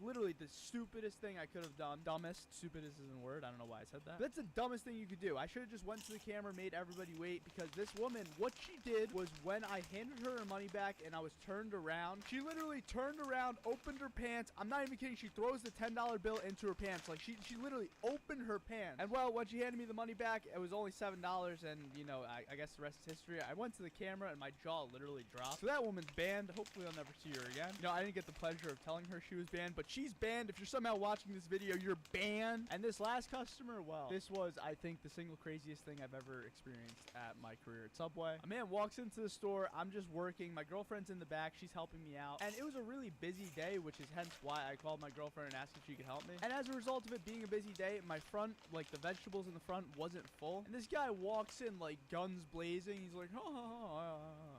Literally the stupidest thing I could have done. Dumbest. Stupidest isn't a word. I don't know why I said that. But that's the dumbest thing you could do. I should have just went to the camera, made everybody wait, because this woman, what she did was when I handed her money back and I was turned around, she literally turned around, opened her pants. I'm not even kidding. She throws the $10 bill into her pants. Like, she literally opened her pants. And well, when she handed me the money back, it was only $7, and you know, I guess the rest is history. I went to the camera and my jaw literally dropped. So that woman's banned. Hopefully I'll never see her again. You know, I didn't get the pleasure of telling her she was banned, but she's banned. If you're somehow watching this video, you're banned. And this last customer, well, this was, I think, the single craziest thing I've ever experienced at my career at Subway. A man walks into the store. I'm just working. My girlfriend's in the back. She's helping me out. And it was a really busy day, which is hence why I called my girlfriend and asked if she could help me. And as a result of it being a busy day, my front, like the vegetables in the front wasn't full. And this guy walks in like guns blazing. He's like,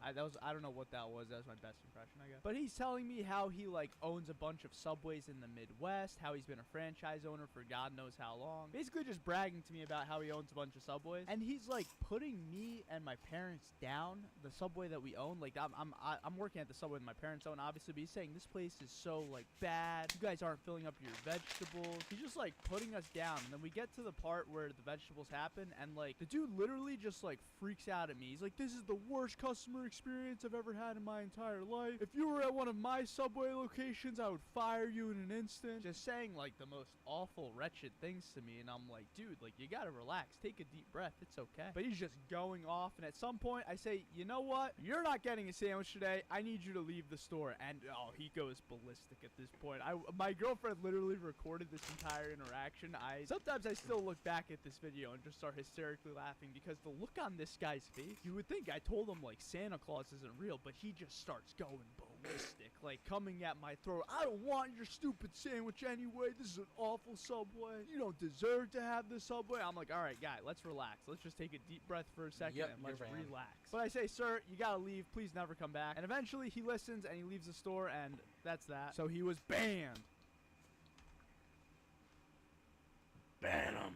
I don't know what that was. That was my best impression, I guess. But he's telling me how he like owns a bunch of Subways in the Midwest, how he's been a franchise owner for God knows how long. Basically just bragging to me about how he owns a bunch of Subways. And he's like putting me and my parents down, the Subway that we own. Like, I'm working at the Subway that my parents own, obviously, but he's saying this place is so like bad. You guys aren't filling up your vegetables. He's just like putting us down. And then we get to the part where the vegetables happen, and like the dude literally just like freaks out at me. He's like, this is the worst customer experience I've ever had in my entire life. If you were at one of my Subway locations, I would fire you in an instant. Just saying like the most awful, wretched things to me. And I'm like, dude, like, you gotta relax. Take a deep breath. It's okay. But he's just going off and at some point I say, you know what? You're not getting a sandwich today. I need you to leave the store. And oh, he goes ballistic at this point. My girlfriend literally recorded this entire interaction. Sometimes I still look back at this video and just start hysterically laughing because the look on this guy's face, you would think I told him like Santa Claus isn't real, but he just starts going ballistic, like coming at my throat. I don't want your stupid sandwich anyway. This is an awful Subway. You don't deserve to have this Subway. I'm like, all right, guy, let's relax. Let's just take a deep breath for a second and let's relax. But I say, sir, you gotta leave. Please never come back. And eventually he listens and he leaves the store, and that's that. So he was banned. Ban him.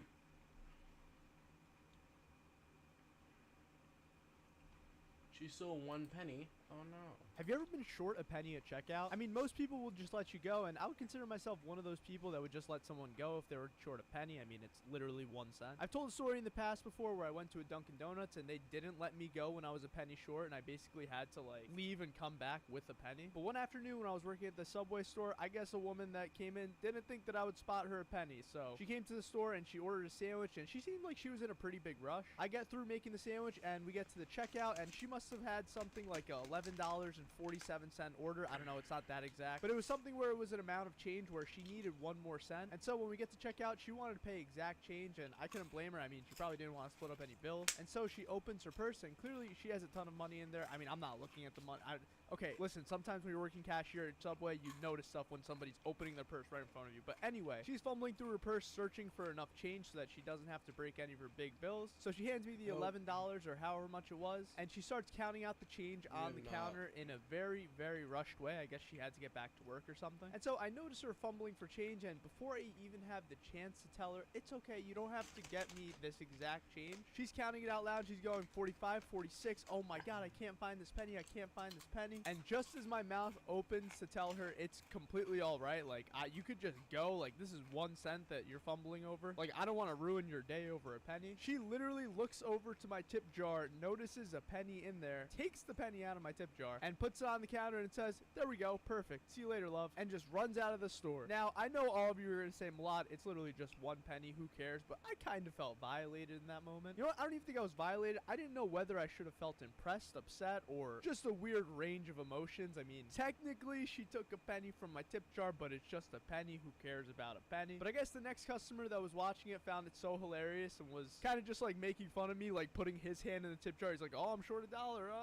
She sold 1 penny. Oh no. Have you ever been short a penny at checkout? I mean, most people will just let you go, and I would consider myself one of those people that would just let someone go if they were short a penny. I mean, it's literally 1 cent. I've told a story in the past before where I went to a Dunkin' Donuts and they didn't let me go when I was a penny short, and I basically had to like leave and come back with a penny. But one afternoon when I was working at the Subway store, I guess a woman that came in didn't think that I would spot her a penny. So she came to the store and she ordered a sandwich, and she seemed like she was in a pretty big rush. I get through making the sandwich and we get to the checkout, and she must have had something like a $11.47 order. I don't know, it's not that exact, but it was something where it was an amount of change where she needed 1 more cent. And so when we get to checkout, she wanted to pay exact change, and I couldn't blame her. I mean, she probably didn't want to split up any bills. And so she opens her purse, and clearly she has a ton of money in there. I mean, I'm not looking at the money. Okay, listen, sometimes when you're working cashier at Subway, you notice stuff when somebody's opening their purse right in front of you. But anyway, she's fumbling through her purse searching for enough change so that she doesn't have to break any of her big bills. So she hands me the $11 or however much it was, and she starts counting out the change on the counter in a very, very rushed way. I guess she had to get back to work or something. And so I notice her fumbling for change, and before I even have the chance to tell her, it's okay, you don't have to get me this exact change, she's counting it out loud. She's going 45, 46. Oh my god, I can't find this penny. I can't find this penny. And just as my mouth opens to tell her it's completely all right, like you could just go, like this is 1 cent that you're fumbling over, like I don't want to ruin your day over a penny, she literally looks over to my tip jar, notices a penny in there, takes the penny out of my tip jar and puts it on the counter and says, there we go, perfect, see you later, love, and just runs out of the store. Now I know all of you are gonna say, Malad, it's literally just 1 penny, who cares? But I kind of felt violated in that moment. You know what, I don't even think I was violated. I didn't know whether I should have felt impressed, upset, or just a weird range of emotions. I mean, technically she took a penny from my tip jar, but it's just a penny, who cares about a penny? But I guess the next customer that was watching it found it so hilarious and was kind of just like making fun of me, like putting his hand in the tip jar. He's like, oh, I'm short $1,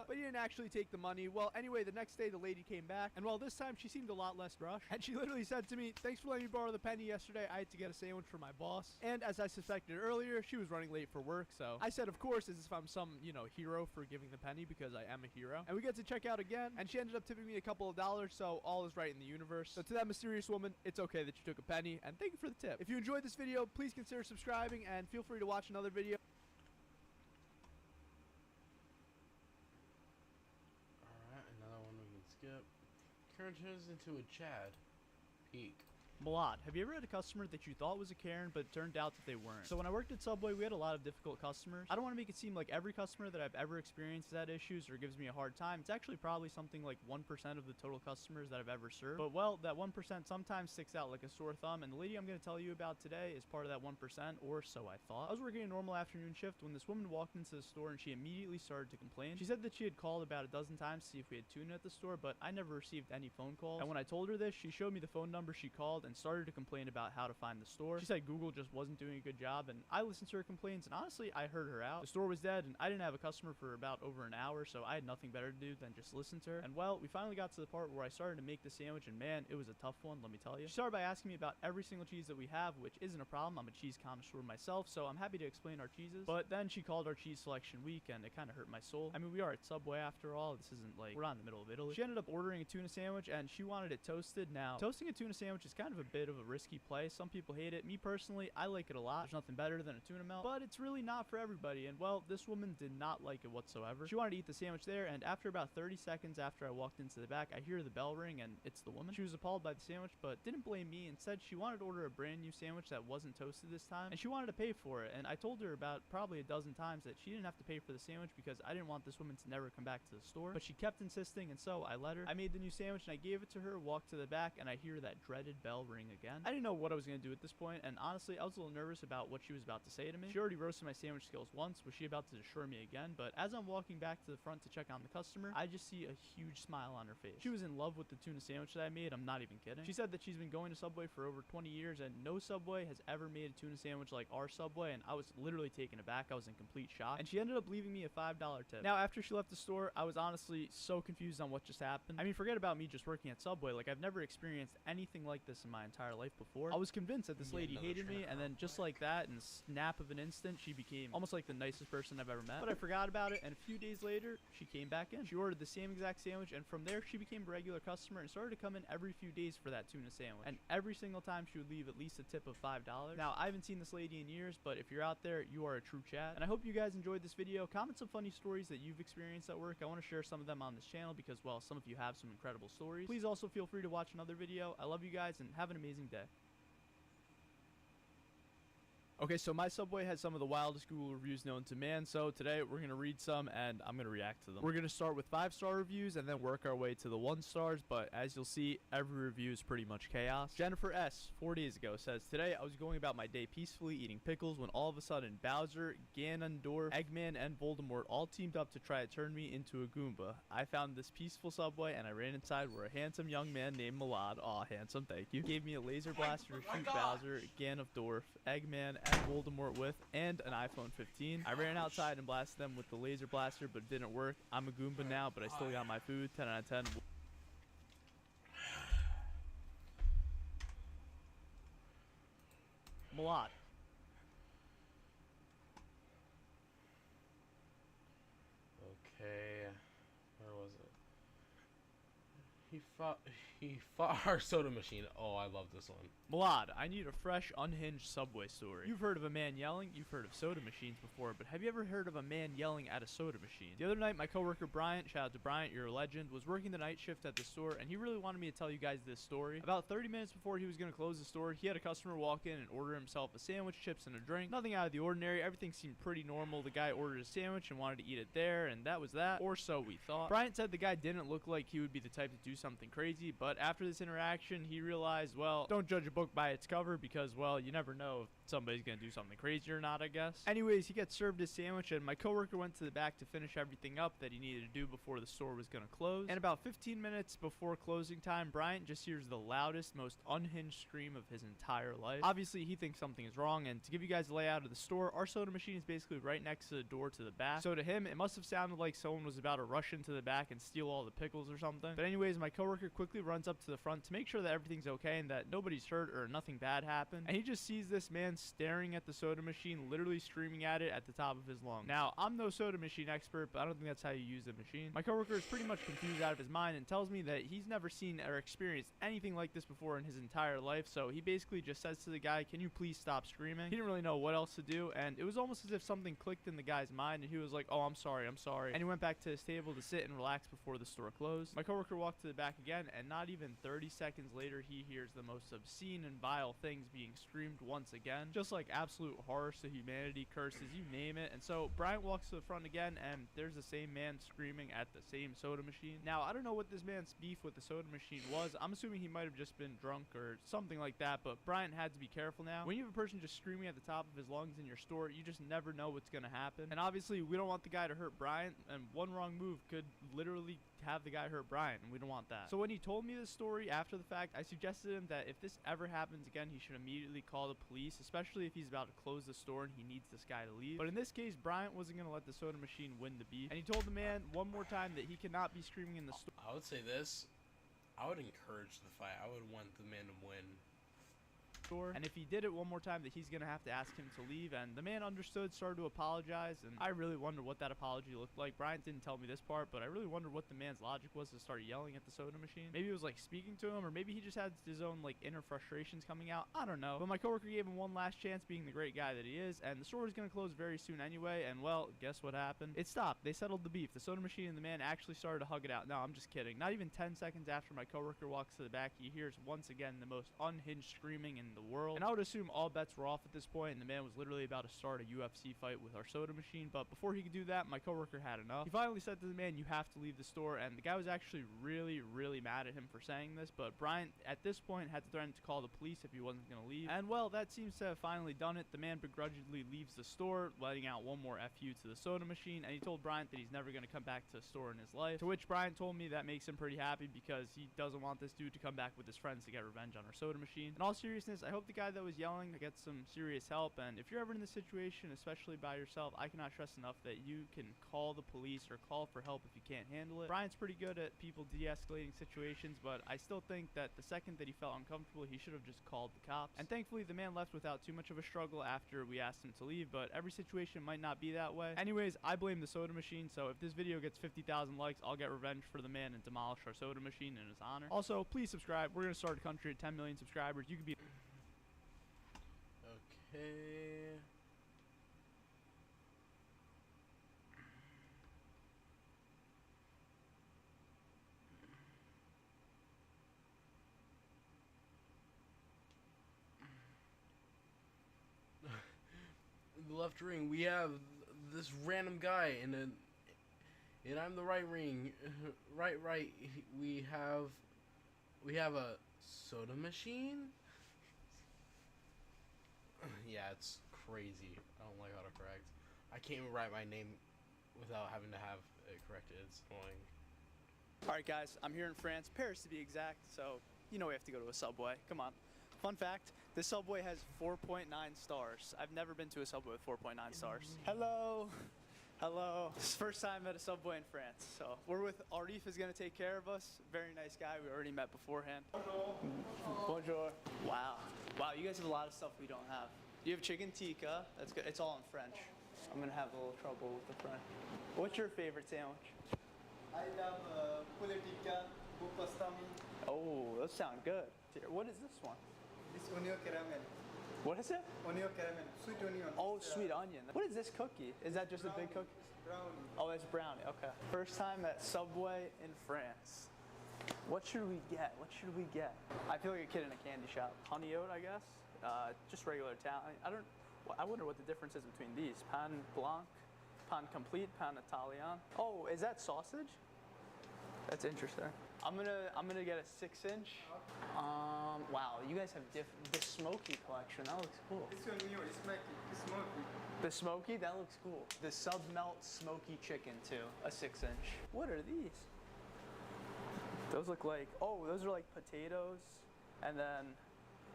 but he didn't actually take the money. Well, anyway, the next day the lady came back, and well, this time she seemed a lot less rushed, and she literally said to me, thanks for letting me borrow the penny yesterday. I had to get a sandwich for my boss, and as I suspected earlier, she was running late for work. So I said, of course, as if I'm some, you know, hero for giving the penny, because I am a hero. And we get to check out again, and she ended up tipping me a couple of dollars, so all is right in the universe. So to that mysterious woman, it's okay that you took a penny, and thank you for the tip. If you enjoyed this video, please consider subscribing, and feel free to watch another video. Alright, another one we can skip. Karen turns into a Chad. Peak. Malad, have you ever had a customer that you thought was a Karen, but it turned out that they weren't? So when I worked at Subway, we had a lot of difficult customers. I don't want to make it seem like every customer that I've ever experienced has had issues or gives me a hard time. It's actually probably something like 1% of the total customers that I've ever served. But well, that 1% sometimes sticks out like a sore thumb, and the lady I'm going to tell you about today is part of that 1%, or so I thought. I was working a normal afternoon shift when this woman walked into the store, and she immediately started to complain. She said that she had called about a dozen times to see if we had tuna at the store, but I never received any phone calls. And when I told her this, she showed me the phone number she called and started to complain about how to find the store. She said Google just wasn't doing a good job, and I listened to her complaints, and honestly, I heard her out. The store was dead, and I didn't have a customer for about over an hour, so I had nothing better to do than just listen to her. And well, we finally got to the part where I started to make the sandwich, and man, it was a tough one, let me tell you. She started by asking me about every single cheese that we have, which isn't a problem. I'm a cheese connoisseur myself, so I'm happy to explain our cheeses. But then she called our cheese selection weak, and it kind of hurt my soul. I mean, we are at Subway after all. This isn't like, we're not in the middle of Italy. She ended up ordering a tuna sandwich, and she wanted it toasted. Now, toasting a tuna sandwich is kind of a bit of a risky play. Some people hate it. Me personally, I like it a lot. There's nothing better than a tuna melt, but it's really not for everybody. And well, this woman did not like it whatsoever. She wanted to eat the sandwich there, and after about 30 seconds after I walked into the back, I hear the bell ring, and it's the woman. She was appalled by the sandwich, but didn't blame me. Instead, she wanted to order a brand new sandwich that wasn't toasted this time, and she wanted to pay for it. And I told her about probably a dozen times that she didn't have to pay for the sandwich because I didn't want this woman to never come back to the store. But she kept insisting, and so I let her. I made the new sandwich, and I gave it to her, walked to the back, and I hear that dreaded bell bell ring again. I didn't know what I was going to do at this point, and honestly, I was a little nervous about what she was about to say to me. She already roasted my sandwich skills once. Was she about to destroy me again? But as I'm walking back to the front to check on the customer, I just see a huge smile on her face. She was in love with the tuna sandwich that I made. I'm not even kidding. She said that she's been going to Subway for over 20 years, and no Subway has ever made a tuna sandwich like our Subway, and I was literally taken aback. I was in complete shock, and she ended up leaving me a $5 tip. Now, after she left the store, I was honestly so confused on what just happened. I mean, forget about me just working at Subway. Like, I've never experienced anything like this in my entire life before. I was convinced that this lady hated me, and then just like that, in a snap of an instant, she became almost like the nicest person I've ever met. But I forgot about it, and a few days later, she came back in. She ordered the same exact sandwich, and from there, she became a regular customer and started to come in every few days for that tuna sandwich. And every single time, she would leave at least a tip of $5. Now, I haven't seen this lady in years, but if you're out there, you are a true Chad. And I hope you guys enjoyed this video. Comment some funny stories that you've experienced at work. I want to share some of them on this channel because, well, some of you have some incredible stories. Please also feel free to watch another video. I love you guys, and have an amazing day. Okay, so my Subway has some of the wildest Google reviews known to man, so today we're going to read some and I'm going to react to them. We're going to start with 5-star reviews and then work our way to the 1 stars, but as you'll see, every review is pretty much chaos. Jennifer S. 4 days ago says, today I was going about my day peacefully eating pickles when all of a sudden Bowser, Ganondorf, Eggman, and Voldemort all teamed up to try to turn me into a Goomba. I found this peaceful Subway and I ran inside where a handsome young man named Milad, aw handsome, thank you, gave me a laser blaster to shoot Bowser, Ganondorf, Eggman, and Voldemort with, and an iPhone 15. I ran outside and blasted them with the laser blaster, but it didn't work. I'm a Goomba now, but I still got my food. 10 out of 10. Malad. Okay, where was it? He fought our soda machine. Oh, I love this one. Malad, I need a fresh, unhinged Subway story. You've heard of a man yelling, you've heard of soda machines before, but have you ever heard of a man yelling at a soda machine? The other night, my coworker Bryant, shout out to Bryant, you're a legend, was working the night shift at the store, and he really wanted me to tell you guys this story. About 30 minutes before he was going to close the store, he had a customer walk in and order himself a sandwich, chips, and a drink. Nothing out of the ordinary, everything seemed pretty normal. The guy ordered a sandwich and wanted to eat it there, and that was that, or so we thought. Bryant said the guy didn't look like he would be the type to do something crazy, but after this interaction, he realized, well, don't judge a book by its cover because, well, you never know if somebody's gonna do something crazy or not, I guess. Anyways, he gets served his sandwich, and my coworker went to the back to finish everything up that he needed to do before the store was gonna close. And about 15 minutes before closing time, Bryant just hears the loudest, most unhinged scream of his entire life. Obviously, he thinks something is wrong, and to give you guys the layout of the store, our soda machine is basically right next to the door to the back. So to him, it must have sounded like someone was about to rush into the back and steal all the pickles or something. But anyways, my coworker quickly runs up to the front to make sure that everything's okay and that nobody's hurt or nothing bad happened. And he just sees this man staring at the soda machine, literally screaming at it at the top of his lungs. Now, I'm no soda machine expert, but I don't think that's how you use the machine. My coworker is pretty much confused out of his mind and tells me that he's never seen or experienced anything like this before in his entire life. So he basically just says to the guy, can you please stop screaming? He didn't really know what else to do, and it was almost as if something clicked in the guy's mind and he was like, oh, I'm sorry. And he went back to his table to sit and relax before the store closed. My coworker walked to the back again, and not even 30 seconds later, he hears the most obscene and vile things being screamed once again. Just like absolute horrors to humanity, curses, you name it. And so Bryant walks to the front again, and there's the same man screaming at the same soda machine. Now, I don't know what this man's beef with the soda machine was. I'm assuming he might have just been drunk or something like that, but Bryant had to be careful now. When you have a person just screaming at the top of his lungs in your store, you just never know what's going to happen. And obviously, we don't want the guy to hurt Bryant, and one wrong move could literally have the guy hurt Bryant, and we don't want that. So when he told me this story after the fact, I suggested to him that if this ever happens again, he should immediately call the police, especially if he's about to close the store and he needs this guy to leave. But in this case, Bryant wasn't going to let the soda machine win the beef, and he told the man one more time that he cannot be screaming in the store. I would say this. I would encourage the fight. I would want the man to win. And if he did it one more time, that he's gonna have to ask him to leave. And the man understood, started to apologize, and I really wonder what that apology looked like. Bryant didn't tell me this part, but I really wonder what the man's logic was to start yelling at the soda machine. Maybe it was like speaking to him, or maybe he just had his own like inner frustrations coming out. I don't know. But my coworker gave him one last chance, being the great guy that he is, and the store was gonna close very soon anyway. And well, guess what happened? It stopped. They settled the beef. The soda machine and the man actually started to hug it out. No, I'm just kidding. Not even 10 seconds after my coworker walks to the back, he hears once again the most unhinged screaming and the world. And I would assume all bets were off at this point, and the man was literally about to start a UFC fight with our soda machine. But before he could do that, my coworker had enough. He finally said to the man, "You have to leave the store," and the guy was actually really mad at him for saying this, but Bryant at this point had to threaten to call the police if he wasn't going to leave. And well, that seems to have finally done it. The man begrudgingly leaves the store, letting out one more FU to the soda machine, and he told Bryant that he's never going to come back to the store in his life, to which Bryant told me that makes him pretty happy because he doesn't want this dude to come back with his friends to get revenge on our soda machine. In all seriousness, I hope the guy that was yelling gets some serious help, and if you're ever in this situation, especially by yourself, I cannot stress enough that you can call the police or call for help if you can't handle it. Bryant's pretty good at people de-escalating situations, but I still think that the second that he felt uncomfortable, he should have just called the cops. And thankfully, the man left without too much of a struggle after we asked him to leave, but every situation might not be that way. Anyways, I blame the soda machine, so if this video gets 50,000 likes, I'll get revenge for the man and demolish our soda machine in his honor. Also, please subscribe. We're going to start a country at 10 million subscribers. You could be... Okay. In the left ring, we have this random guy and I'm the right ring. Right. We have a soda machine. Yeah, it's crazy. I don't like autocorrect. I can't even write my name without having to have it corrected. It's annoying. Alright guys, I'm here in France, Paris to be exact, so you know we have to go to a Subway. Come on. Fun fact, this Subway has 4.9 stars. I've never been to a Subway with 4.9 stars. Hello. Hello. This is the first time at a Subway in France. So we're with Arif is gonna take care of us. Very nice guy. We already met beforehand. Bonjour. Bonjour. Wow. Wow, you guys have a lot of stuff we don't have. You have chicken tikka. That's good. It's all in French. I'm gonna have a little trouble with the French. What's your favorite sandwich? I love poulet tikka, pastrami. Oh, those sound good. What is this one? This onion caramel. What is it? Onion caramel, sweet onion. Oh, sweet onion. What is this cookie? Is that just brownie. a big cookie? Brownie. Oh, it's brownie. Okay. First time at Subway in France. What should we get? What should we get? I feel like a kid in a candy shop. Honey oat, I guess. Just regular Italian. I wonder what the difference is between these. Pan blanc, pan complete, pan Italian. Oh, is that sausage? That's interesting. I'm gonna get a 6-inch. Wow, you guys have the smoky collection. That looks cool. This one new, it's smoky. The smoky, that looks cool. The sub melt smoky chicken too, a 6-inch. What are these? Those look like, oh, those are like potatoes. And then,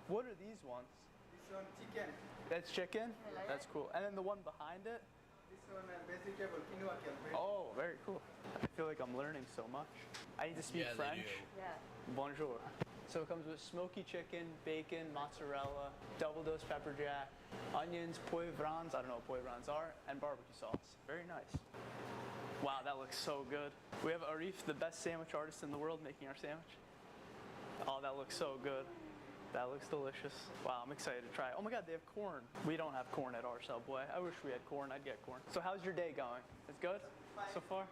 what are these ones? This one chicken. That's chicken? That's cool. And then the one behind it? This one vegetable, quinoa cabbage. Oh, very cool. I feel like I'm learning so much. I need to speak French. Yeah. Bonjour. So it comes with smoky chicken, bacon, mozzarella, double dose pepper jack, onions, poivrons, I don't know what poivrons are, and barbecue sauce. Very nice. Wow, that looks so good. We have Arif, the best sandwich artist in the world, making our sandwich. Oh, that looks so good. That looks delicious. Wow, I'm excited to try it. Oh my God, they have corn. We don't have corn at our Subway. I wish we had corn. I'd get corn. So how's your day going? It's good so far?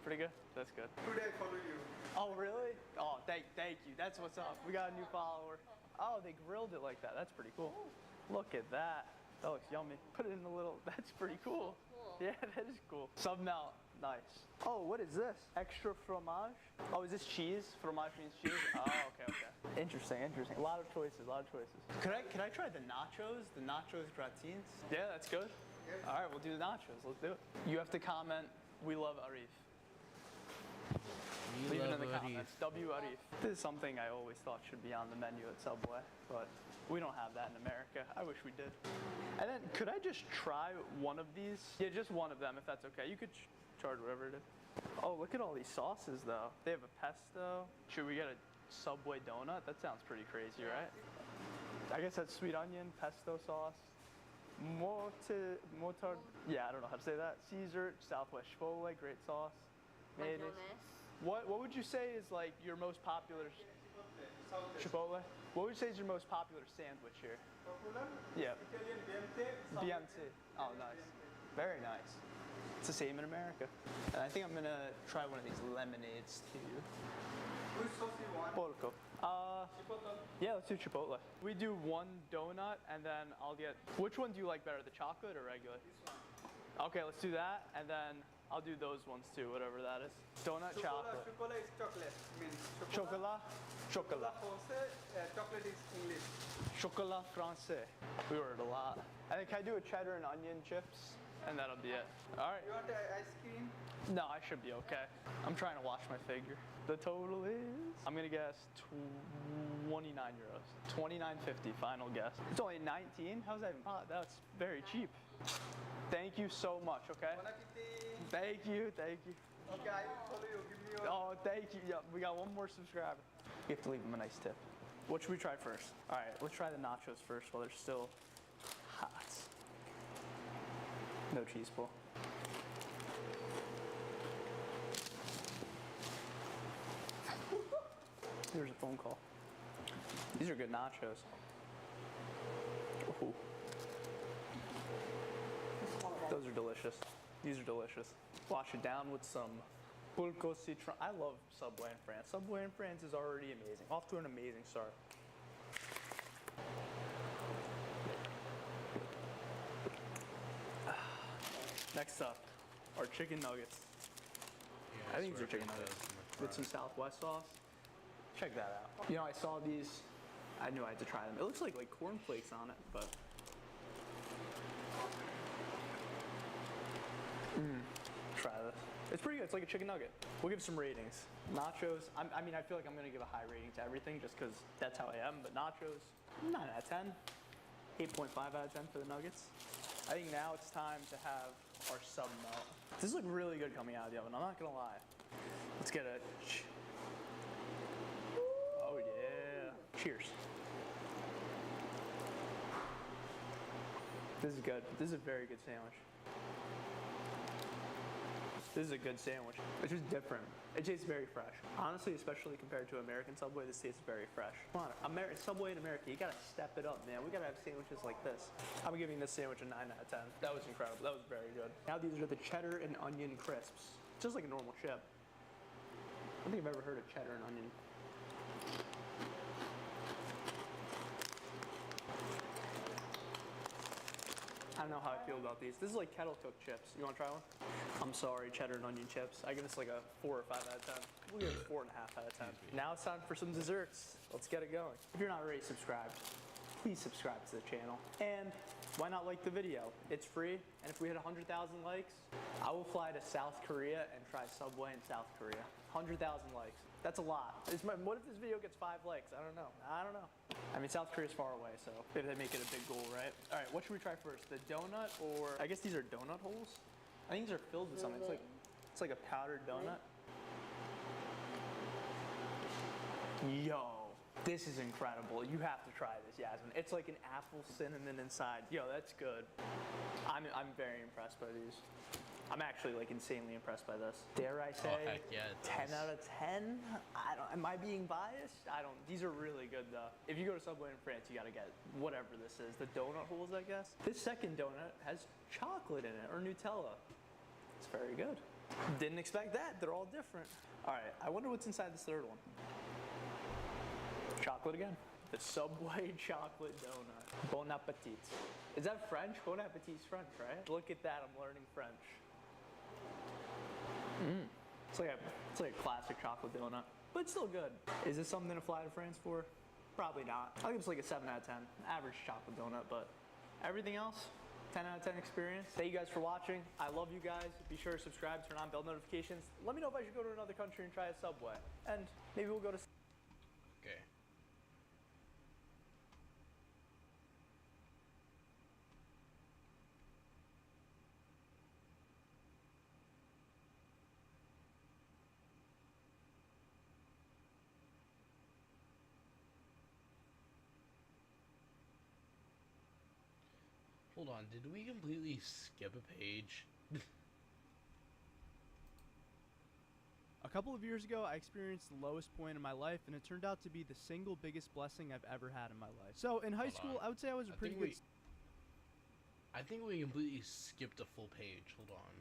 Pretty good? That's good. Today I follow you. Oh, really? Oh, thank you. That's what's up. We got a new follower. Oh, they grilled it like that. That's pretty cool. Look at that. That looks yummy. Put it in the little, that's pretty cool. Yeah, that is cool. Sub melt. Nice. Oh, what is this? Extra fromage? Oh, is this cheese? Fromage means cheese? Oh, okay. Interesting. A lot of choices. Could I try the nachos? The nachos gratines? Yeah, that's good. Yes. All right, we'll do the nachos. Let's do it. You have to comment, we love Arif. Leave it in the comments. W Arif. This is something I always thought should be on the menu at Subway, but we don't have that in America. I wish we did. And then, could I just try one of these? Yeah, just one of them, if that's okay. You could charge whatever it is. Oh, look at all these sauces, though. They have a pesto. Should we get a Subway donut? That sounds pretty crazy, right? I guess that's sweet onion, pesto sauce. Motard. Yeah, I don't know how to say that. Caesar, Southwest Chipotle, great sauce. Mayonnaise. What would you say is like your most popular Chipotle? What would you say is your most popular sandwich here? Popular? Yeah. Italian BMT. BMT. Oh, nice. Very nice. It's the same in America. And I think I'm gonna try one of these lemonades too. Which sauce you want? Porco. Chipotle. Yeah, let's do Chipotle. We do one donut and then I'll get. Which one do you like better, the chocolate or regular? This one. Okay, let's do that and then I'll do those ones too, whatever that is. Donut, chocolate. Chocolate is chocolate. Means Chocolat. Chocolat. Français, chocolate is English. Chocolat français. We ordered a lot. I think I do a cheddar and onion chips and that'll be it. All right. You want ice cream? No, I should be okay. I'm trying to watch my figure. The total is, I'm gonna guess 29 euros. 29.50, final guess. It's only 19? How's that even possible? That's very cheap. Thank you so much, okay? Bon appetit. Thank you, thank you. Okay, I will follow you. Give me your. Oh, thank you. Yeah, we got one more subscriber. You have to leave him a nice tip. What should we try first? All right, let's try the nachos first while they're still hot. No cheese pull. Here's a phone call. These are good nachos. Ooh. Those are delicious. These are delicious. Wash it down with some pulco citron. I love Subway in France. Subway in France is already amazing. Off to an amazing start. Next up, our chicken nuggets. Yeah, I think these are swear chicken to nuggets God, with some Southwest sauce. Check that out. You know, I saw these. I knew I had to try them. It looks like cornflakes on it, but. Try this. It's pretty good. It's like a chicken nugget. We'll give some ratings. Nachos. I mean, I feel like I'm gonna give a high rating to everything just because that's how I am. But nachos, 9 out of 10. 8.5 out of 10 for the nuggets. I think now it's time to have our sub melt. This looks really good coming out of the oven. I'm not gonna lie. Let's get it. Oh yeah. Cheers. This is good. This is a very good sandwich. This is a good sandwich. It's just different. It tastes very fresh. Honestly, especially compared to American Subway, this tastes very fresh. Come on, Subway in America, you gotta step it up, man. We gotta have sandwiches like this. I'm giving this sandwich a 9 out of 10. That was incredible. That was very good. Now these are the cheddar and onion crisps. Just like a normal chip. I don't think I've ever heard of cheddar and onion. I don't know how I feel about these. This is like kettle cooked chips. You wanna try one? I'm sorry, cheddar and onion chips. I give this like a 4 or 5 out of 10. We'll give it a 4.5 out of 10. Now it's time for some desserts. Let's get it going. If you're not already subscribed, please subscribe to the channel. And why not like the video? It's free, and if we hit 100,000 likes, I will fly to South Korea and try Subway in South Korea. 100,000 likes. That's a lot. What if this video gets 5 likes? I don't know. I don't know. I mean, South Korea's far away, so maybe they make it a big goal, right? All right, what should we try first? The donut or, I guess these are donut holes? I think these are filled with something. It's like a powdered donut. Yo, this is incredible. You have to try this, Yasmin. It's like an apple cinnamon inside. Yo, that's good. I'm very impressed by these. I'm actually like insanely impressed by this. Dare I say, Oh, heck yeah, 10 out of 10? Am I being biased? These are really good though. If you go to Subway in France, you gotta get whatever this is. The donut holes, I guess. This second donut has chocolate in it, or Nutella. It's very good. Didn't expect that, they're all different. All right, I wonder what's inside this third one. Chocolate again. The Subway chocolate donut. Bon appetit. Is that French? Bon appetit's French, right? Look at that, I'm learning French. It's like a classic chocolate donut, but it's still good. Is this something to fly to France for? Probably not. I'll give this like a 7 out of 10. Average chocolate donut, but everything else, 10 out of 10 experience. Thank you guys for watching. I love you guys. Be sure to subscribe, turn on bell notifications. Let me know if I should go to another country and try a Subway. And maybe we'll go to... Okay. Hold on, did we completely skip a page? A couple of years ago, I experienced the lowest point in my life, and it turned out to be the single biggest blessing I've ever had in my life. So in high Hold school, on. I would say I was a pretty good... I think we completely skipped a full page. Hold on.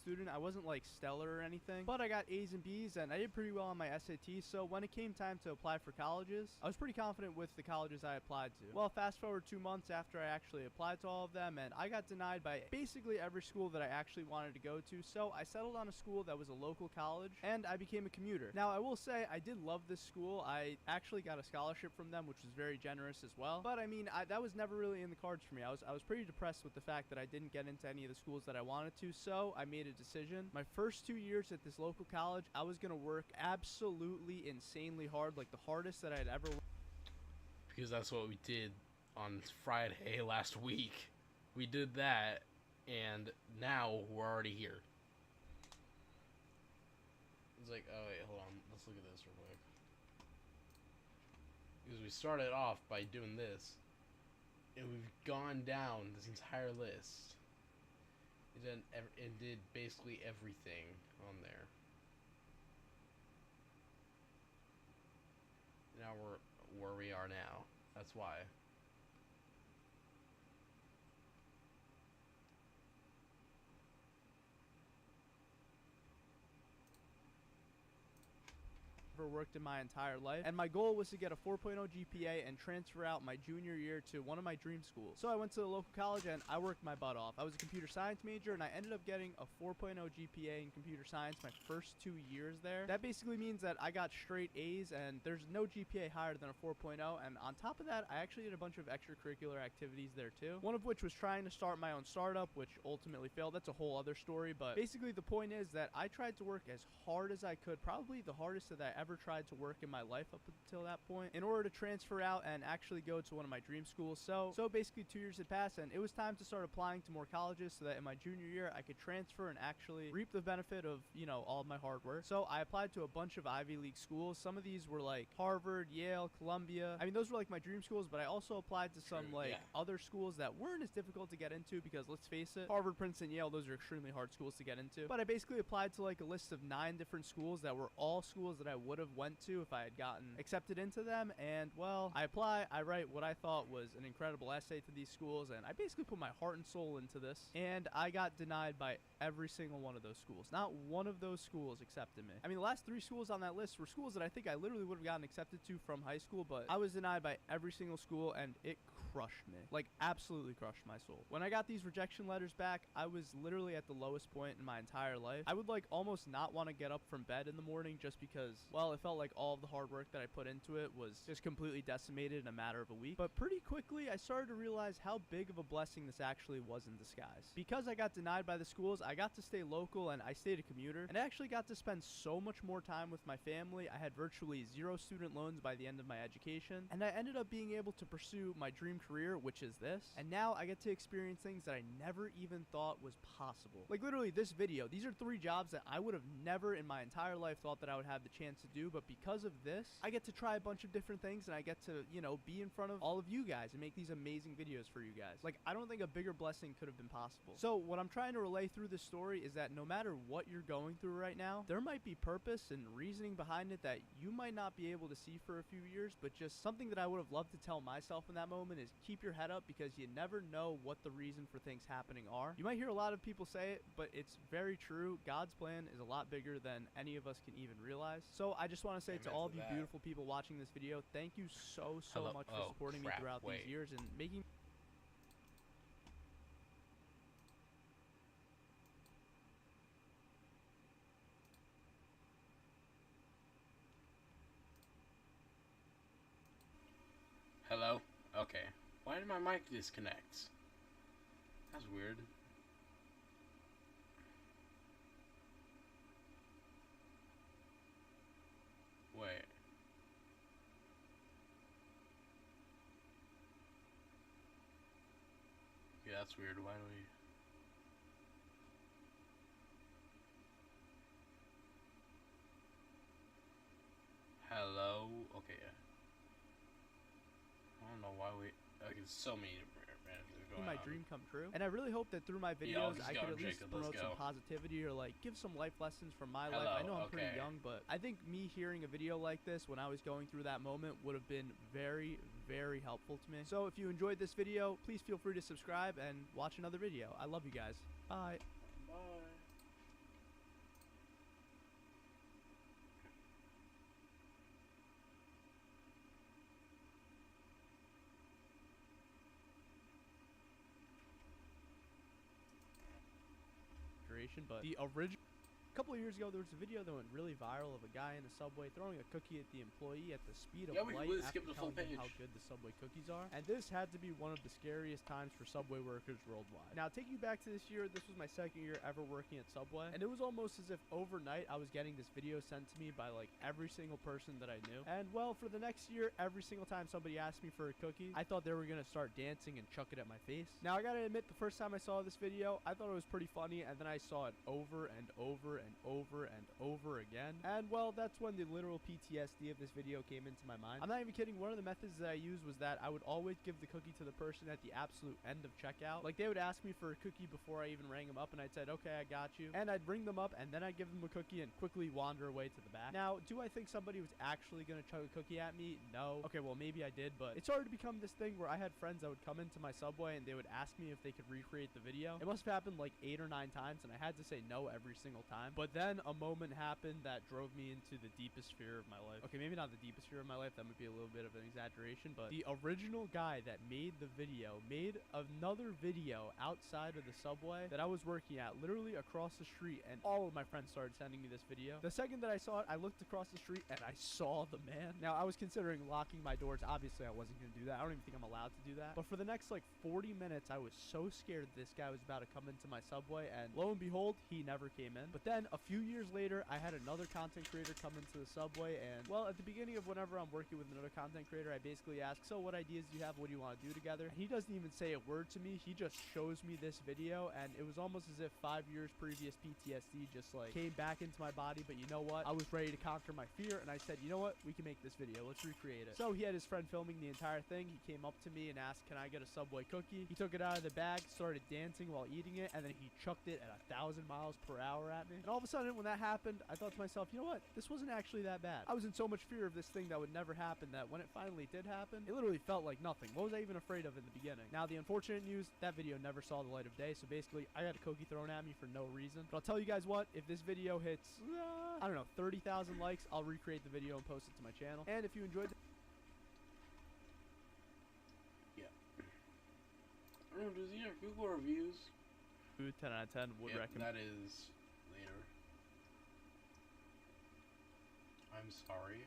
student. I wasn't like stellar or anything, but I got A's and B's and I did pretty well on my SAT. So when it came time to apply for colleges, I was pretty confident with the colleges I applied to. Well, fast forward 2 months after I actually applied to all of them, and I got denied by basically every school that I actually wanted to go to. So I settled on a school that was a local college and I became a commuter. Now I will say I did love this school. I actually got a scholarship from them, which was very generous as well. But I mean, that was never really in the cards for me. I was pretty depressed with the fact that I didn't get into any of the schools that I wanted to. So I made a decision. My first 2 years at this local college, I was gonna work absolutely insanely hard, like the hardest that I'd ever worked. Because that's what we did on Friday last week. We did that, and now we're already here. It's like, oh wait, hold on. Let's look at this real quick. Because we started off by doing this, and we've gone down this entire list. It did basically everything on there. Now we're where we are now. That's why. Worked in my entire life, and my goal was to get a 4.0 GPA and transfer out my junior year to one of my dream schools. So I went to the local college and I worked my butt off. I was a computer science major and I ended up getting a 4.0 GPA in computer science my first 2 years there. That basically means that I got straight A's and there's no GPA higher than a 4.0, and on top of that I actually did a bunch of extracurricular activities there too. One of which was trying to start my own startup, which ultimately failed. That's a whole other story, but basically the point is that I tried to work as hard as I could, probably the hardest that I ever tried to work in my life up until that point, in order to transfer out and actually go to one of my dream schools. So basically 2 years had passed and it was time to start applying to more colleges so that in my junior year I could transfer and actually reap the benefit of, you know, all of my hard work. So I applied to a bunch of Ivy League schools. Some of these were like Harvard, Yale, Columbia. I mean, those were like my dream schools, but I also applied to some other schools that weren't as difficult to get into because, let's face it, Harvard, Princeton, Yale, those are extremely hard schools to get into. But I basically applied to like a list of 9 different schools that were all schools that I would have went to if I had gotten accepted into them. And well, I apply, I write what I thought was an incredible essay to these schools, and I basically put my heart and soul into this, and I got denied by every single one of those schools. Not one of those schools accepted me. I mean, the last 3 schools on that list were schools that I think I literally would have gotten accepted to from high school, but I was denied by every single school, and it crushed me. Like, absolutely crushed my soul. When I got these rejection letters back, I was literally at the lowest point in my entire life. I would like almost not want to get up from bed in the morning just because, well, it felt like all of the hard work that I put into it was just completely decimated in a matter of a week. But pretty quickly, I started to realize how big of a blessing this actually was in disguise. Because I got denied by the schools, I got to stay local and I stayed a commuter, and I actually got to spend so much more time with my family. I had virtually 0 student loans by the end of my education, and I ended up being able to pursue my dream career, which is this. And now I get to experience things that I never even thought was possible. Like literally this video, these are 3 jobs that I would have never in my entire life thought that I would have the chance to do, but because of this, I get to try a bunch of different things, and I get to, you know, be in front of all of you guys and make these amazing videos for you guys. Like, I don't think a bigger blessing could have been possible. So what I'm trying to relay through this story is that no matter what you're going through right now, there might be purpose and reasoning behind it that you might not be able to see for a few years, but just something that I would have loved to tell myself in that moment is keep your head up, because you never know what the reason for things happening are. You might hear a lot of people say it, but it's very true. God's plan is a lot bigger than any of us can even realize. So I just want to say to all of you beautiful people watching this video, thank you so much for supporting me throughout these years and making... Hello? Okay. Why did my mic disconnect? That's weird. Wait. Yeah, that's weird. Why do we... Hello? Okay, yeah. I don't know why we... Like, it's so many random things going my on. dream come true. And I really hope that through my videos I could at least promote some positivity or like give some life lessons from my life. I know I'm pretty young, but I think me hearing a video like this when I was going through that moment would have been very, very helpful to me. So if you enjoyed this video, please feel free to subscribe and watch another video. I love you guys. Bye. Bye. exaggeration, but the original... A couple of years ago, there was a video that went really viral of a guy in a Subway throwing a cookie at the employee at the speed of light after telling him how good the Subway cookies are. And this had to be one of the scariest times for Subway workers worldwide. Now, taking you back to this year, this was my second year ever working at Subway. And it was almost as if overnight I was getting this video sent to me by like every single person that I knew. And well, for the next year, every single time somebody asked me for a cookie, I thought they were going to start dancing and chuck it at my face. Now, I gotta admit, the first time I saw this video, I thought it was pretty funny. And then I saw it over and over and over and over again. And well, that's when the literal PTSD of this video came into my mind. I'm not even kidding. One of the methods that I used was that I would always give the cookie to the person at the absolute end of checkout. Like, they would ask me for a cookie before I even rang them up, and I'd said, okay, I got you. And I'd ring them up, and then I'd give them a cookie and quickly wander away to the back. Now, do I think somebody was actually going to chug a cookie at me? No. Okay, well, maybe I did, but it started to become this thing where I had friends that would come into my Subway and they would ask me if they could recreate the video. It must have happened like 8 or 9 times, and I had to say no every single time. But then a moment happened that drove me into the deepest fear of my life. Okay, maybe not the deepest fear of my life. That might be a little bit of an exaggeration, but the original guy that made the video made another video outside of the Subway that I was working at, literally across the street, and all of my friends started sending me this video. The second that I saw it, I looked across the street and I saw the man. Now, I was considering locking my doors. Obviously, I wasn't going to do that. I don't even think I'm allowed to do that. But for the next like 40 minutes, I was so scared that this guy was about to come into my Subway, and lo and behold, he never came in. But then a few years later, I had another content creator come into the Subway, and well, at the beginning of whenever I'm working with another content creator, I basically ask, so what ideas do you have? What do you want to do together? And he doesn't even say a word to me. He just shows me this video, and it was almost as if 5 years previous PTSD just like came back into my body. But you know what? I was ready to conquer my fear, and I said, you know what? We can make this video. Let's recreate it. So he had his friend filming the entire thing. He came up to me and asked, can I get a Subway cookie? He took it out of the bag, started dancing while eating it, and then he chucked it at 1,000 miles per hour at me. And all of a sudden, when that happened, I thought to myself, you know what? This wasn't actually that bad. I was in so much fear of this thing that would never happen that when it finally did happen, it literally felt like nothing. What was I even afraid of in the beginning? Now, the unfortunate news, that video never saw the light of day. So basically, I got a cookie thrown at me for no reason. But I'll tell you guys what, if this video hits, I don't know, 30,000 likes, I'll recreate the video and post it to my channel. And if you enjoyed the does he have Google reviews? food, 10 out of 10 would recommend. That is later. I'm sorry.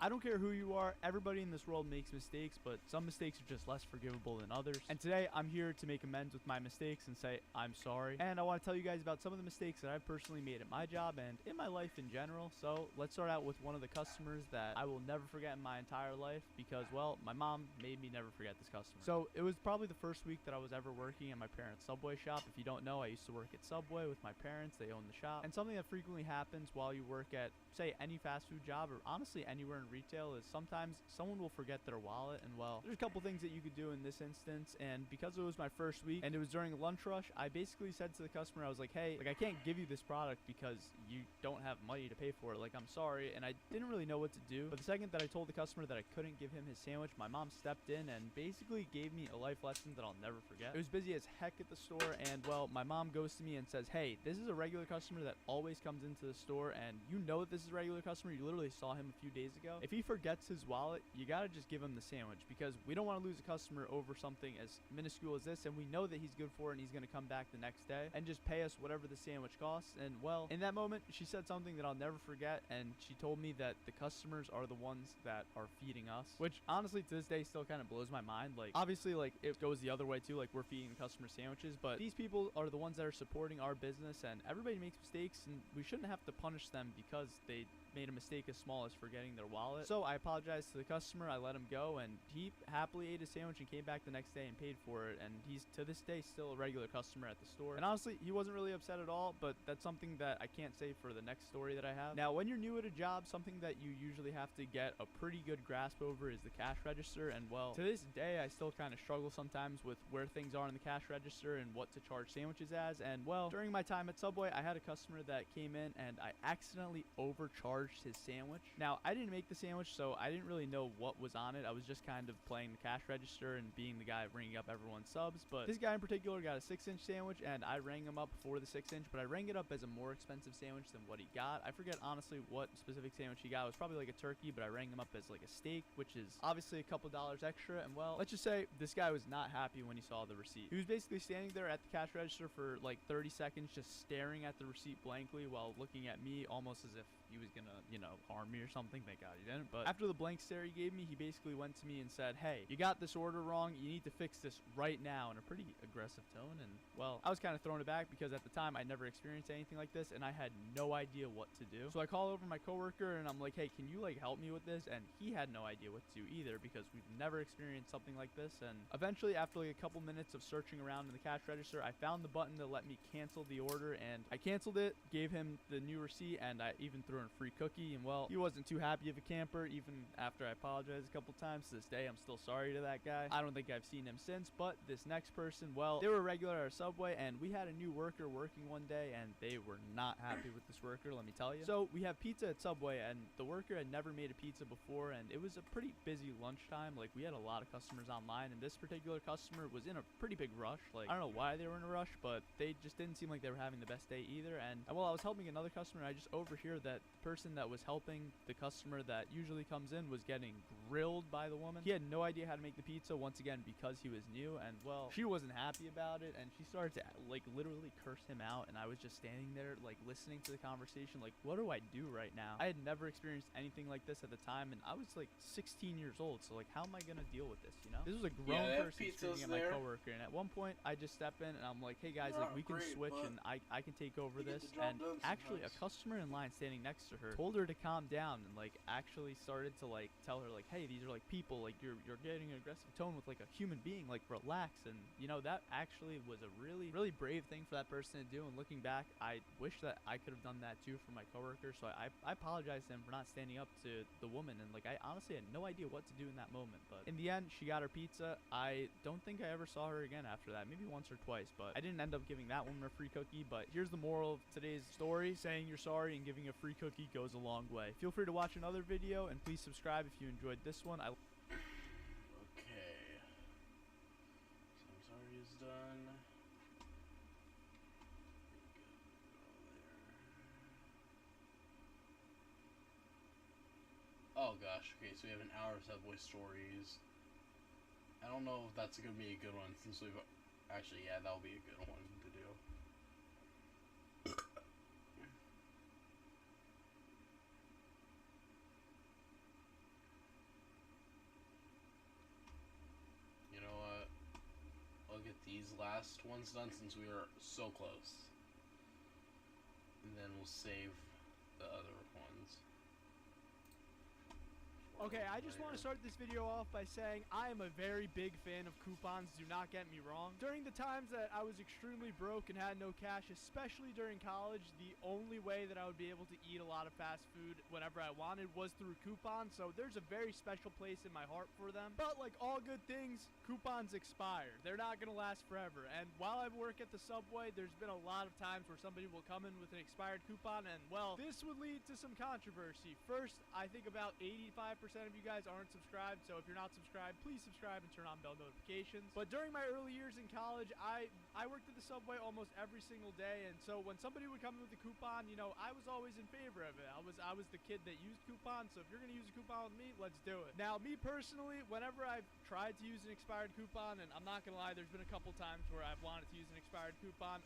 I don't care who you are, everybody in this world makes mistakes, but some mistakes are just less forgivable than others. And today, I'm here to make amends with my mistakes and say, I'm sorry. And I want to tell you guys about some of the mistakes that I've personally made at my job and in my life in general. So, let's start out with one of the customers that I will never forget in my entire life because, well, my mom made me never forget this customer. So, it was probably the first week that I was ever working at my parents' Subway shop. If you don't know, I used to work at Subway with my parents. They own the shop. And something that frequently happens while you work at, say, any fast food job or honestly anywhere in retail is sometimes someone will forget their wallet. And well, there's a couple things that you could do in this instance, and because it was my first week and it was during a lunch rush, I basically said to the customer, I was like, hey, like, I can't give you this product because you don't have money to pay for it. Like, I'm sorry. And I didn't really know what to do, but the second that I told the customer that I couldn't give him his sandwich, my mom stepped in and basically gave me a life lesson that I'll never forget. It was busy as heck at the store, and well, my mom goes to me and says, hey, this is a regular customer that always comes into the store, and you know that this is a regular customer. You literally saw him a few days ago. If he forgets his wallet, you gotta just give him the sandwich because we don't want to lose a customer over something as minuscule as this, and we know that he's good for it and he's gonna come back the next day and just pay us whatever the sandwich costs. And well, in that moment, she said something that I'll never forget, and she told me that the customers are the ones that are feeding us, which honestly to this day still kind of blows my mind. Like, obviously, like, it goes the other way too, like, we're feeding customer sandwiches, but these people are the ones that are supporting our business, and everybody makes mistakes, and we shouldn't have to punish them because they made a mistake as small as forgetting their wallet. So I apologized to the customer, I let him go, and he happily ate his sandwich and came back the next day and paid for it, and he's to this day still a regular customer at the store. And honestly, he wasn't really upset at all, but that's something that I can't say for the next story that I have. Now, when you're new at a job, something that you usually have to get a pretty good grasp over is the cash register, and well, to this day, I still kind of struggle sometimes with where things are in the cash register and what to charge sandwiches as. And well, during my time at Subway, I had a customer that came in and I accidentally overcharged his sandwich. Now, I didn't make the sandwich, so I didn't really know what was on it. I was just kind of playing the cash register and being the guy ringing up everyone's subs. But this guy in particular got a 6-inch sandwich, and I rang him up for the 6-inch, but I rang it up as a more expensive sandwich than what he got. I forget honestly what specific sandwich he got. It was probably like a turkey, but I rang him up as like a steak, which is obviously a couple dollars extra. And well, let's just say this guy was not happy when he saw the receipt. He was basically standing there at the cash register for like 30 seconds just staring at the receipt blankly while looking at me almost as if he was gonna, you know, harm me or something. Thank God he didn't. But after the blank stare he gave me, he basically went to me and said, "Hey, you got this order wrong. You need to fix this right now," in a pretty aggressive tone. And well, I was kind of thrown aback because at the time I never experienced anything like this and I had no idea what to do. So I call over my coworker and I'm like, "Hey, can you like help me with this?" And he had no idea what to do either because we've never experienced something like this. And eventually, after like a couple minutes of searching around in the cash register, I found the button to let me cancel the order, and I canceled it, gave him the new receipt, and I even threw in a free cookie. And well, he wasn't too happy of a camper. Even after I apologized a couple times, to this day I'm still sorry to that guy. I don't think I've seen him since. But this next person, well, they were regular at our Subway, and we had a new worker working one day, and they were not happy with this worker, let me tell you. So we have pizza at Subway, and the worker had never made a pizza before, and it was a pretty busy lunchtime. Like, we had a lot of customers online, and this particular customer was in a pretty big rush. Like, I don't know why they were in a rush, but they just didn't seem like they were having the best day either. And while I was helping another customer, I just overhear that the person that was helping the customer that usually comes in was getting grilled by the woman. He had no idea how to make the pizza, once again, because he was new, and well, she wasn't happy about it, and she started to like literally curse him out, and I was just standing there like listening to the conversation like, what do I do right now? I had never experienced anything like this at the time, and I was like 16 years old, so like, how am I gonna deal with this, you know? This was a grown person screaming at my coworker, and at one point I just step in and I'm like, "Hey guys, like, we can switch and I can take over this." And actually a customer in line standing next to her told her to calm down and like actually started to like tell her like, "Hey, these are like people, like you're getting an aggressive tone with like a human being, like relax." And you know, that actually was a really brave thing for that person to do, and looking back, I wish that I could have done that too for my coworker. So I apologize to him for not standing up to the woman, and like, I honestly had no idea what to do in that moment. But in the end, she got her pizza. I don't think I ever saw her again after that, maybe once or twice, but I didn't end up giving that woman a free cookie. But here's the moral of today's story: saying you're sorry and giving a free cookie goes a long way. Feel free to watch another video, and please subscribe if you enjoyed this one. Okay. So I'm sorry is done. Oh gosh, okay, so we have an hour of Subway stories. I don't know if that's gonna be a good one since we've actually, yeah, that'll be a good one to do. You know what? I'll get these last ones done since we are so close. And then we'll save the other ones. Okay, I just want to start this video off by saying I am a very big fan of coupons, do not get me wrong. During the times that I was extremely broke and had no cash, especially during college, the only way that I would be able to eat a lot of fast food whenever I wanted was through coupons, so there's a very special place in my heart for them. But like all good things, coupons expire. They're not going to last forever, and while I work at the Subway, there's been a lot of times where somebody will come in with an expired coupon, and well, this would lead to some controversy. First, I think about 85% of you guys aren't subscribed, so if you're not subscribed, please subscribe and turn on bell notifications. But during my early years in college, I worked at the Subway almost every single day, and so when somebody would come in with a coupon, you know, I was always in favor of it. I was the kid that used coupons, so if you're gonna use a coupon with me, let's do it. Now, me personally, whenever I've tried to use an expired coupon, and I'm not gonna lie, there's been a couple times where I've wanted to use an expired coupon,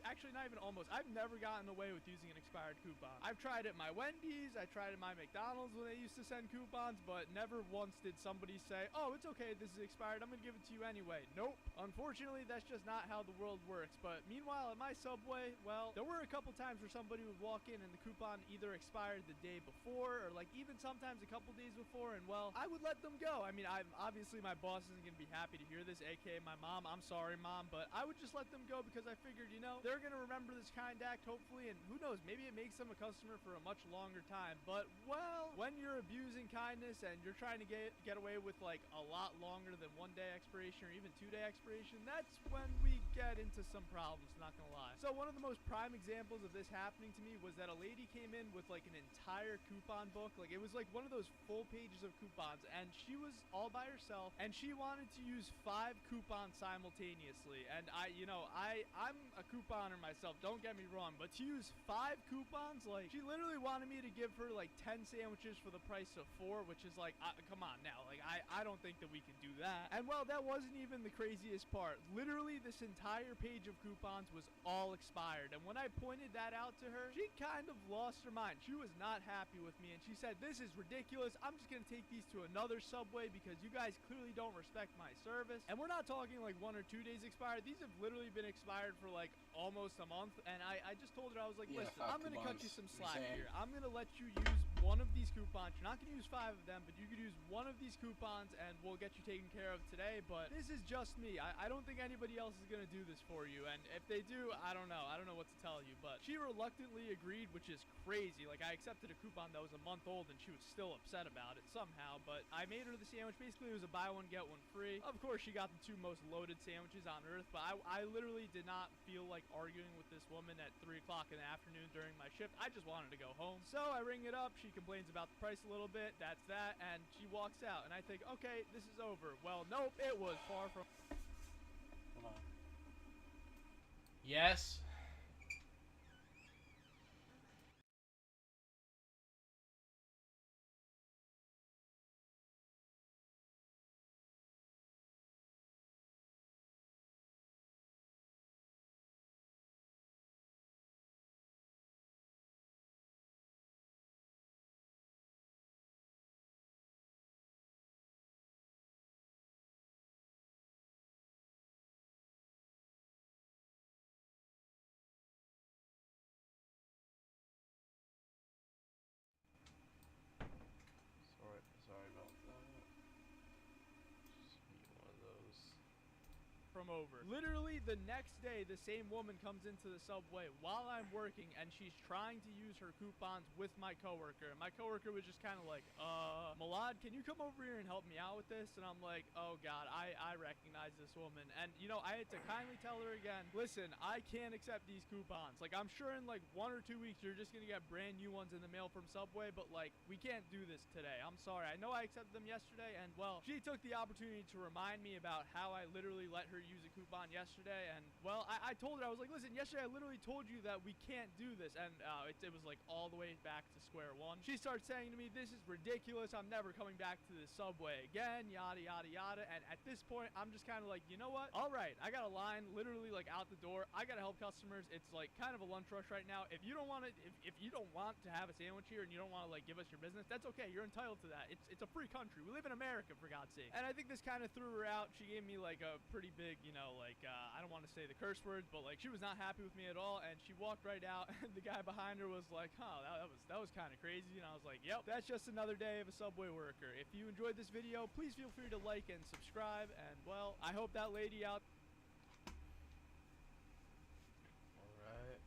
actually not even almost, I've never gotten away with using an expired coupon. I've tried it at my Wendy's, I tried it at my McDonald's when they used to send coupons, but never once did somebody say, "Oh, it's okay, this is expired, I'm gonna give it to you anyway." Nope. Unfortunately, that's just not how the world works. But meanwhile, at my Subway, well, there were a couple times where somebody would walk in and the coupon either expired the day before or like even sometimes a couple days before, and well, I would let them go. I mean, obviously my boss isn't gonna be happy to hear this, aka my mom. I'm sorry, Mom, but I would just let them go because I figured, you know, they're gonna remember this kind act, hopefully, and who knows, maybe it makes them a customer for a much longer time. But well, when you're abusing kindness and you're trying to get away with like a lot longer than 1 day expiration or even 2 day expiration, that's when we get into some problems, not gonna lie. So one of the most prime examples of this happening to me was that a lady came in with like an entire coupon book. Like it was like one of those full pages of coupons, and she was all by herself, and she wanted to use 5 coupons simultaneously. And I'm a couponer myself, don't get me wrong, but to use 5 coupons, like she literally wanted me to give her like 10 sandwiches for the price of 4, which is like, come on now, like I don't think that we can do that. And well, that wasn't even the craziest part. Literally this entire page of coupons was all expired, and when I pointed that out to her, she kind of lost her mind. She was not happy with me, and she said, this is ridiculous, I'm just gonna take these to another Subway because you guys clearly don't respect my service. And we're not talking like 1 or 2 days expired. These have literally been expired for like almost a month, and I just told her, I was like, listen, I'm gonna cut you some slack here. I'm gonna let you use one of these coupons. You're not gonna use 5 of them, but you could use one of these coupons and we'll get you taken care of today. But this is just me. I don't think anybody else is gonna do this for you, and if they do, I don't know what to tell you. But she reluctantly agreed, which is crazy. Like, I accepted a coupon that was a month old and she was still upset about it somehow, but I made her the sandwich. Basically it was a buy one get one free. Of course she got the 2 most loaded sandwiches on earth, but I literally did not feel like arguing with this woman at 3 o'clock in the afternoon during my shift. I just wanted to go home. So I ring it up, she complains about the price a little bit, that's that, and she walks out, and I think, okay, this is over. Well, nope, it was far from... Hold on. Yes. Sorry about that. Just be one of those. From over. Literally the next day, the same woman comes into the Subway while I'm working, and she's trying to use her coupons with my coworker. And my coworker was just kind of like, Milad, can you come over here and help me out with this? And I'm like, oh God, I recognize this woman. And I had to kindly tell her again, listen, I can't accept these coupons. Like, I'm sure in like 1 or 2 weeks, you're just gonna get brand new ones in the mail from Subway, but like, we can't do this today. I'm sorry. I know I accepted them yesterday, and well, she took the opportunity to remind me about how I literally let her use a coupon yesterday. And well, I told her, I was like, listen, yesterday I literally told you that we can't do this, and it was like all the way back to square one. She starts saying to me, this is ridiculous, I'm never coming back to this Subway again, yada yada yada. And at this point, I'm just kind of like, you know what, all right, I got a line literally like out the door. I gotta help customers. It's like kind of a lunch rush right now. If you don't want to, if you don't want to have a sandwich here and you don't want to like give us your business, that's okay, you're entitled to that. It's a free country, we live in America, for God's sake. And I think this kind of threw her out. She gave me like a pretty big, I don't want to say the curse words, but like she was not happy with me at all, and she walked right out. And the guy behind her was like, that was kind of crazy. And I was like, yep, that's just another day of a Subway worker. If you enjoyed this video, please feel free to like and subscribe, and well, I hope that lady out... Alright.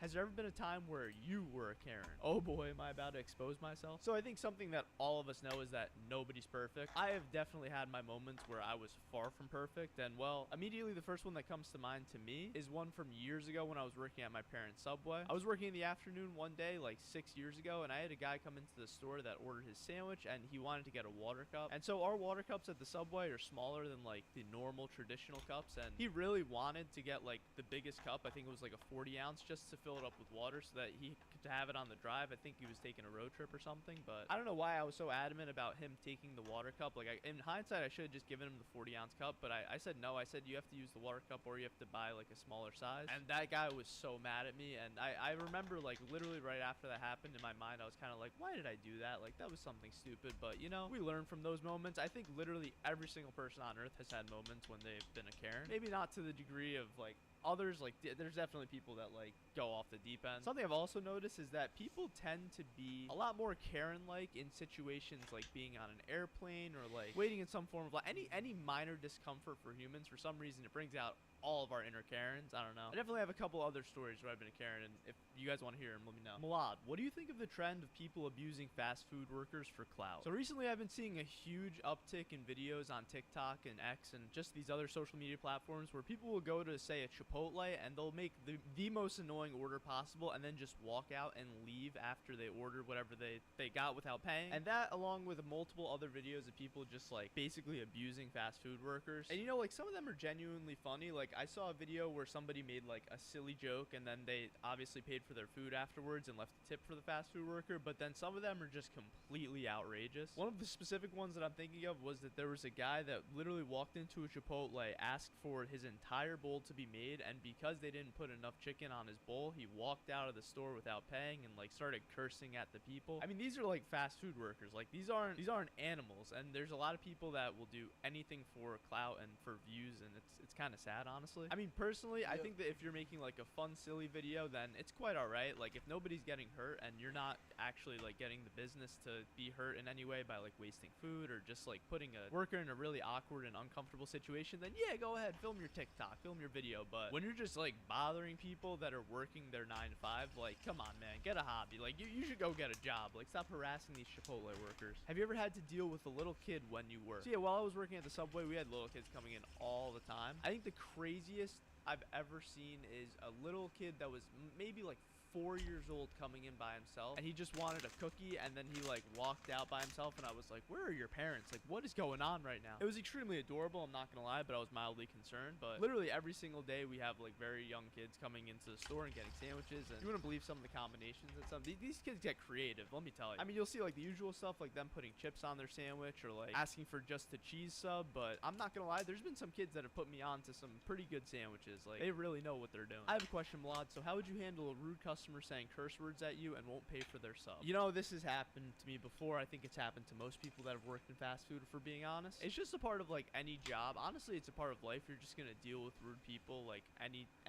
Has there ever been a time where you were a Karen? Oh boy, am I about to expose myself? So I think something that all of us know is that nobody's perfect. I have definitely had my moments where I was far from perfect, and well, immediately the first one that comes to mind to me is one from years ago when I was working at my parents' Subway. I was working in the afternoon one day, like 6 years ago, and I had a guy come into the store that ordered his sandwich, and he wanted to get a water cup. And so our water cups at the Subway are smaller than like the normal traditional cups, and he really wanted to get like the biggest cup. I think it was like a 40 ounce, just to fill it up with water so that he could have it on the drive. I think he was taking a road trip or something, but I don't know why I was so adamant about him taking the water cup. Like, in hindsight, I should have just given him the 40 ounce cup, but I said no. I said, you have to use the water cup or you have to buy like a smaller size. And that guy was so mad at me, and I remember like literally right after that happened, in my mind I was kind of like, why did I do that? Like, that was something stupid. But we learn from those moments. I think literally every single person on earth has had moments when they've been a Karen. Maybe not to the degree of like others. Like, there's definitely people that like go off the deep end. Something I've also noticed is that people tend to be a lot more Karen-like in situations like being on an airplane or like waiting in some form of like any minor discomfort for humans. For some reason, it brings out all of our inner Karens. I don't know. I definitely have a couple other stories where I've been a Karen, and if you guys want to hear them, let me know. Malad, what do you think of the trend of people abusing fast food workers for clout? So recently I've been seeing a huge uptick in videos on TikTok and X and just these other social media platforms where people will go to, say, a Chipotle, and they'll make the most annoying order possible and then just walk out and leave after they ordered whatever they got without paying. And that, along with multiple other videos of people just like basically abusing fast food workers. And you know, like, some of them are genuinely funny. Like, I saw a video where somebody made like a silly joke and then they obviously paid for their food afterwards and left a tip for the fast food worker, but then some of them are just completely outrageous. One of the specific ones that I'm thinking of was that there was a guy that literally walked into a Chipotle, asked for his entire bowl to be made, and because they didn't put enough chicken on his bowl, he walked out of the store without paying and like started cursing at the people. I mean, these are like fast food workers. Like, these aren't animals, and there's a lot of people that will do anything for clout and for views, and it's kind of sad, honestly. I mean, personally, I think that if you're making like a fun, silly video, then it's quite all right. Like, if nobody's getting hurt and you're not actually like getting the business to be hurt in any way by like wasting food or just like putting a worker in a really awkward and uncomfortable situation, then yeah, go ahead, film your TikTok, film your video. But when you're just like bothering people that are working their 9 to 5, like, come on, man, get a hobby. Like, you should go get a job. Like, stop harassing these Chipotle workers. Have you ever had to deal with a little kid when you work? So yeah, while I was working at the Subway, we had little kids coming in all the time. I think the craziest I've ever seen is a little kid that was maybe like 4 years old coming in by himself, and he just wanted a cookie, and then he like walked out by himself, and I was like, where are your parents? Like, what is going on right now? It was extremely adorable, I'm not gonna lie, but I was mildly concerned. But literally every single day we have like very young kids coming into the store and getting sandwiches, and you wouldn't believe some of the combinations and stuff. These kids get creative, let me tell you. I mean, you'll see like the usual stuff, like them putting chips on their sandwich or like asking for just a cheese sub, but I'm not gonna lie, there's been some kids that have put me on to some pretty good sandwiches. Like, they really know what they're doing. I have a question, Malad. So how would you handle a rude customer saying curse words at you and won't pay for their sub? You know, this has happened to me before. I think it's happened to most people that have worked in fast food, for being honest. It's just a part of like any job. Honestly, it's a part of life. You're just gonna deal with rude people. Like,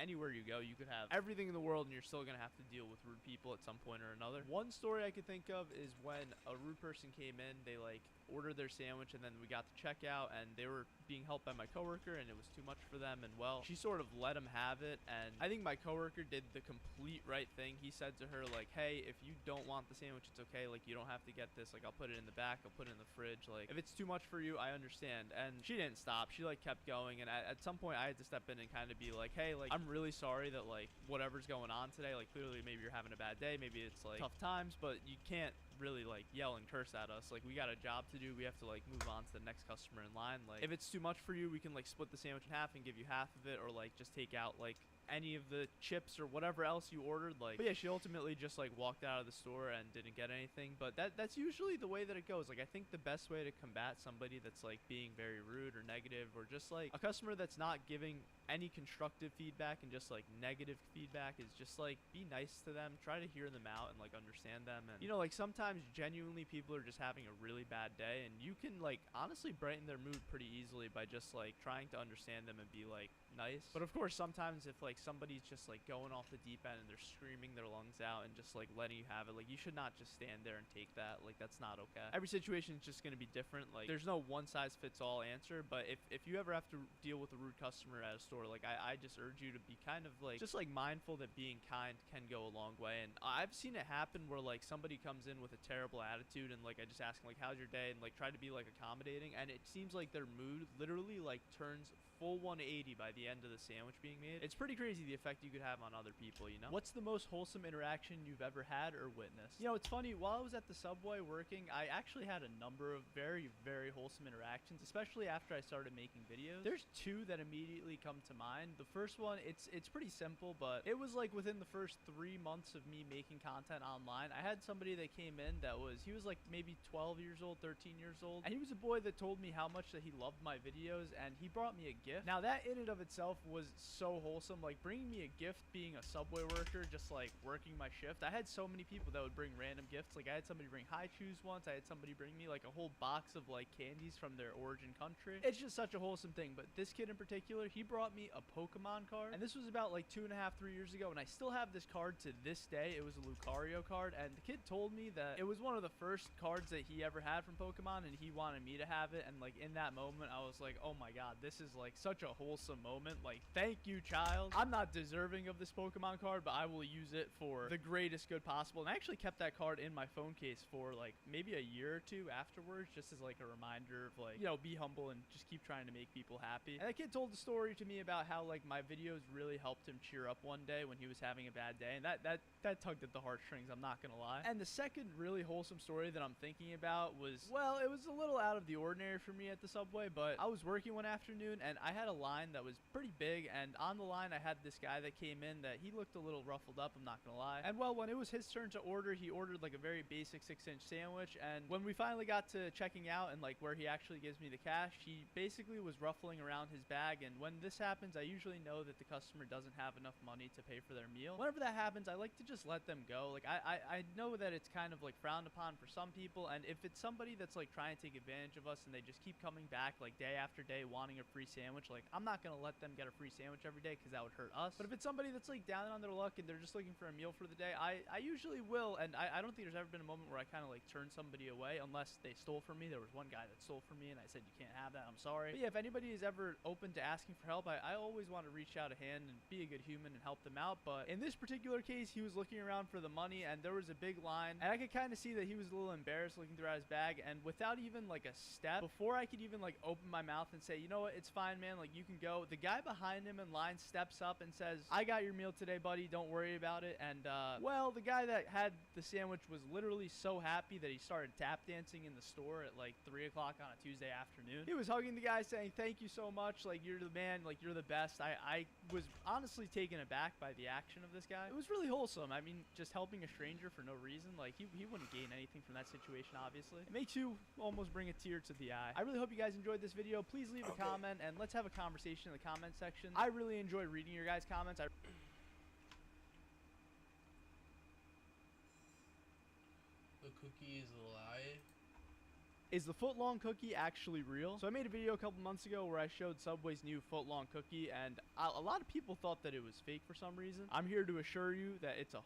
anywhere you go, you could have everything in the world and you're still gonna have to deal with rude people at some point or another. One story I could think of is when a rude person came in, they like ordered their sandwich, and then we got to checkout, and they were being helped by my coworker, and it was too much for them, and well, she sort of let him have it, and I think my coworker did the complete right thing. He said to her, like, hey, if you don't want the sandwich, it's okay. Like, you don't have to get this. Like, I'll put it in the back. I'll put it in the fridge. Like, if it's too much for you, I understand. And she didn't stop. She like kept going, and at some point I had to step in and kind of be like, hey, like, I'm really sorry that like whatever's going on today, like, clearly maybe you're having a bad day, maybe it's like tough times, but you can't really like yell and curse at us. Like, we got a job to do. We have to like move on to the next customer in line. Like, if it's too much for you, we can like split the sandwich in half and give you half of it, or like just take out like any of the chips or whatever else you ordered. Like, but yeah, she ultimately just like walked out of the store and didn't get anything. But that's usually the way that it goes. Like, I think the best way to combat somebody that's like being very rude or negative, or just like a customer that's not giving any constructive feedback and just like negative feedback, is just like be nice to them, try to hear them out and like understand them. And you know, like, sometimes genuinely people are just having a really bad day, and you can like honestly brighten their mood pretty easily by just like trying to understand them and be like nice. But of course, sometimes if like somebody's just like going off the deep end and they're screaming their lungs out and just like letting you have it, like, you should not just stand there and take that. Like, that's not okay. Every situation is just going to be different. Like, there's no one size fits all answer. But if you ever have to deal with a rude customer at a store, like, I just urge you to be kind of like just like mindful that being kind can go a long way. And I've seen it happen where like somebody comes in with a terrible attitude, and like I just ask them like, how's your day, and like try to be like accommodating, and it seems like their mood literally like turns full 180 by the end of the sandwich being made. It's pretty crazy the effect you could have on other people, you know? What's the most wholesome interaction you've ever had or witnessed? You know, it's funny, while I was at the Subway working, I actually had a number of very, very wholesome interactions, especially after I started making videos. There's two that immediately come to mind. The first one, it's pretty simple, but it was like within the first 3 months of me making content online, I had somebody that came in that he was like maybe 12 years old, 13 years old, and he was a boy that told me how much that he loved my videos, and he brought me a gift. Now, that in and of itself was so wholesome. Like, bringing me a gift, being a Subway worker, just like working my shift. I had so many people that would bring random gifts. Like, I had somebody bring high chews once. I had somebody bring me like a whole box of like candies from their origin country. It's just such a wholesome thing. But this kid in particular, he brought me a Pokemon card, and this was about like 2.5, 3 years ago, and I still have this card to this day. It was a Lucario card, and the kid told me that it was one of the first cards that he ever had from Pokemon, and he wanted me to have it. And like, in that moment, I was like, oh my god, this is like such a wholesome moment. Like, thank you, child. I'm not deserving of this Pokemon card, but I will use it for the greatest good possible. And I actually kept that card in my phone case for like maybe a year or two afterwards, just as like a reminder of like, you know, be humble and just keep trying to make people happy. And that kid told the story to me about how like my videos really helped him cheer up one day when he was having a bad day, and that tugged at the heartstrings, I'm not gonna lie. And the second really wholesome story that I'm thinking about was, well, it was a little out of the ordinary for me at the Subway, but I was working one afternoon and I had a line that was pretty big, and on the line I had this guy that came in that he looked a little ruffled up, I'm not gonna lie. And well, when it was his turn to order, he ordered like a very basic 6-inch sandwich, and when we finally got to checking out and like where he actually gives me the cash, he basically was ruffling around his bag. And when this happens, I usually know that the customer doesn't have enough money to pay for their meal. Whenever that happens, I like to just let them go. Like I know that it's kind of like frowned upon for some people, and if it's somebody that's like trying to take advantage of us and they just keep coming back like day after day wanting a free sandwich, like I'm not gonna let them get a free sandwich every day because that would hurt us. But if it's somebody that's like down on their luck and they're just looking for a meal for the day, I usually will. And I don't think there's ever been a moment where I kind of like turned somebody away unless they stole from me. There was one guy that stole from me and I said, you can't have that, I'm sorry. But yeah, if anybody is ever open to asking for help, I always want to reach out a hand and be a good human and help them out. But in this particular case, he was looking around for the money and there was a big line, and I could kind of see that he was a little embarrassed looking throughout his bag. And without even like a step, before I could even like open my mouth and say, you know what, it's fine, man, like you can go, the guy behind him in line steps up and says, I got your meal today, buddy, don't worry about it. And well, the guy that had the sandwich was literally so happy that he started tap dancing in the store at like 3 o'clock on a Tuesday afternoon. He was hugging the guy saying, thank you so much, like you're the man, like you're the best. I was honestly taken aback by the action of this guy. It was really wholesome. I mean, just helping a stranger for no reason, like he wouldn't gain anything from that situation, obviously. It makes you almost bring a tear to the eye. I really hope you guys enjoyed this video. Please leave a comment and let's have a conversation in the comment section. I really enjoy reading your guys' comments. The cookie is a lie. Is the foot-long cookie actually real? So I made a video a couple months ago where I showed Subway's new foot-long cookie, and a lot of people thought that it was fake for some reason. I'm here to assure you that it's 100%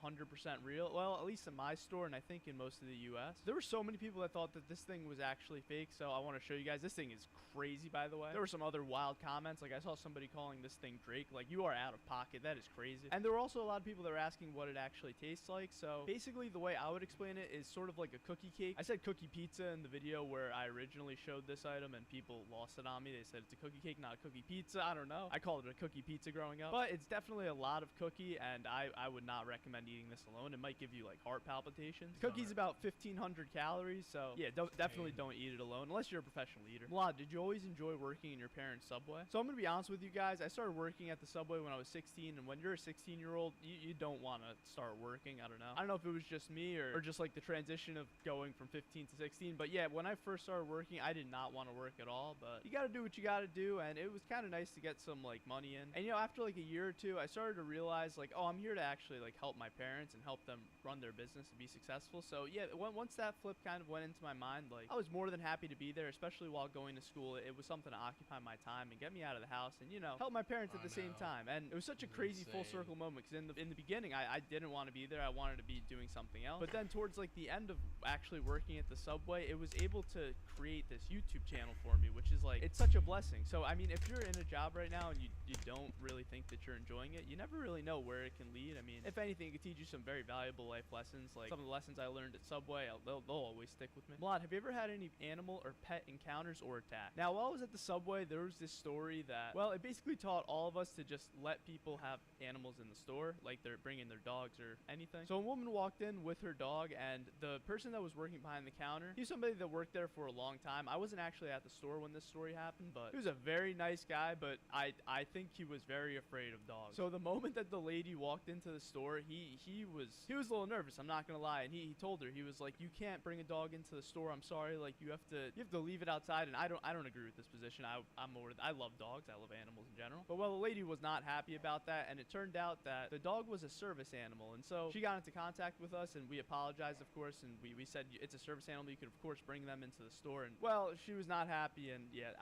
real. Well, at least in my store, and I think in most of the US. There were so many people that thought that this thing was actually fake, so I want to show you guys. This thing is crazy, by the way. There were some other wild comments. Like, I saw somebody calling this thing Drake. Like, you are out of pocket. That is crazy. And there were also a lot of people that were asking what it actually tastes like. So basically, the way I would explain it is sort of like a cookie cake. I said cookie pizza in the video where I originally showed this item and people lost it on me. They said it's a cookie cake, not a cookie pizza. I don't know. I called it a cookie pizza growing up, but it's definitely a lot of cookie, and I would not recommend eating this alone. It might give you like heart palpitations. The cookie's about 1,500 calories, so yeah, definitely don't eat it alone unless you're a professional eater. Vlad, did you always enjoy working in your parents' Subway? So I'm gonna be honest with you guys. I started working at the Subway when I was 16, and when you're a 16-year-old, you don't want to start working. I don't know if it was just me or just like the transition of going from 15 to 16, but yeah, when I first started working, I did not want to work at all, but you got to do what you got to do, and it was kind of nice to get some like money in. And you know, after like a year or two, I started to realize like, oh, I'm here to actually like help my parents and help them run their business and be successful. So yeah, once that flip kind of went into my mind, like I was more than happy to be there, especially while going to school. It was something to occupy my time and get me out of the house and, you know, help my parents at the same time. And it was such a crazy full circle moment, because in the beginning I didn't want to be there. I wanted to be doing something else. But then towards like the end of actually working at the Subway, it was able to create this YouTube channel for me, which is like, it's such a blessing. So I mean, if you're in a job right now and you don't really think that you're enjoying it, you never really know where it can lead. I mean, if anything, it could teach you some very valuable life lessons. Like some of the lessons I learned at Subway, they'll always stick with me. Vlad, have you ever had any animal or pet encounters or attacks? Now, while I was at the Subway, there was this story that, well, it basically taught all of us to just let people have animals in the store, like they're bringing their dogs or anything. So a woman walked in with her dog, and the person that was working behind the counter, he was somebody that worked there for a long time. I wasn't actually at the store when this story happened, but he was a very nice guy, but I think he was very afraid of dogs. So the moment that the lady walked into the store, he was a little nervous, I'm not gonna lie, and he told her, he was like, you can't bring a dog into the store, I'm sorry, like you have to leave it outside. And I don't agree with this position. I love dogs, I love animals in general. But well, the lady was not happy about that, and it turned out that the dog was a service animal, and so she got into contact with us, and we apologized, of course, and we said it's a service animal, you could of course bring them into the store, and well, she was not happy, and yeah,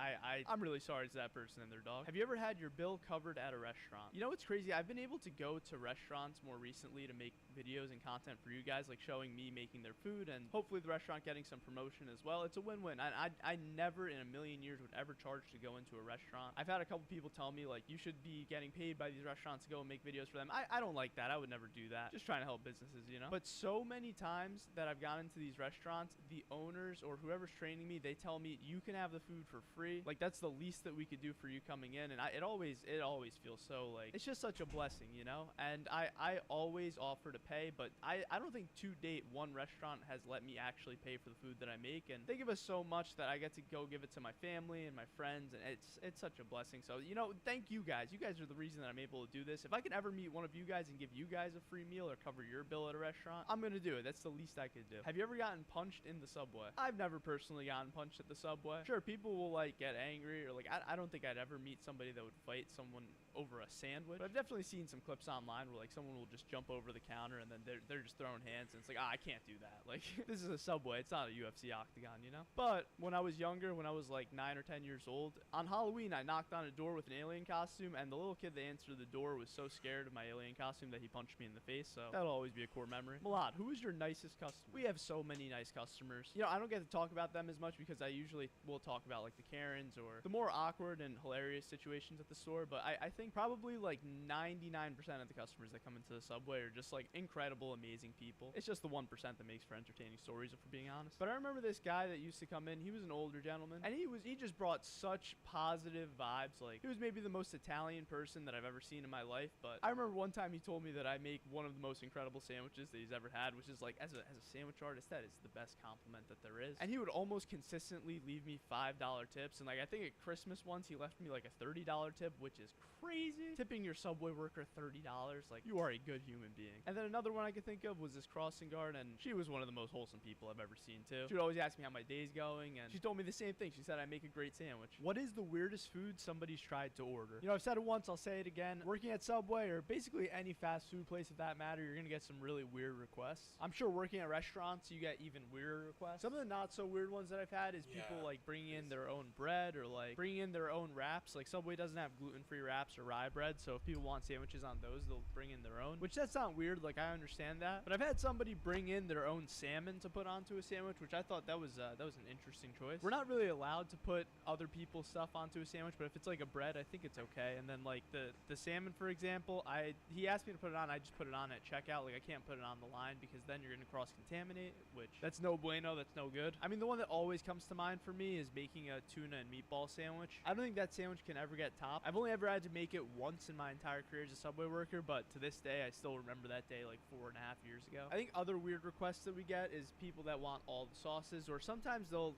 I'm really sorry to that person and their dog. Have you ever had your bill covered at a restaurant? You know what's crazy? I've been able to go to restaurants more recently to make videos and content for you guys, like showing me making their food and hopefully the restaurant getting some promotion as well. It's a win-win. I never in a million years would ever charge to go into a restaurant. I've had a couple people tell me like, you should be getting paid by these restaurants to go and make videos for them. I don't like that. I would never do that. Just trying to help businesses, you know? But so many times that I've gone into these restaurants, the owners or whoever's training me, they tell me you can have the food for free. Like, that's the least that we could do for you coming in. And it always feels so like, it's just such a blessing, you know? And I always offer to pay, but I don't think to date one restaurant has let me actually pay for the food that I make. And they give us so much that I get to go give it to my family and my friends, and it's such a blessing. So, you know, thank you guys. You guys are the reason that I'm able to do this. If I could ever meet one of you guys and give you guys a free meal or cover your bill at a restaurant, I'm gonna do it. That's the least I could do. Have you ever gotten punched in the subway? I've never personally gotten punched at the subway. Sure, people will like get angry, or like I don't think I'd ever meet somebody that would fight someone over a sandwich. But I've definitely seen some clips online where like someone will just jump over the counter and then they're just throwing hands, and it's like, I can't do that. Like, this is a subway. It's not a UFC octagon, you know? But when I was younger, when I was like 9 or 10 years old, on Halloween, I knocked on a door with an alien costume, and the little kid that answered the door was so scared of my alien costume that he punched me in the face. So that'll always be a core memory. Malad, who is your nicest customer? We have so many nice customers. You know, I don't get to talk about them as much because I usually will talk about like the Karens or the more awkward and hilarious situations at the store. But I think probably like 99% of the customers that come into the subway are just like incredible, amazing people. It's just the 1% that makes for entertaining stories, if we're being honest. But I remember this guy that used to come in. He was an older gentleman, and he just brought such positive vibes. Like, he was maybe the most Italian person that I've ever seen in my life. But I remember one time he told me that I make one of the most incredible sandwiches that he's ever had, which is like, as a sandwich artist, that is the best compliment that there is. And he would almost consistently leave me $5 tips, and like I think at Christmas once he left me like a $30 tip, which is crazy. Tipping your subway worker $30, like, you are a good human being. And then another one I could think of was this crossing guard, and she was one of the most wholesome people I've ever seen too. She would always ask me how my day's going, and she told me the same thing. She said I make a great sandwich. What is the weirdest food somebody's tried to order? You know, I've said it once, I'll say it again. Working at Subway, or basically any fast food place of that matter, you're gonna get some really weird requests. I'm sure working at restaurants, you get even weirder requests. Some of the not so weird ones that I've had is people like bringing in their own bread, or like bringing in their own wraps. Like, Subway doesn't have gluten-free wraps or rye bread, so if people want sandwiches on those, they'll bring in their own, which that's not weird. Like, I understand that. But I've had somebody bring in their own salmon to put onto a sandwich, which I thought that was an interesting choice. We're not really allowed to put other people's stuff onto a sandwich, but if it's like a bread, I think it's okay. And then like the salmon, for example, he asked me to put it on. I just put it on at checkout. Like, I can't put it on the line because then you're gonna cross-contaminate, which that's no bueno. That's no good. I mean, the one that always comes to mind for me is making a tuna and meatball sandwich. I don't think that sandwich can ever get topped. I've only ever had to make it once in my entire career as a Subway worker, but to this day, I still remember that day like 4.5 years ago. I think other weird requests that we get is people that want all the sauces, or sometimes they'll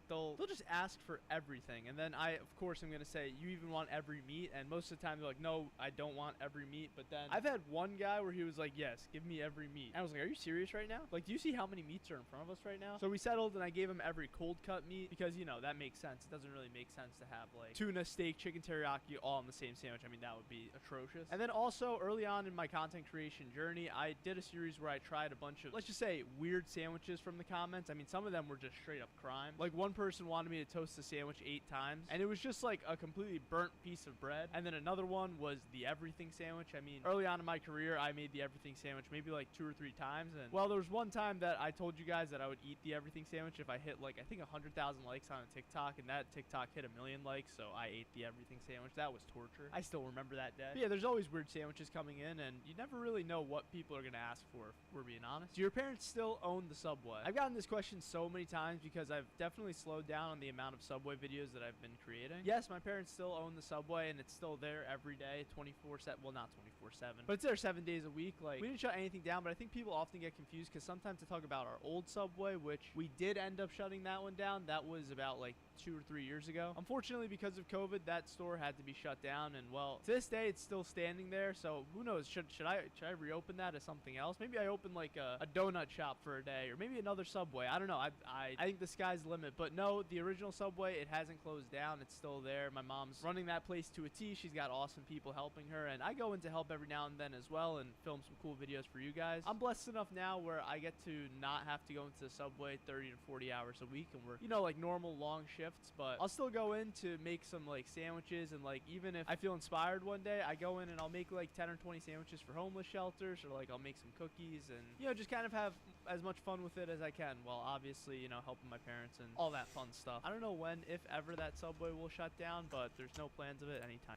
just ask for everything, and then I, of course, I'm gonna say, you even want every meat, and most of the time they're like, no, I don't want every meat. But then I've had one guy where he was like, yes, give me every meat. And I was like, are you serious right now? Like, do you see how many meats are in front of us right now? So we settled, and I gave him every cold cut meat because, you know, that makes sense. It doesn't really make sense to have like tuna, steak, chicken teriyaki all in the same sandwich. I mean, that would be atrocious. And then also early on in my content creation journey, I did a series where I tried a bunch of, let's just say, weird sandwiches from the comments. I mean, some of them were just straight up crime. Like, one person wanted me to toast the sandwich 8 times, and it was just like a completely burnt piece of bread. And then another one was the everything sandwich. I mean, early on in my career, I made the everything sandwich maybe like 2 or 3 times. And well, there was one time that I told you guys that I would eat the everything sandwich if I hit like, I think 100,000 likes on a TikTok, and that TikTok hit 1 million likes, so I ate the everything sandwich. That was torture. I still remember that day. But yeah, there's always weird sandwiches coming in, and you never really know what people are gonna ask for, if we're being honest. Do your parents still own the Subway? I've gotten this question so many times because I've definitely slowed down on the amount of Subway videos that I've been creating. Yes, my parents still own the Subway, and it's still there every day, 24/7. Well, not 24/7, but it's there 7 days a week. Like, we didn't shut anything down, but I think people often get confused because sometimes they talk about our old Subway, which we did end up shutting that one down. That was about like 2 or 3 years ago. Unfortunately, because of COVID, that store had to be shut down, and well, to this day, it's still standing there. So who knows? Should I reopen that as something else? Maybe I open like a donut shop for a day, or maybe another Subway. I don't know. I think the sky's the limit. But no, the original Subway, it hasn't closed down. It's still there. My mom's running that place to a T. She's got awesome people helping her, and I go in to help every now and then as well and film some cool videos for you guys. I'm blessed enough now where I get to not have to go into the Subway 30 to 40 hours a week. week and work, you know, like normal long shifts, but I'll still go in to make some like sandwiches, and like even if I feel inspired one day, I go in and I'll make like 10 or 20 sandwiches for homeless shelters, or like I'll make some cookies and, you know, just kind of have as much fun with it as I can, while obviously, you know, helping my parents and all that fun stuff. I don't know when, if ever, that Subway will shut down, but there's no plans of it anytime.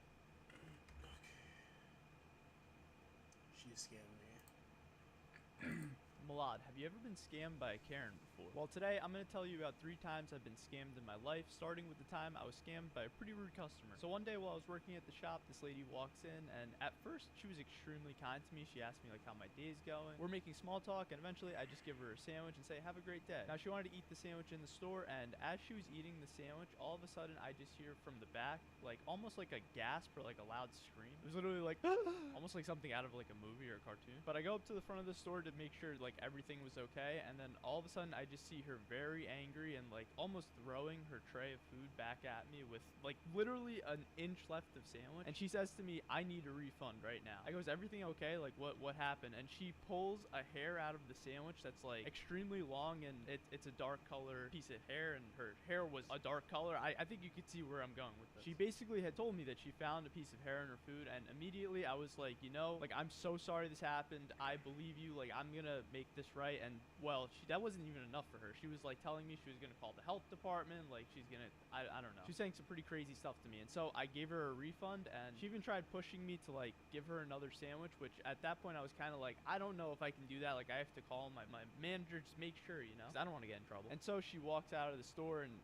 She scammed me. Malad, have you ever been scammed by a Karen before? Well, today I'm going to tell you about 3 times I've been scammed in my life, starting with the time I was scammed by a pretty rude customer. So one day while I was working at the shop, this lady walks in, and at first she was extremely kind to me. She asked me like how my day's going. We're making small talk, and eventually I just give her a sandwich and say, have a great day. Now she wanted to eat the sandwich in the store, and as she was eating the sandwich, all of a sudden I just hear from the back, like almost like a gasp or like a loud scream. It was literally like, almost like something out of like a movie or a cartoon. But I go up to the front of the store to make sure like everything was okay, and then all of a sudden I just see her very angry and like almost throwing her tray of food back at me with like literally an inch left of sandwich, and she says to me, I need a refund right now. I go, is everything okay? Like what happened? And she pulls a hair out of the sandwich that's like extremely long, and it's a dark color piece of hair, and her hair was a dark color. I think you could see where I'm going with this. She basically had told me that she found a piece of hair in her food, and immediately I was like, you know, like, I'm so sorry this happened. I believe you. Like, I'm gonna make this right. And well, that wasn't even enough for her. She was like telling me she was gonna call the health department. Like, she's gonna, I don't know. She was saying some pretty crazy stuff to me, and so I gave her a refund, and she even tried pushing me to like give her another sandwich, which at that point I was kind of like, I don't know if I can do that. Like, I have to call my manager, just make sure, you know, 'cause I don't want to get in trouble. And so she walks out of the store and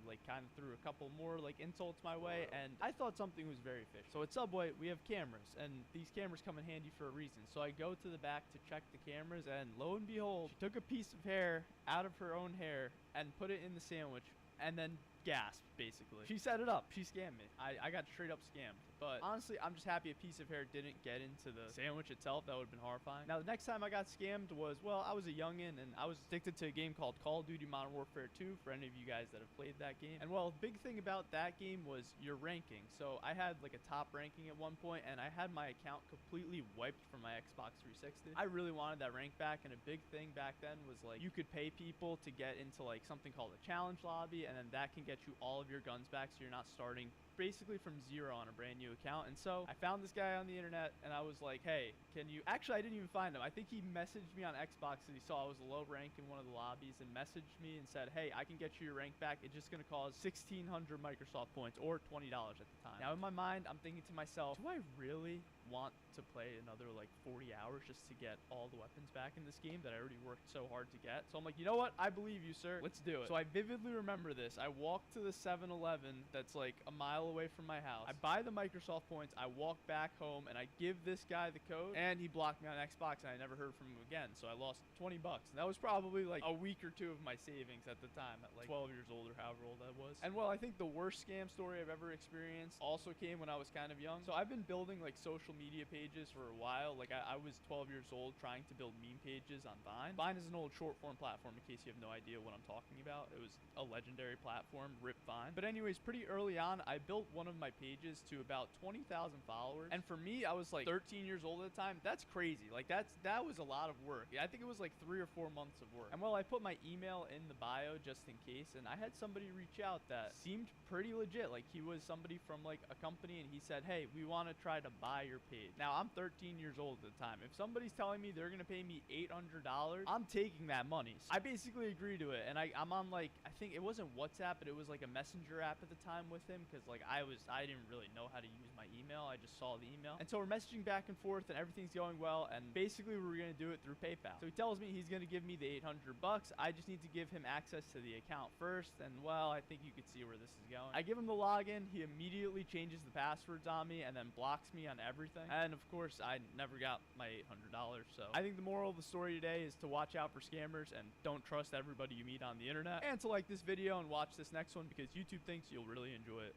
like kind of threw a couple more like insults my way, and I thought something was very fishy. So at Subway we have cameras, and these cameras come in handy for a reason. So I go to the back to check the cameras, and lo and behold, she took a piece of hair out of her own hair and put it in the sandwich, and then gasped, basically. She set it up. She scammed me. I got straight up scammed. But honestly, I'm just happy a piece of hair didn't get into the sandwich itself. That would have been horrifying. Now, the next time I got scammed was, well, I was a youngin', and I was addicted to a game called Call of Duty Modern Warfare 2, for any of you guys that have played that game. And well, the big thing about that game was your ranking. So I had like a top ranking at one point, and I had my account completely wiped from my Xbox 360. I really wanted that rank back, and a big thing back then was like you could pay people to get into like something called a challenge lobby, and then that can get you all of your guns back, so you're not starting basically from zero on a brand new account. And so I found this guy on the internet, and I was like, hey, can you, actually I didn't even find him. I think he messaged me on Xbox, and he saw I was a low rank in one of the lobbies, and messaged me and said, hey, I can get you your rank back. It's just gonna cost 1,600 Microsoft points, or $20 at the time. Now in my mind, I'm thinking to myself, do I really want to play another like 40 hours just to get all the weapons back in this game that I already worked so hard to get? So I'm like, you know what, I believe you, sir, let's do it. So I vividly remember this. I walked to the 7-Eleven that's like a mile away from my house. I buy the Microsoft points, I walk back home, and I give this guy the code, and he blocked me on Xbox, and I never heard from him again. So I lost 20 bucks, and that was probably like a week or two of my savings at the time, at like 12 years old or however old I was. And well, I think the worst scam story I've ever experienced also came when I was kind of young. So I've been building like social media pages for a while. Like I was 12 years old trying to build meme pages on Vine. Vine is an old short form platform, in case you have no idea what I'm talking about. It was a legendary platform, RIP Vine. But anyways, pretty early on, I built one of my pages to about 20,000 followers. And for me, I was like 13 years old at the time. That's crazy. Like that was a lot of work. I think it was like 3 or 4 months of work. And well, I put my email in the bio just in case, and I had somebody reach out that seemed pretty legit. Like he was somebody from like a company, and he said, hey, we want to try to buy your page. Now I'm 13 years old at the time. If somebody's telling me they're gonna pay me $800, I'm taking that money. So I basically agree to it, and I'm on like, I think it wasn't WhatsApp, but it was like a messenger app at the time with him, because like I didn't really know how to use my email. I just saw the email, and so we're messaging back and forth, and everything's going well, and basically we're gonna do it through PayPal. So he tells me he's gonna give me the $800. I just need to give him access to the account first, and well, I think you could see where this is going. I give him the login. He immediately changes the passwords on me, and then blocks me on everything. And of course, I never got my $800. So I think the moral of the story today is to watch out for scammers, and don't trust everybody you meet on the internet, and to like this video and watch this next one, because YouTube thinks you'll really enjoy it.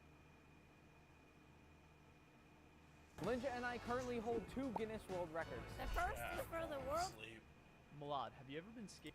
Linja and I currently hold 2 Guinness World Records. The first is for the world. Malad, have you ever been scammed?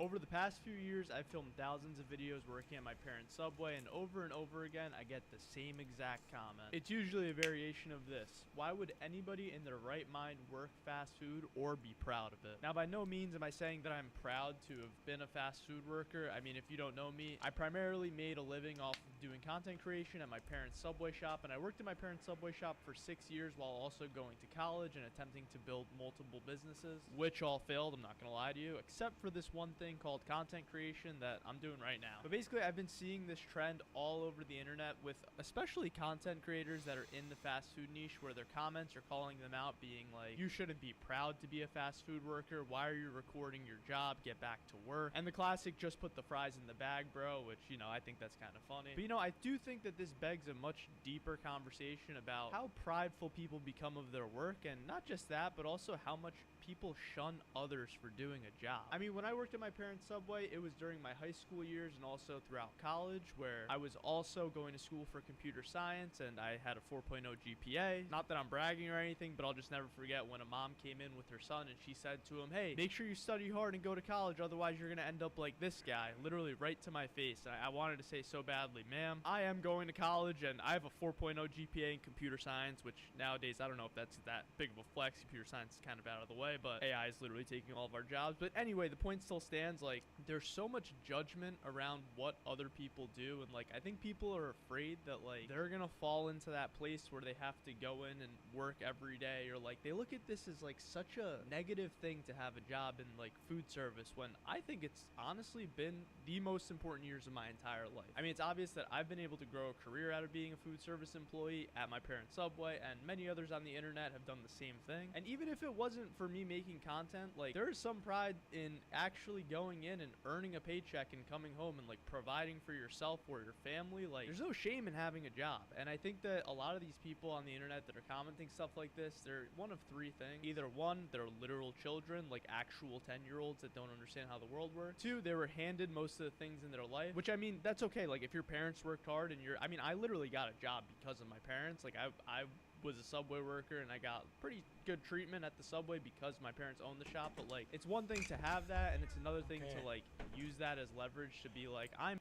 Over the past few years, I've filmed thousands of videos working at my parents' Subway, and over again, I get the same exact comment. It's usually a variation of this: why would anybody in their right mind work fast food or be proud of it? Now, by no means am I saying that I'm proud to have been a fast food worker. I mean, if you don't know me, I primarily made a living off of doing content creation at my parents' Subway shop, and I worked at my parents' Subway shop for 6 years while also going to college and attempting to build multiple businesses, which all failed, I'm not gonna lie to you, except for this one thing called content creation that I'm doing right now. But basically, I've been seeing this trend all over the internet with especially content creators that are in the fast food niche, where their comments are calling them out, being like, you shouldn't be proud to be a fast food worker, why are you recording your job, get back to work. And the classic, just put the fries in the bag, bro, which, you know, I think that's kind of funny. But, you know, I do think that this begs a much deeper conversation about how prideful people become of their work, and not just that, but also how much people shun others for doing a job. I mean, when I worked at my parents' Subway, it was during my high school years and also throughout college, where I was also going to school for computer science, and I had a 4.0 GPA. Not that I'm bragging or anything, but I'll just never forget when a mom came in with her son and she said to him, hey, make sure you study hard and go to college, otherwise you're gonna end up like this guy. Literally right to my face. And I wanted to say so badly, ma'am, I am going to college and I have a 4.0 GPA in computer science, which nowadays I don't know if that's that big of a flex. Computer science is kind of out of the way, but AI is literally taking all of our jobs. But anyway, the point still stands. Like, there's so much judgment around what other people do, and like, I think people are afraid that like they're gonna fall into that place where they have to go in and work every day, or like they look at this as like such a negative thing to have a job in like food service, when I think it's honestly been the most important years of my entire life. I mean, it's obvious that I've been able to grow a career out of being a food service employee at my parents' Subway, and many others on the internet have done the same thing. And even if it wasn't for me making content, like, there is some pride in actually going in and earning a paycheck and coming home and like providing for yourself or your family. Like, there's no shame in having a job. And I think that a lot of these people on the internet that are commenting stuff like this, they're one of three things. Either one, they're literal children, like actual 10-year-olds that don't understand how the world works. Two, they were handed most of the things in their life, which, I mean, that's okay. Like, if your parents worked hard and I mean, I literally got a job because of my parents. Like, I was a Subway worker and I got pretty good treatment at the Subway because my parents owned the shop. But like, it's one thing to have that, and it's another thing to like use that as leverage to be like, I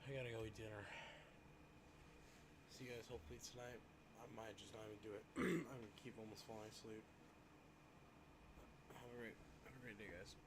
gotta go eat dinner. See you guys hopefully tonight. I might just not even do it. I'm gonna keep almost falling asleep. Have a great day, guys.